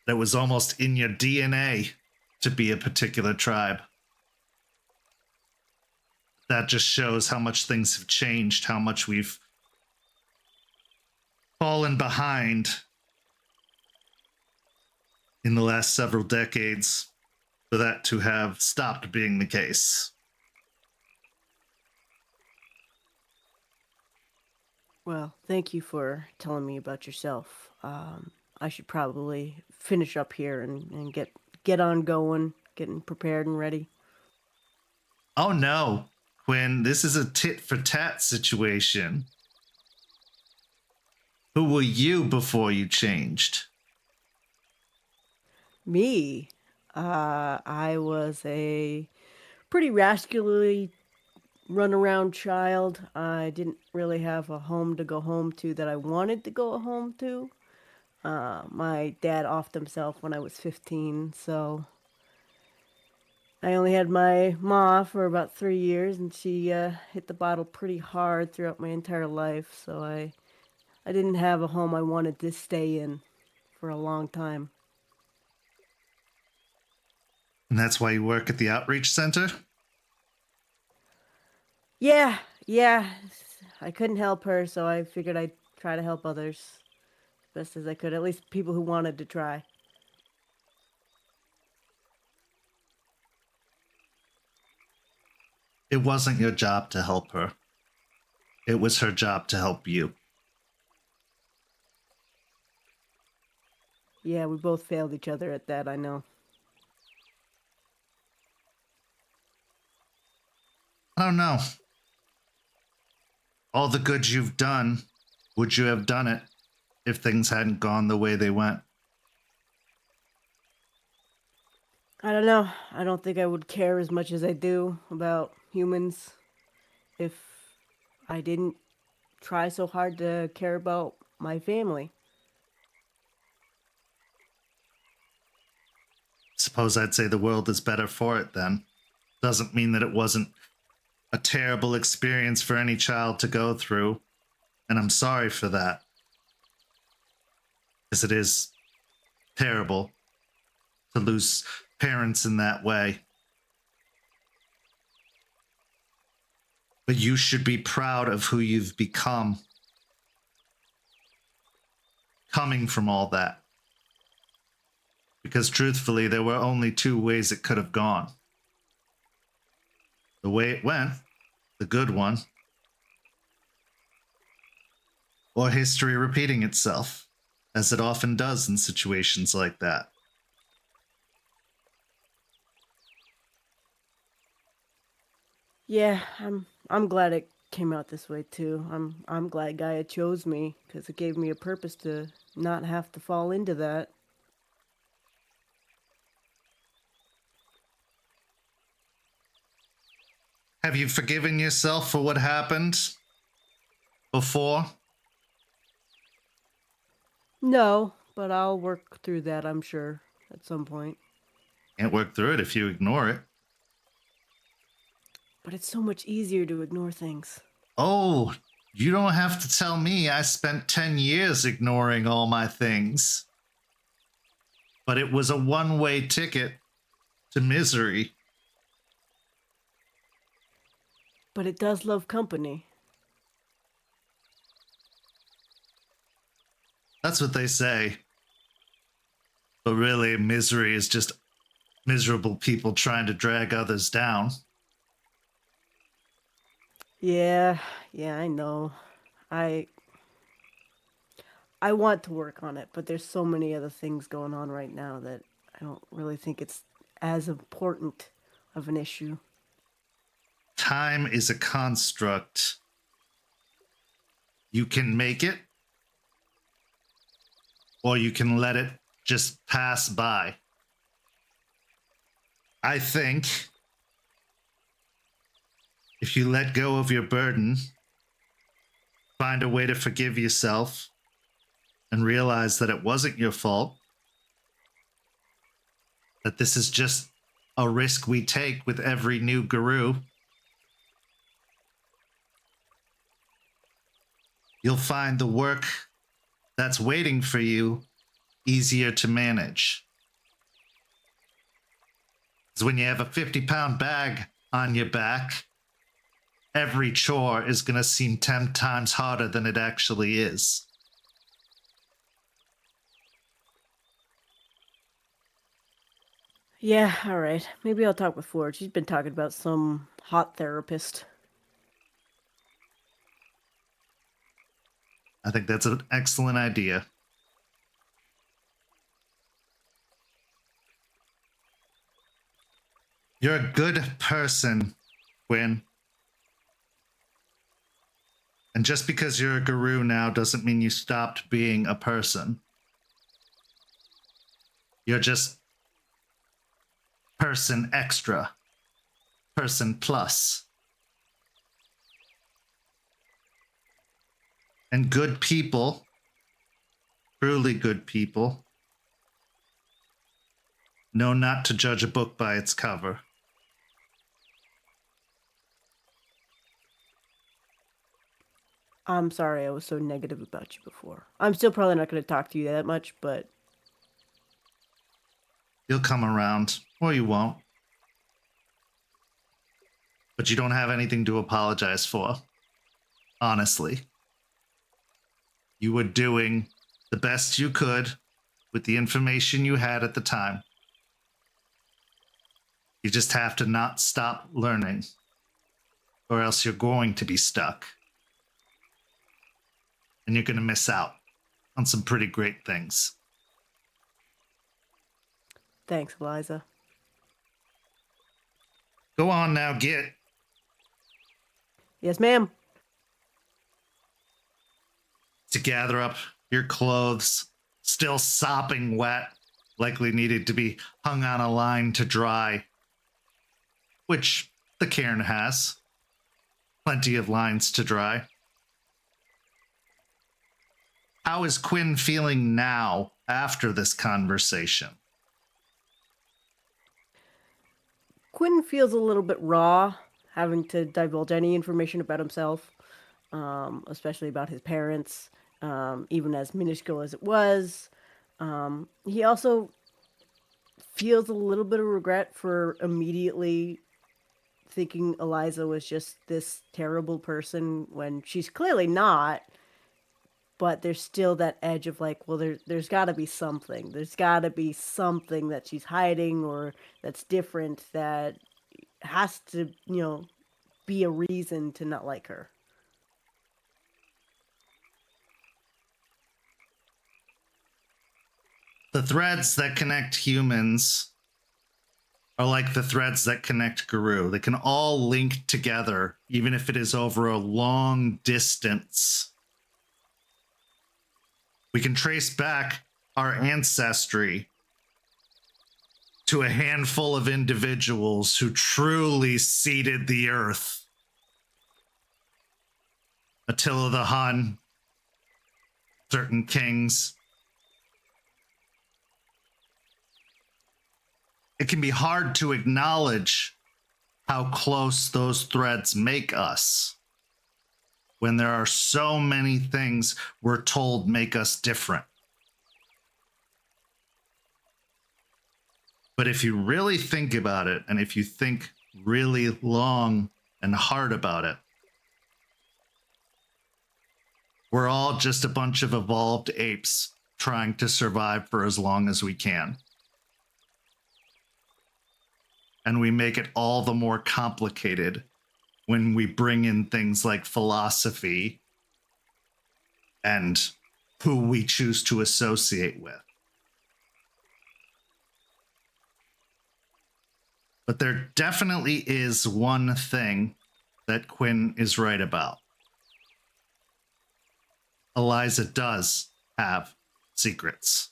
That was almost in your DNA to be a particular tribe. That just shows how much things have changed, how much we've fallen behind in the last several decades for that to have stopped being the case. Well, thank you for telling me about yourself. I should probably finish up here and get on going, getting prepared and ready. Oh no, Quinn, this is a tit for tat situation. Who were you before you changed? Me, I was a pretty rascally run-around child. I didn't really have a home to go home to that I wanted to go home to. My dad offed himself when I was 15, so I only had my ma for about 3 years, and she hit the bottle pretty hard throughout my entire life, so I didn't have a home I wanted to stay in for a long time. And that's why you work at the outreach center? Yeah, I couldn't help her, so I figured I'd try to help others as best as I could, at least people who wanted to try. It wasn't your job to help her. It was her job to help you. Yeah, we both failed each other at that, I know. I don't know. All the good you've done, would you have done it if things hadn't gone the way they went? I don't know. I don't think I would care as much as I do about humans if I didn't try so hard to care about my family. Suppose I'd say the world is better for it then. Doesn't mean that it wasn't a terrible experience for any child to go through, and I'm sorry for that. Because it is terrible to lose parents in that way. But you should be proud of who you've become, coming from all that. Because truthfully, there were only two ways it could have gone. The way it went, the good one, or history repeating itself, as it often does in situations like that. Yeah, I'm glad it came out this way too. I'm glad Gaia chose me because it gave me a purpose to not have to fall into that. Have you forgiven yourself for what happened before? No, but I'll work through that, I'm sure, at some point. Can't work through it if you ignore it. But it's so much easier to ignore things. Oh, you don't have to tell me I spent 10 years ignoring all my things. But it was a one-way ticket to misery. But it does love company. That's what they say. But really, misery is just miserable people trying to drag others down. Yeah, I know. I want to work on it, but there's so many other things going on right now that I don't really think it's as important of an issue. Time is a construct. You can make it, or you can let it just pass by. I think if you let go of your burden, find a way to forgive yourself, and realize that it wasn't your fault, that this is just a risk we take with every new guru. you'll find the work that's waiting for you easier to manage. Because when you have a 50-pound bag on your back, every chore is going to seem 10 times harder than it actually is. Yeah, all right. Maybe I'll talk with Forge. She's been talking about some hot therapist. I think that's an excellent idea. You're a good person, Quinn. And just because you're a guru now doesn't mean you stopped being a person. You're just person extra, person plus. And good people, truly good people, know not to judge a book by its cover. I'm sorry I was so negative about you before. I'm still probably not going to talk to you that much, but You'll come around, or you won't. But you don't have anything to apologize for. Honestly. You were doing the best you could with the information you had at the time. You just have to not stop learning, or else you're going to be stuck. And you're going to miss out on some pretty great things. thanks, Eliza. Go on now, get. Yes, ma'am. To gather up your clothes, still sopping wet, likely needed to be hung on a line to dry, which the cairn has. Plenty of lines to dry. How is Quinn feeling now after this conversation? Quinn feels a little bit raw, having to divulge any information about himself, especially about his parents, even as minuscule as it was. He also feels a little bit of regret for immediately thinking Eliza was just this terrible person when she's clearly not. But there's still that edge of like, well, there's got to be something. There's got to be something that she's hiding or that's different that has to, be a reason to not like her. The threads that connect humans are like the threads that connect Guru. They can all link together, even if it is over a long distance. We can trace back our ancestry to a handful of individuals who truly seeded the earth. Attila the Hun, certain kings. It can be hard to acknowledge how close those threads make us when there are so many things we're told make us different. But if you really think about it, and if you think really long and hard about it, we're all just a bunch of evolved apes trying to survive for as long as we can. And we make it all the more complicated when we bring in things like philosophy and who we choose to associate with. But there definitely is one thing that Quinn is right about. Eliza does have secrets.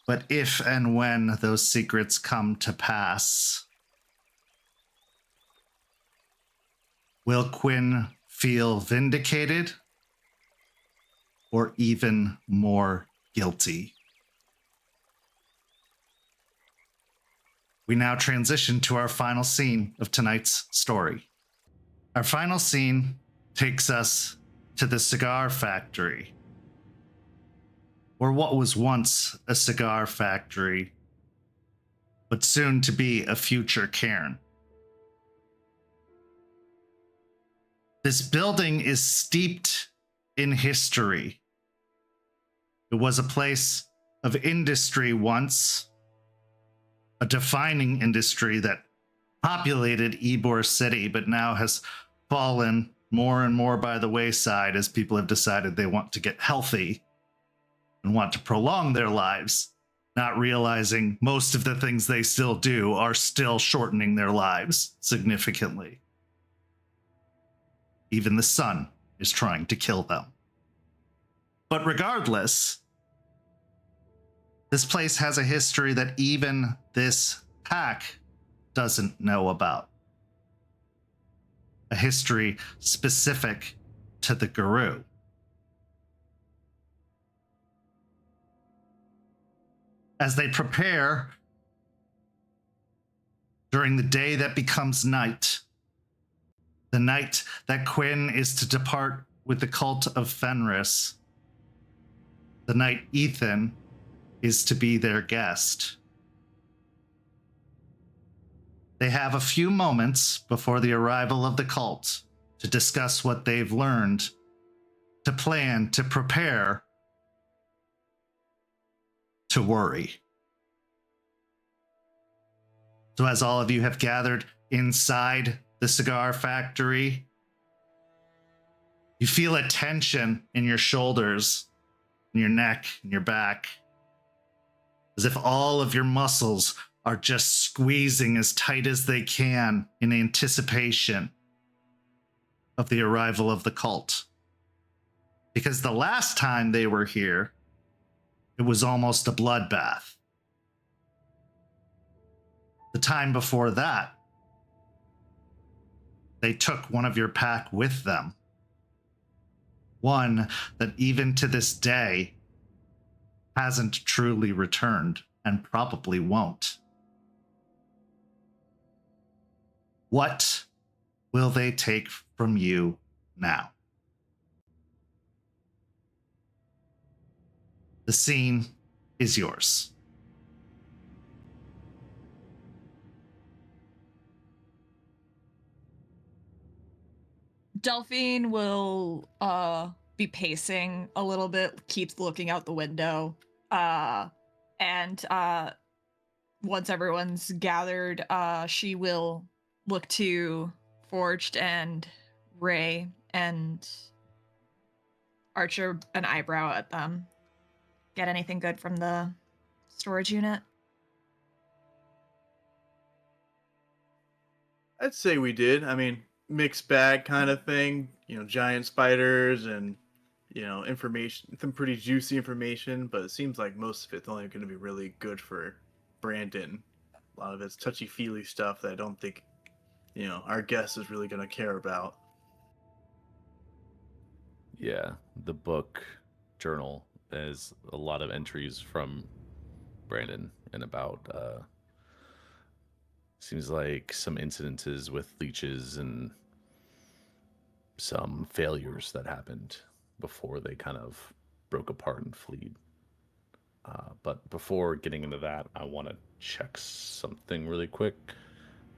But if and when those secrets come to pass, will Quinn feel vindicated or even more guilty? We now transition to our final scene of tonight's story. Our final scene takes us to the cigar factory, or what was once a cigar factory, but soon to be a future cairn. This building is steeped in history. It was a place of industry once, a defining industry that populated Ybor City, but now has fallen more and more by the wayside as people have decided they want to get healthy and want to prolong their lives, not realizing most of the things they still do are still shortening their lives significantly. Even the sun is trying to kill them. But regardless, this place has a history that even this pack doesn't know about. A history specific to the Guru. As they prepare during the day that becomes night, the night that Quinn is to depart with the cult of Fenris, the night Ethan is to be their guest. They have a few moments before the arrival of the cult to discuss what they've learned, to plan, to prepare, to worry. So as all of you have gathered inside the cigar factory, you feel a tension in your shoulders, in your neck, in your back, as if all of your muscles are just squeezing as tight as they can in anticipation of the arrival of the cult. Because the last time they were here, it was almost a bloodbath. The time before that, they took one of your pack with them. One that even to this day hasn't truly returned and probably won't. What will they take from you now? The scene is yours. Delphine will be pacing a little bit, keeps looking out the window, and once everyone's gathered, she will look to Forged and Ray and archer an eyebrow at them. Get anything good from the storage unit? I'd say we did. I mean, mixed bag kind of thing. You know, giant spiders and, you know, information, some pretty juicy information, but it seems like most of it's only going to be really good for Brandon. A lot of it's touchy-feely stuff that I don't think, you know, our guest is really going to care about. Yeah, the book journal has a lot of entries from Brandon and about seems like some incidences with leeches and some failures that happened before they kind of broke apart and fled. But before getting into that, I want to check something really quick,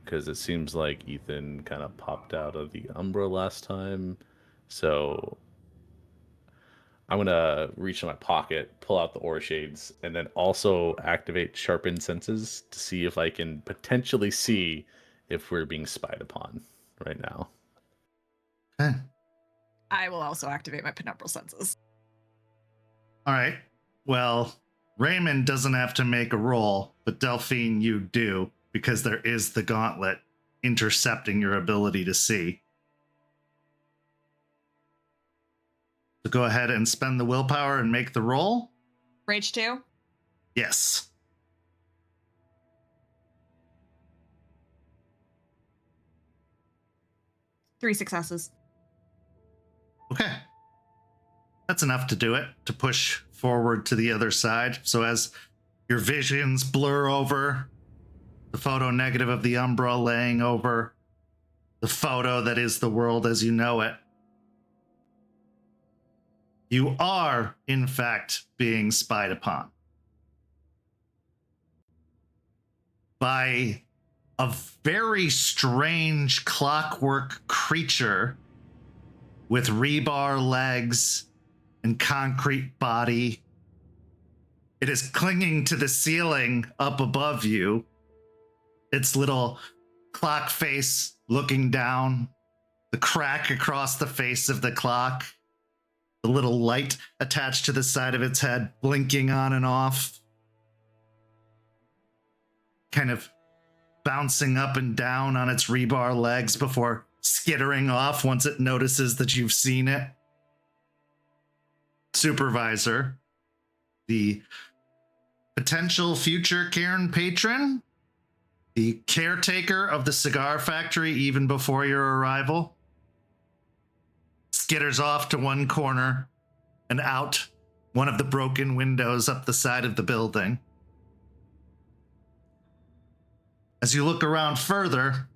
because it seems like Ethan kind of popped out of the Umbra last time. So I'm going to reach in my pocket, pull out the aura shades, and then also activate Sharpened Senses to see if I can potentially see if we're being spied upon right now. Okay. I will also activate my penumbral senses. All right. Well, Raymond doesn't have to make a roll, but Delphine, you do, because there is the gauntlet intercepting your ability to see. So go ahead and spend the willpower and make the roll. Rage 2? Yes. Three successes. Okay. That's enough to do it, to push forward to the other side. So as your visions blur over, the photo negative of the Umbra laying over the photo that is the world as you know it. You are, in fact, being spied upon by a very strange clockwork creature with rebar legs and concrete body. It is clinging to the ceiling up above you, its little clock face looking down, the crack across the face of the clock, the little light attached to the side of its head blinking on and off, kind of bouncing up and down on its rebar legs before skittering off once it notices that you've seen it. Supervisor, the potential future Cairn patron, the caretaker of the cigar factory even before your arrival, skitters off to one corner and out one of the broken windows up the side of the building. As you look around further,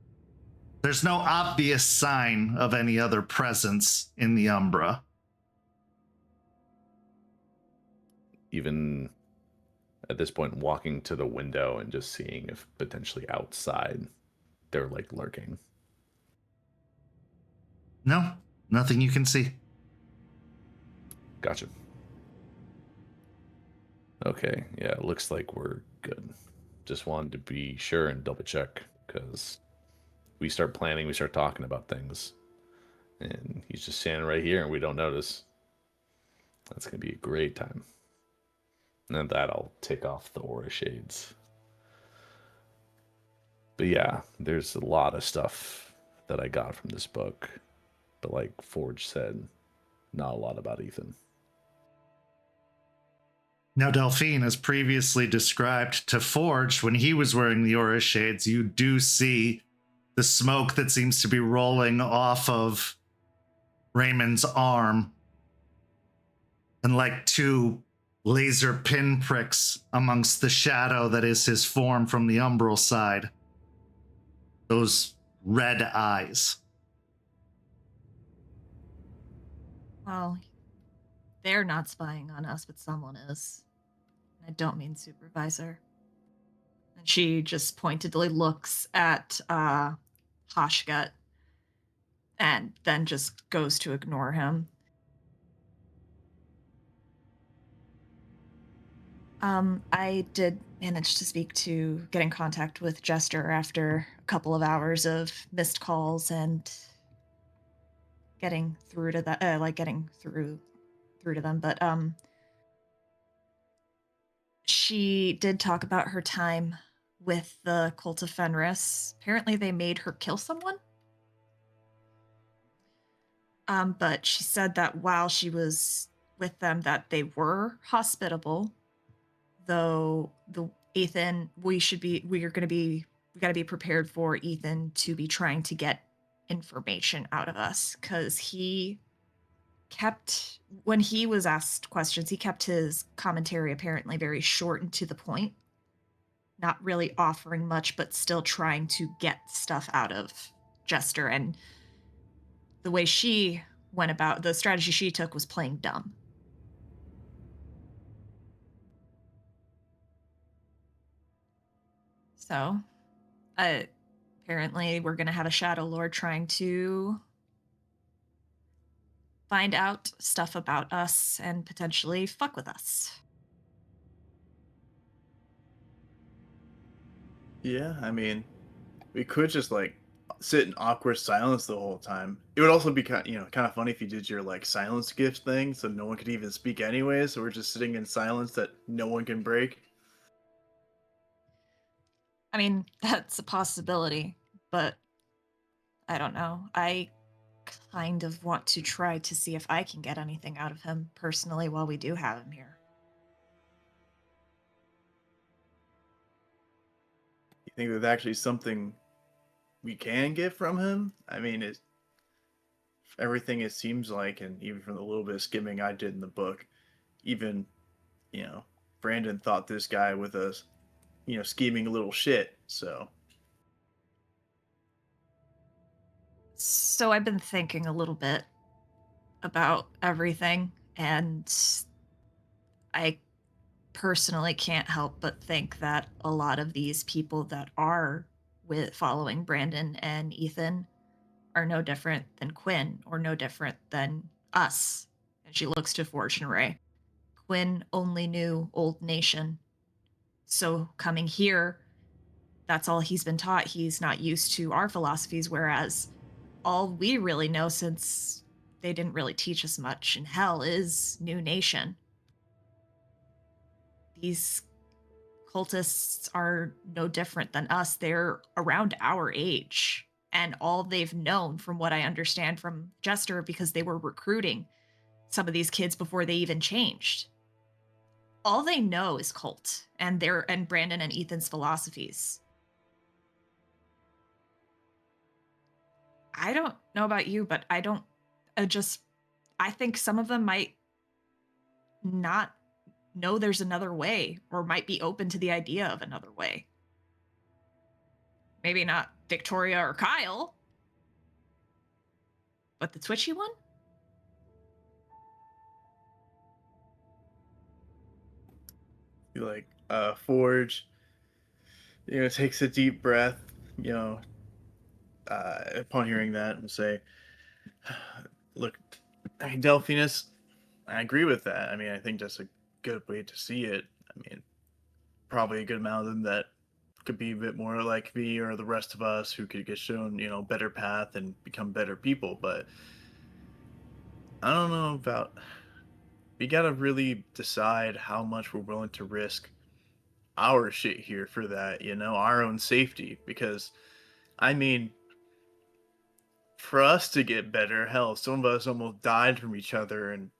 there's no obvious sign of any other presence in the Umbra. Even at this point, walking to the window and just seeing if potentially outside they're like lurking. No, nothing you can see. Gotcha. Okay, yeah, it looks like we're good. Just wanted to be sure and double check, because we start planning, we start talking about things, and he's just standing right here and we don't notice. That's going to be a great time. And then that I'll take off the aura shades. But yeah, there's a lot of stuff that I got from this book. But like Forge said, not a lot about Ethan. Now, Delphine, as previously described to Forge, when he was wearing the aura shades, you do see the smoke that seems to be rolling off of Raymond's arm, and like two laser pinpricks amongst the shadow that is his form from the umbral side. Those red eyes. Well, they're not spying on us, but someone is. I don't mean Supervisor. And she just pointedly looks at Hoshgut and then just goes to ignore him. I did manage to get in contact with Jester after a couple of hours of missed calls and getting through to getting through to them. But she did talk about her time with the Cult of Fenris. Apparently, they made her kill someone. But she said that while she was with them, that they were hospitable. Though we got to be prepared for Ethan to be trying to get information out of us, because when he was asked questions, he kept his commentary apparently very short and to the point, not really offering much, but still trying to get stuff out of Jester. And the way she went about, the strategy she took was playing dumb. So, apparently we're going to have a Shadow Lord trying to find out stuff about us and potentially fuck with us. Yeah, I mean, we could just like sit in awkward silence the whole time. It would also be kind of funny if you did your like silence gift thing, so no one could even speak anyway. So we're just sitting in silence that no one can break. I mean, that's a possibility, but I don't know. I kind of want to try to see if I can get anything out of him personally while we do have him here. You think there's actually something we can get from him? I mean, everything it seems like, and even from the little bit of skimming I did in the book, even, Brandon thought this guy with us, scheming a little shit, so. So I've been thinking a little bit about everything, and I personally can't help but think that a lot of these people that are with following Brandon and Ethan are no different than Quinn or no different than us. And she looks to Forge and Ray. Quinn only knew Old Nation. So coming here, that's all he's been taught. He's not used to our philosophies, whereas all we really know, since they didn't really teach us much in hell, is New Nation. These cultists are no different than us. They're around our age. And all they've known, from what I understand from Jester, because they were recruiting some of these kids before they even changed, all they know is cult and Brandon and Ethan's philosophies. I don't know about you, but I think some of them might not know there's another way, or might be open to the idea of another way. Maybe not Victoria or Kyle, but the twitchy one? Like, Forge, takes a deep breath, upon hearing that, and say, look, I mean, Delphinus, I agree with that. I mean, I think that's a good way to see it. I mean, probably a good amount of them that could be a bit more like me or the rest of us who could get shown, better path and become better people. But I don't know about, we gotta really decide how much we're willing to risk our shit here for that, our own safety. Because, I mean, for us to get better, hell, some of us almost died from each other and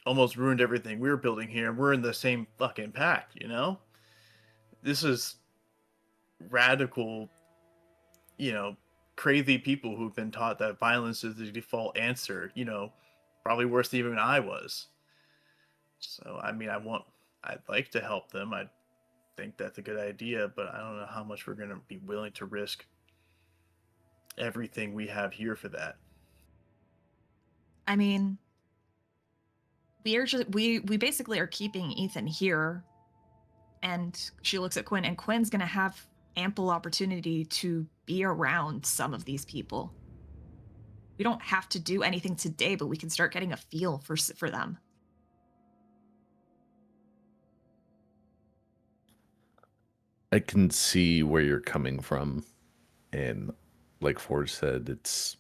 almost ruined everything we were building here. We're in the same fucking pack, This is radical, crazy people who've been taught that violence is the default answer, probably worse than even I was. So, I mean, I'd like to help them. I think that's a good idea, but I don't know how much we're going to be willing to risk everything we have here for that. I mean, we basically are keeping Ethan here, and she looks at Quinn, and Quinn's going to have ample opportunity to be around some of these people. We don't have to do anything today, but we can start getting a feel for them. I can see where you're coming from, and like Forge said, it's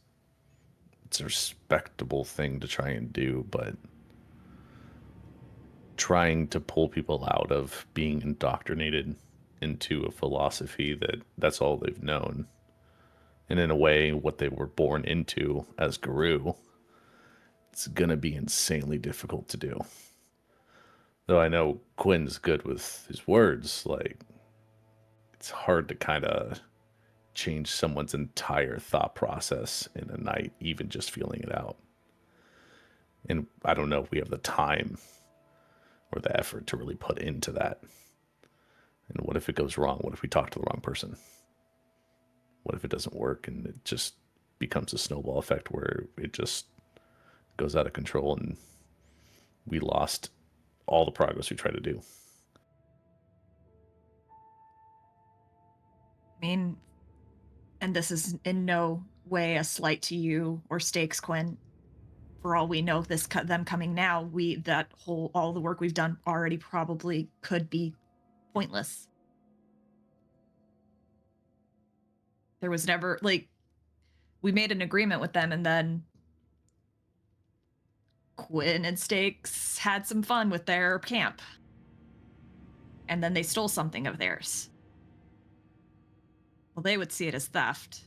a respectable thing to try and do, but trying to pull people out of being indoctrinated into a philosophy that's all they've known, and in a way what they were born into as Guru, it's gonna be insanely difficult to do. Though I know Quinn's good with his words, like, it's hard to kind of change someone's entire thought process in a night, even just feeling it out. And I don't know if we have the time or the effort to really put into that. And what if it goes wrong? What if we talk to the wrong person? What if it doesn't work and it just becomes a snowball effect where it just goes out of control and we lost all the progress we tried to do? I mean, and this is in no way a slight to you or Stakes, Quinn. For all we know, them coming now, all the work we've done already probably could be pointless. There was never, we made an agreement with them, and then Quinn and Stakes had some fun with their camp. And then they stole something of theirs. Well, they would see it as theft.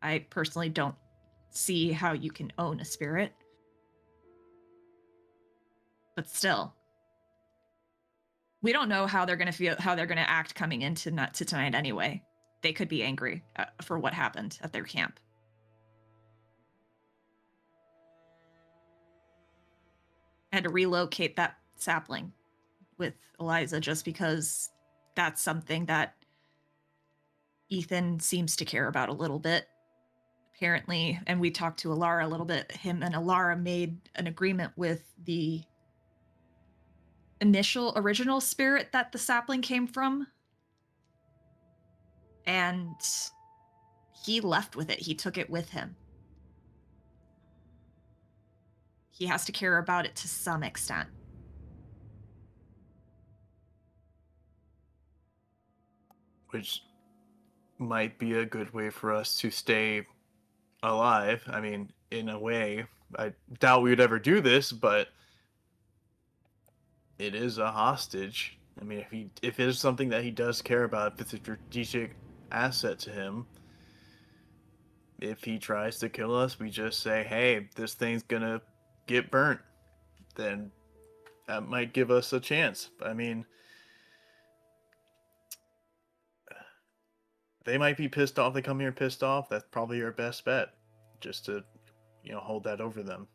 I personally don't see how you can own a spirit. But still, we don't know how they're going to feel, how they're going to act coming into tonight anyway. They could be angry for what happened at their camp. I had to relocate that sapling with Eliza just because that's something that Ethan seems to care about a little bit. apparently, and we talked to Alara a little bit, him and Alara made an agreement with the original spirit that the sapling came from. And he left with it. He took it with him. He has to care about it to some extent. Which might be a good way for us to stay alive. I mean, in a way, I doubt we would ever do this, but it is a hostage. I mean, if it is something that he does care about, if it's a strategic asset to him, if he tries to kill us, we just say, hey, this thing's gonna get burnt. Then that might give us a chance. I mean, they might be pissed off. They come here pissed off. That's probably your best bet, just to, hold that over them.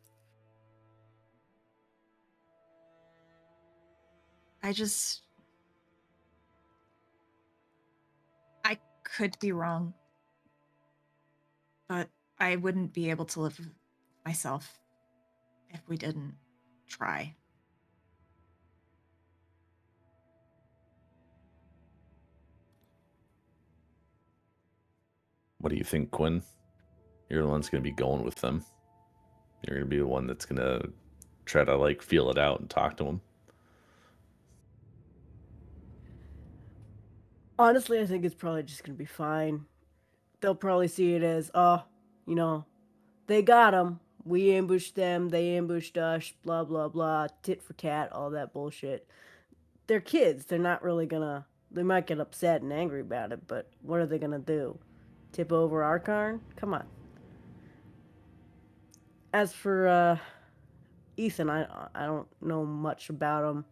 I could be wrong, but I wouldn't be able to live with myself if we didn't try. What do you think, Quinn? You're the one that's going to be going with them. You're going to be the one that's going to try to, feel it out and talk to them. Honestly, I think it's probably just going to be fine. They'll probably see it as, they got them. We ambushed them. They ambushed us. Blah, blah, blah. Tit for tat. All that bullshit. They're kids. They're not really going to... They might get upset and angry about it, but what are they going to do? Tip over our Karn? Come on. As for Ethan, I don't know much about him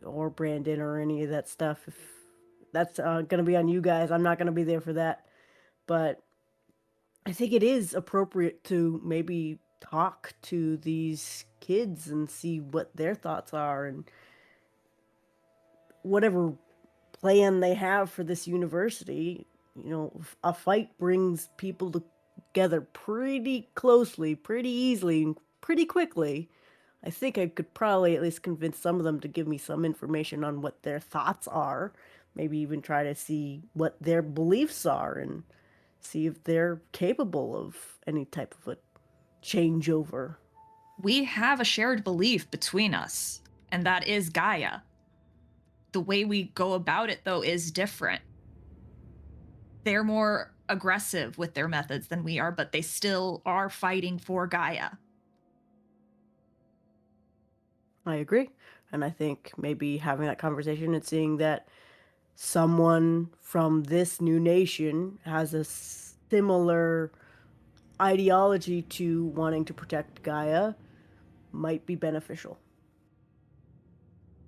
or Brandon or any of that stuff. If that's going to be on you guys, I'm not going to be there for that. But I think it is appropriate to maybe talk to these kids and see what their thoughts are and whatever plan they have for this university. A fight brings people together pretty closely, pretty easily, and pretty quickly. I think I could probably at least convince some of them to give me some information on what their thoughts are. Maybe even try to see what their beliefs are and see if they're capable of any type of a changeover. We have a shared belief between us, and that is Gaia. The way we go about it, though, is different. They're more aggressive with their methods than we are, but they still are fighting for Gaia. I agree. And I think maybe having that conversation and seeing that someone from this new nation has a similar ideology to wanting to protect Gaia might be beneficial.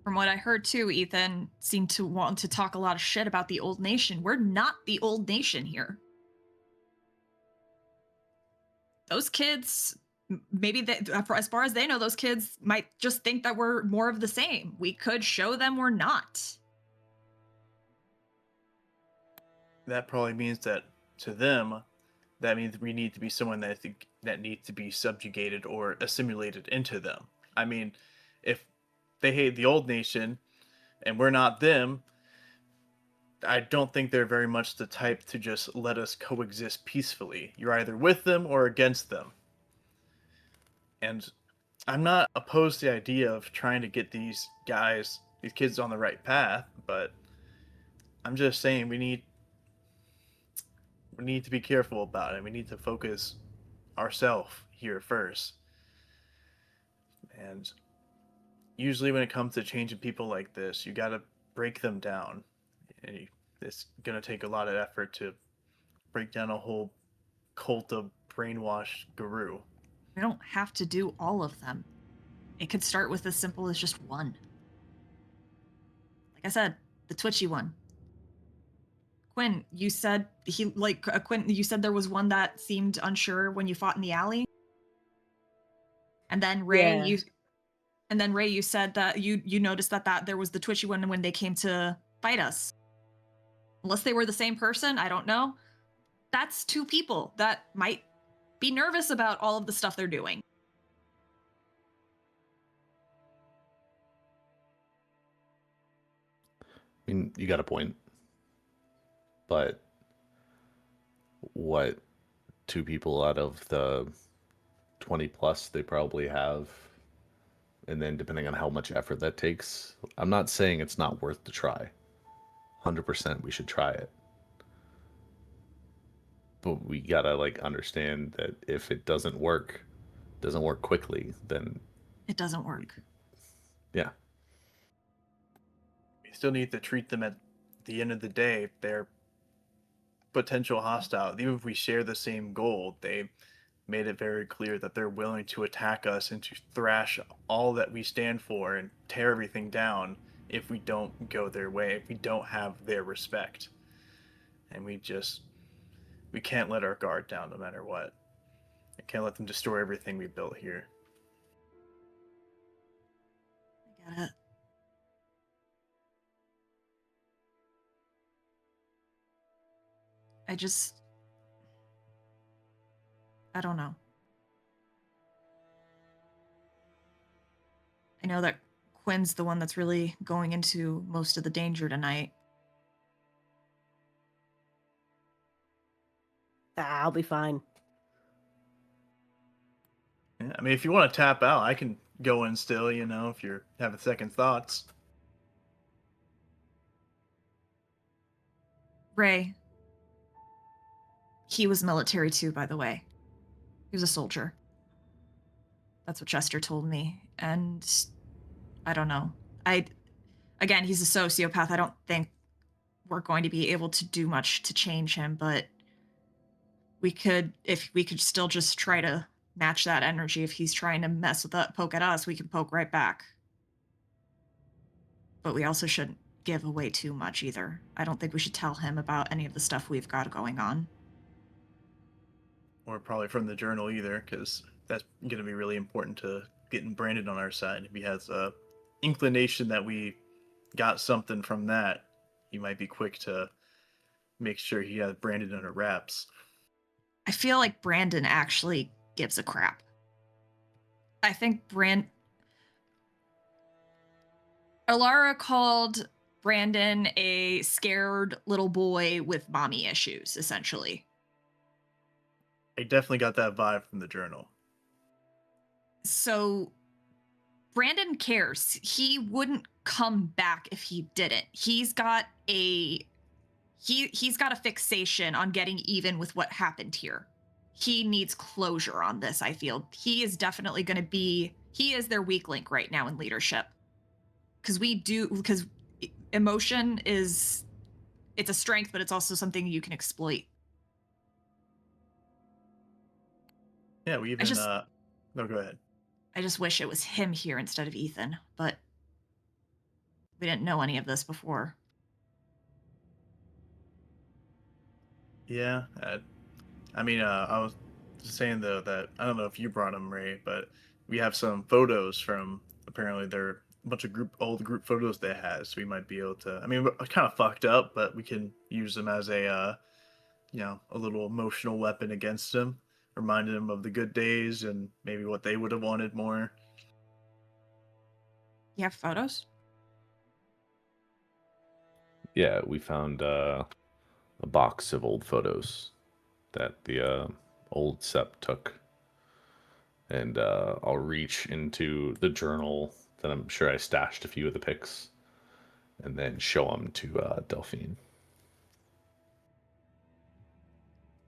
From what I heard too, Ethan seemed to want to talk a lot of shit about the old nation. We're not the old nation here. Those kids, maybe as far as they know, those kids might just think that we're more of the same. We could show them we're not. That probably means that to them, that means we need to be someone that needs to be subjugated or assimilated into them. I mean, if they hate the old nation and we're not them, I don't think they're very much the type to just let us coexist peacefully. You're either with them or against them. And I'm not opposed to the idea of trying to get these kids on the right path, but I'm just saying we need to be careful about it. We need to focus ourselves here first. And usually when it comes to changing people like this, you got to break them down. And it's going to take a lot of effort to break down a whole cult of brainwashed guru. We don't have to do all of them. It could start with as simple as just one. Like I said, the twitchy one. Quinn, you said you said there was one that seemed unsure when you fought in the alley. And then Ray, you said that you noticed that there was the twitchy one when they came to fight us. Unless they were the same person, I don't know. that's 2 people that might be nervous about all of the stuff they're doing. I mean, you got a point. But what 2 people out of the 20 plus they probably have, and then depending on how much effort that takes, I'm not saying it's not worth to try. 100% we should try it. But we gotta like understand that if it doesn't work quickly, then It doesn't work. yeah. We still need to treat them at the end of the day. They're potential hostile. Even if we share the same goal, they made it very clear that they're willing to attack us and to thrash all that we stand for and tear everything down if we don't go their way, if we don't have their respect. And we can't let our guard down no matter what. We can't let them destroy everything we built here. I get it. I don't know. I know that Quinn's the one that's really going into most of the danger tonight. I'll be fine. Yeah, I mean, if you want to tap out, I can go in still, if you're having second thoughts. Ray. He was military too, by the way. He was a soldier. That's what Jester told me. And I don't know. Again, he's a sociopath. I don't think we're going to be able to do much to change him, but if we could still just try to match that energy. If he's trying to poke at us, we can poke right back. But we also shouldn't give away too much either. I don't think we should tell him about any of the stuff we've got going on. Or probably from the journal either, because that's going to be really important to getting Brandon on our side. If he has a inclination that we got something from that, he might be quick to make sure he has Brandon under wraps. I feel like Brandon actually gives a crap. I think Alara called Brandon a scared little boy with mommy issues, essentially. I definitely got that vibe from the journal. So Brandon cares. He wouldn't come back if he didn't. He's got a fixation on getting even with what happened here. He needs closure on this, I feel. He is definitely going to be... He is their weak link right now in leadership. Because emotion is... It's a strength, but it's also something you can exploit. Yeah, we even... No, go ahead. I just wish it was him here instead of Ethan, but we didn't know any of this before. Yeah, I was just saying though that I don't know if you brought them, Ray, but we have some photos from apparently they're a bunch of old group photos they had, so we might be able to. I mean, we're kind of fucked up, but we can use them as a little emotional weapon against them, reminding them of the good days and maybe what they would have wanted more. You have photos? Yeah, we found a box of old photos that the old Sep took. And I'll reach into the journal that I'm sure I stashed a few of the pics and then show them to Delphine.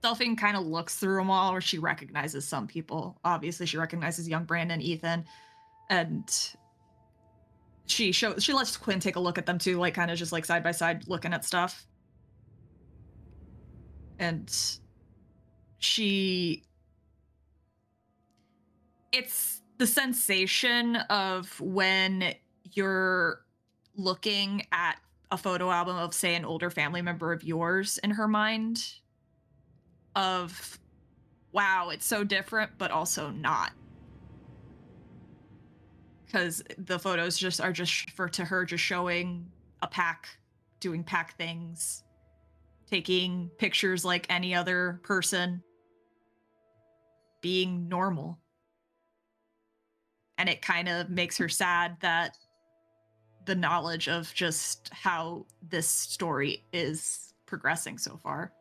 Delphine kind of looks through them all, or she recognizes some people. Obviously, she recognizes young Brandon, Ethan, and she lets Quinn take a look at them too, like kind of just like side by side looking at stuff. And it's the sensation of when you're looking at a photo album of, say, an older family member of yours in her mind of, wow, it's so different, but also not. Because the photos are just to her just showing a pack, doing pack things, taking pictures like any other person, being normal. And it kind of makes her sad that the knowledge of just how this story is progressing so far.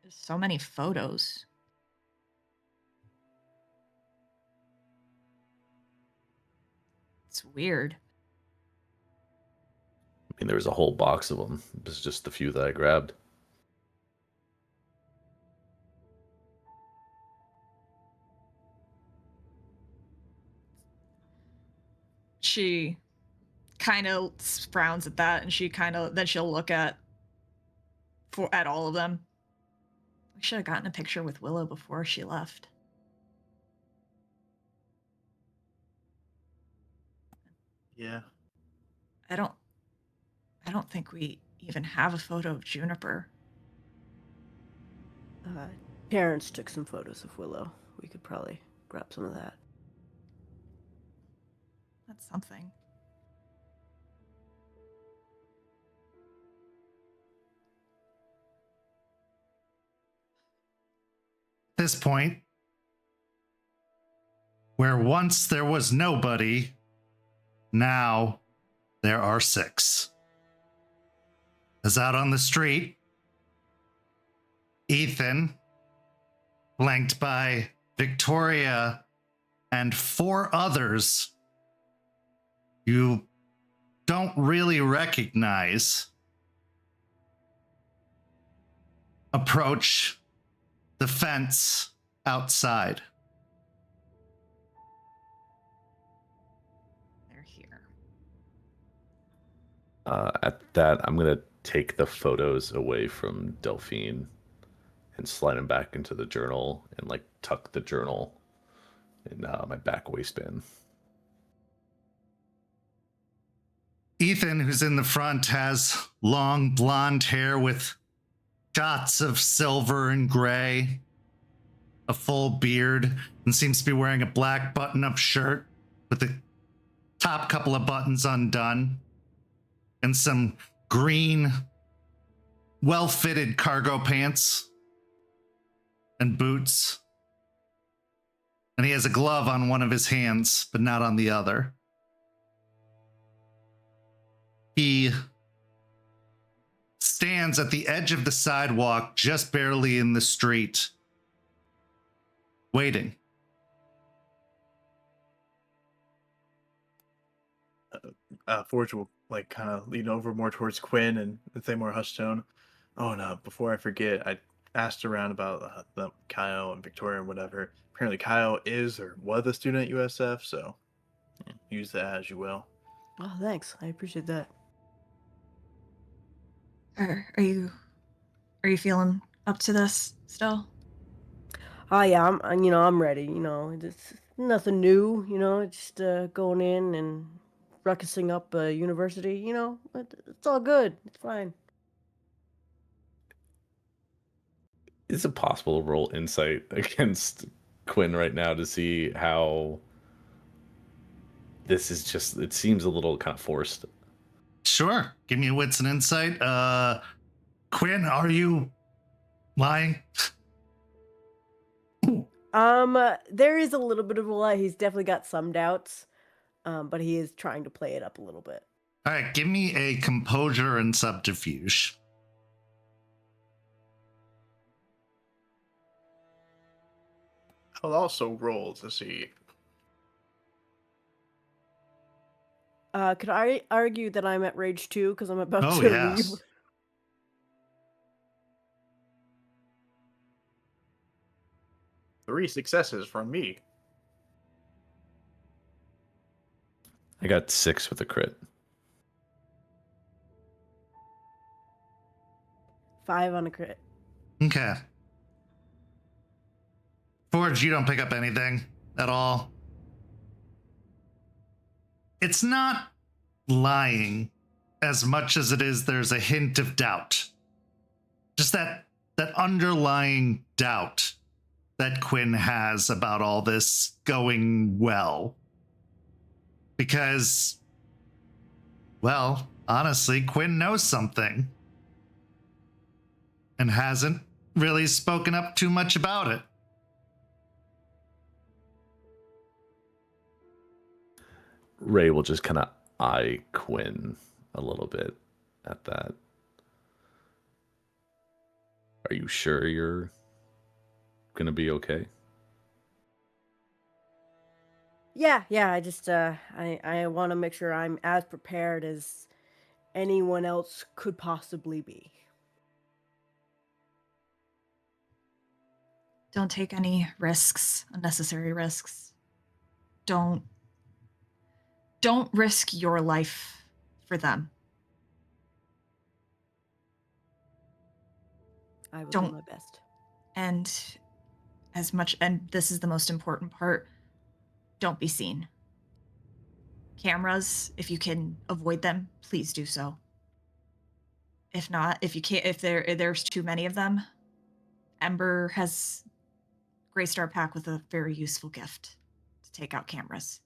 There's so many photos. It's weird. I mean, there was a whole box of them. It was just the few that I grabbed. She kind of frowns at that, and then she'll look at all of them. We should have gotten a picture with Willow before she left. Yeah. I don't think we even have a photo of Juniper. Terrence took some photos of Willow. We could probably grab some of that. That's something. This point, where once there was nobody, now there are 6. As out on the street, Ethan, flanked by Victoria and 4 others you don't really recognize, approach the fence outside. They're here. At that, I'm going to take the photos away from Delphine and slide them back into the journal and like tuck the journal in my back waistband. Ethan, who's in the front, has long blonde hair with dots of silver and gray, a full beard, and seems to be wearing a black button-up shirt with the top couple of buttons undone, and some green, well-fitted cargo pants and boots. And he has a glove on one of his hands, but not on the other. He stands at the edge of the sidewalk, just barely in the street, waiting. Forge will like kind of lean over more towards Quinn and say more hushed tone. Oh no! Before I forget, I asked around about the Kyle and Victoria and whatever. Apparently, Kyle is or was a student at USF, so use that as you will. Oh, thanks. I appreciate that. Are you feeling up to this still? Oh yeah, I'm ready. It's nothing new. Just going in and ruckusing up a university. It's all good. It's fine. Is it possible to roll insight against Quinn right now to see how this is just, it seems a little kind of forced? Sure. Give me a wits and insight. Quinn, are you lying? There is a little bit of a lie. He's definitely got some doubts, but he is trying to play it up a little bit. All right, give me a composure and subterfuge. I'll also roll to see. Could I argue that I'm at rage 2 because I'm about Oh, to yes. leave? Three successes from me. I got 6 with a crit. 5 on a crit. Okay. Forge, you don't pick up anything at all. It's not lying as much as it is there's a hint of doubt. Just that underlying doubt that Quinn has about all this going well. Because, well, honestly, Quinn knows something and hasn't really spoken up too much about it. Ray will just kind of eye Quinn a little bit at that. Are you sure you're gonna be okay? Yeah, I just I want to make sure I'm as prepared as anyone else could possibly be. Don't take any risks, unnecessary risks. Don't risk your life for them. I will Don't- do my best. And and this is the most important part, don't be seen. Cameras, if you can avoid them, please do so. If not, if you can't, if there's too many of them, Ember has graced our pack with a very useful gift to take out cameras.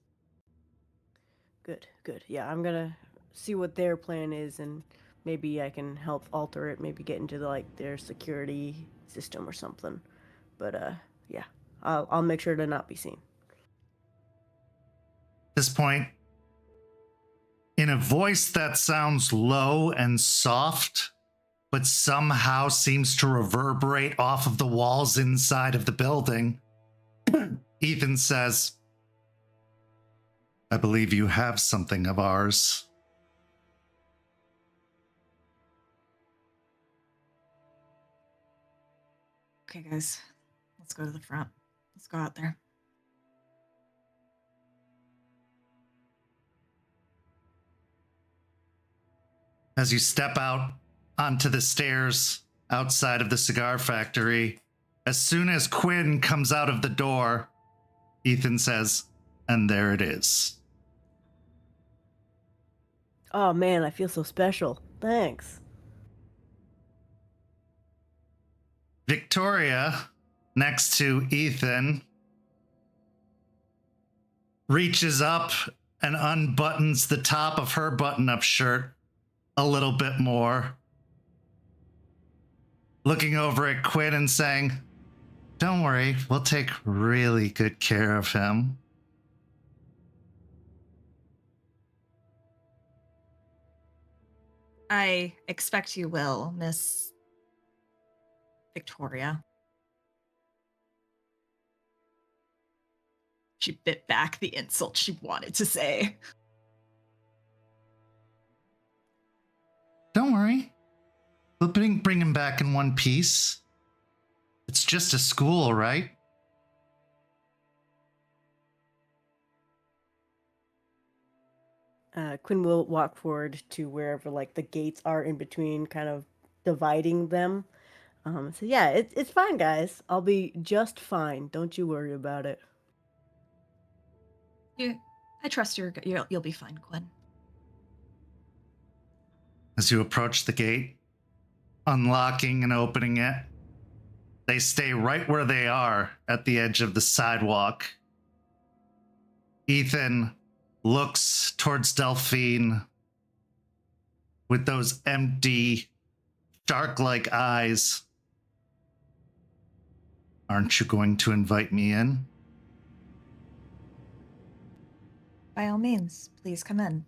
Good. Yeah, I'm gonna see what their plan is, and maybe I can help alter it. Maybe get into their security system or something. But yeah, I'll make sure to not be seen. At this point, in a voice that sounds low and soft, but somehow seems to reverberate off of the walls inside of the building, Ethan says, I believe you have something of ours. Okay, guys, let's go to the front. Let's go out there. As you step out onto the stairs outside of the cigar factory, as soon as Quinn comes out of the door, Ethan says, and there it is. Oh man, I feel so special. Thanks. Victoria, next to Ethan, reaches up and unbuttons the top of her button-up shirt a little bit more, looking over at Quinn and saying, don't worry, we'll take really good care of him. I expect you will, Miss Victoria. She bit back the insult she wanted to say. Don't worry. We'll bring him back in one piece. It's just a school, right? Quinn will walk forward to wherever the gates are in between, kind of dividing them. So yeah, it's fine, guys. I'll be just fine. Don't you worry about it. I trust you'll be fine, Quinn. As you approach the gate, unlocking and opening it, they stay right where they are at the edge of the sidewalk. Ethan looks towards Delphine with those empty, shark-like eyes. Aren't you going to invite me in? By all means, please come in.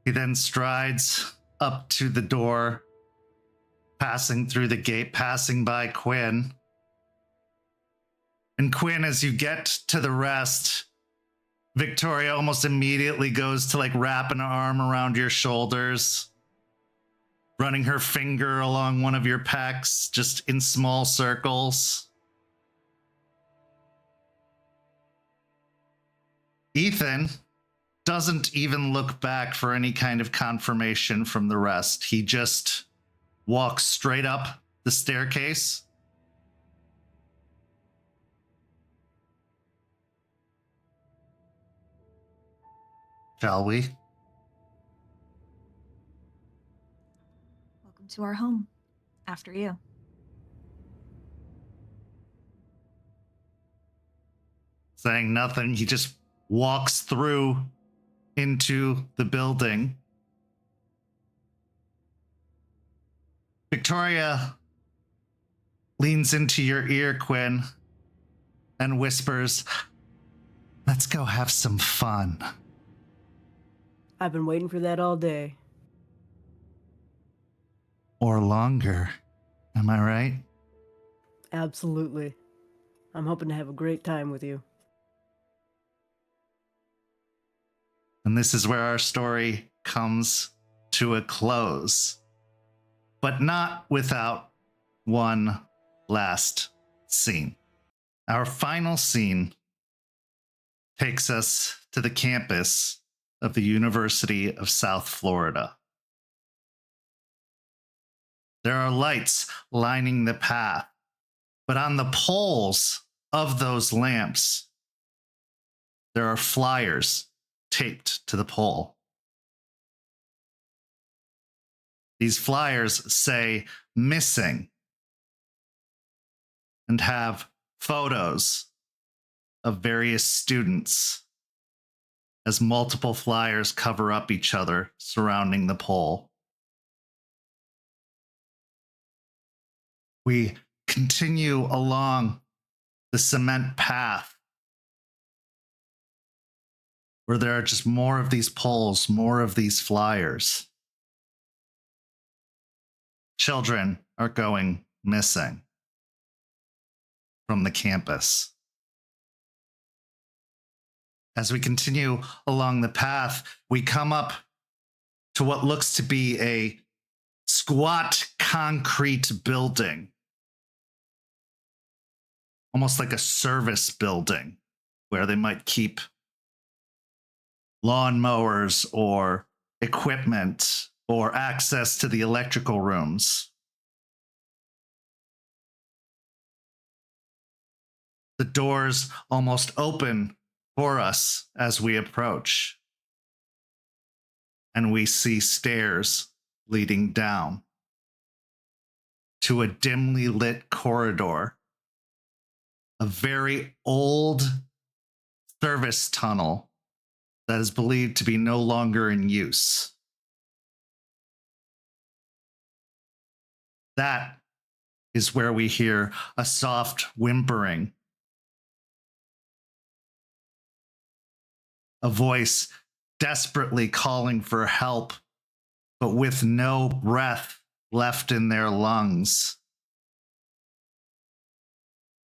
He then strides up to the door, passing through the gate, passing by Quinn. And Quinn, as you get to the rest, Victoria almost immediately goes to wrap an arm around your shoulders, running her finger along one of your pecs, just in small circles. Ethan doesn't even look back for any kind of confirmation from the rest. He just walks straight up the staircase. Shall we? Welcome to our home. After you. saying nothing. He just walks through into the building. Victoria leans into your ear, Quinn, and whispers, "Let's go have some fun." I've been waiting for that all day. Or longer. Am I right? Absolutely. I'm hoping to have a great time with you. And this is where our story comes to a close, but not without one last scene. Our final scene takes us to the campus of the University of South Florida. There are lights lining the path, but on the poles of those lamps, there are flyers taped to the pole. These flyers say "missing" and have photos of various students as multiple flyers cover up each other surrounding the pole. We continue along the cement path where there are just more of these poles, more of these flyers. Children are going missing from the campus. As we continue along the path, we come up to what looks to be a squat concrete building, almost like a service building where they might keep lawnmowers or equipment or access to the electrical rooms. The doors almost open for us as we approach, and we see stairs leading down to a dimly lit corridor, a very old service tunnel that is believed to be no longer in use. That is where we hear a soft whimpering, a voice desperately calling for help, but with no breath left in their lungs.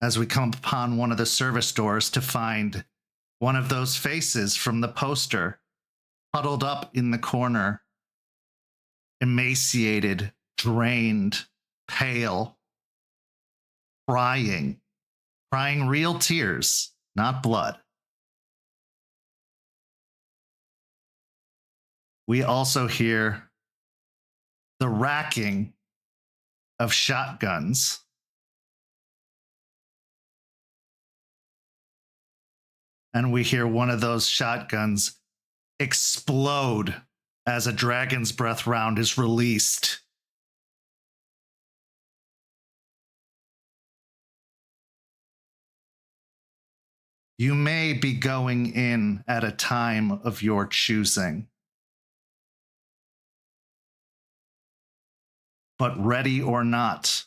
As we come upon one of the service doors to find one of those faces from the poster, huddled up in the corner, emaciated, drained, pale, crying real tears, not blood. We also hear the racking of shotguns. And we hear one of those shotguns explode as a dragon's breath round is released. You may be going in at a time of your choosing, but ready or not,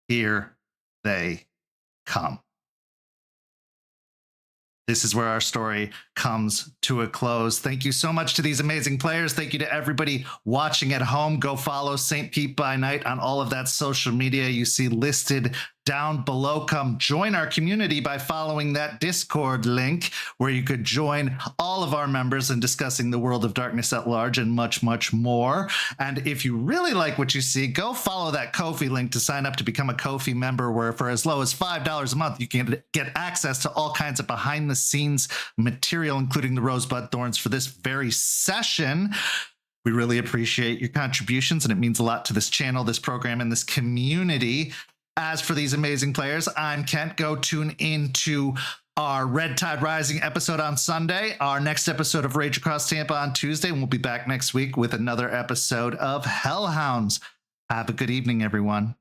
here they come. This is where our story comes to a close. Thank you so much to these amazing players. Thank you to everybody watching at home. Go follow St. Pete by Night on all of that social media you see listed down below. Come join our community by following that Discord link where you could join all of our members in discussing the world of darkness at large and much, much more. And if you really like what you see, go follow that Ko-fi link to sign up to become a Ko-fi member, where for as low as $5 a month, you can get access to all kinds of behind the scenes material, including the Rosebud Thorns for this very session. We really appreciate your contributions, and it means a lot to this channel, this program, and this community. As for these amazing players, I'm Kent. Go tune into our Red Tide Rising episode on Sunday, our next episode of Rage Across Tampa on Tuesday, and we'll be back next week with another episode of Hellhounds. Have a good evening, everyone.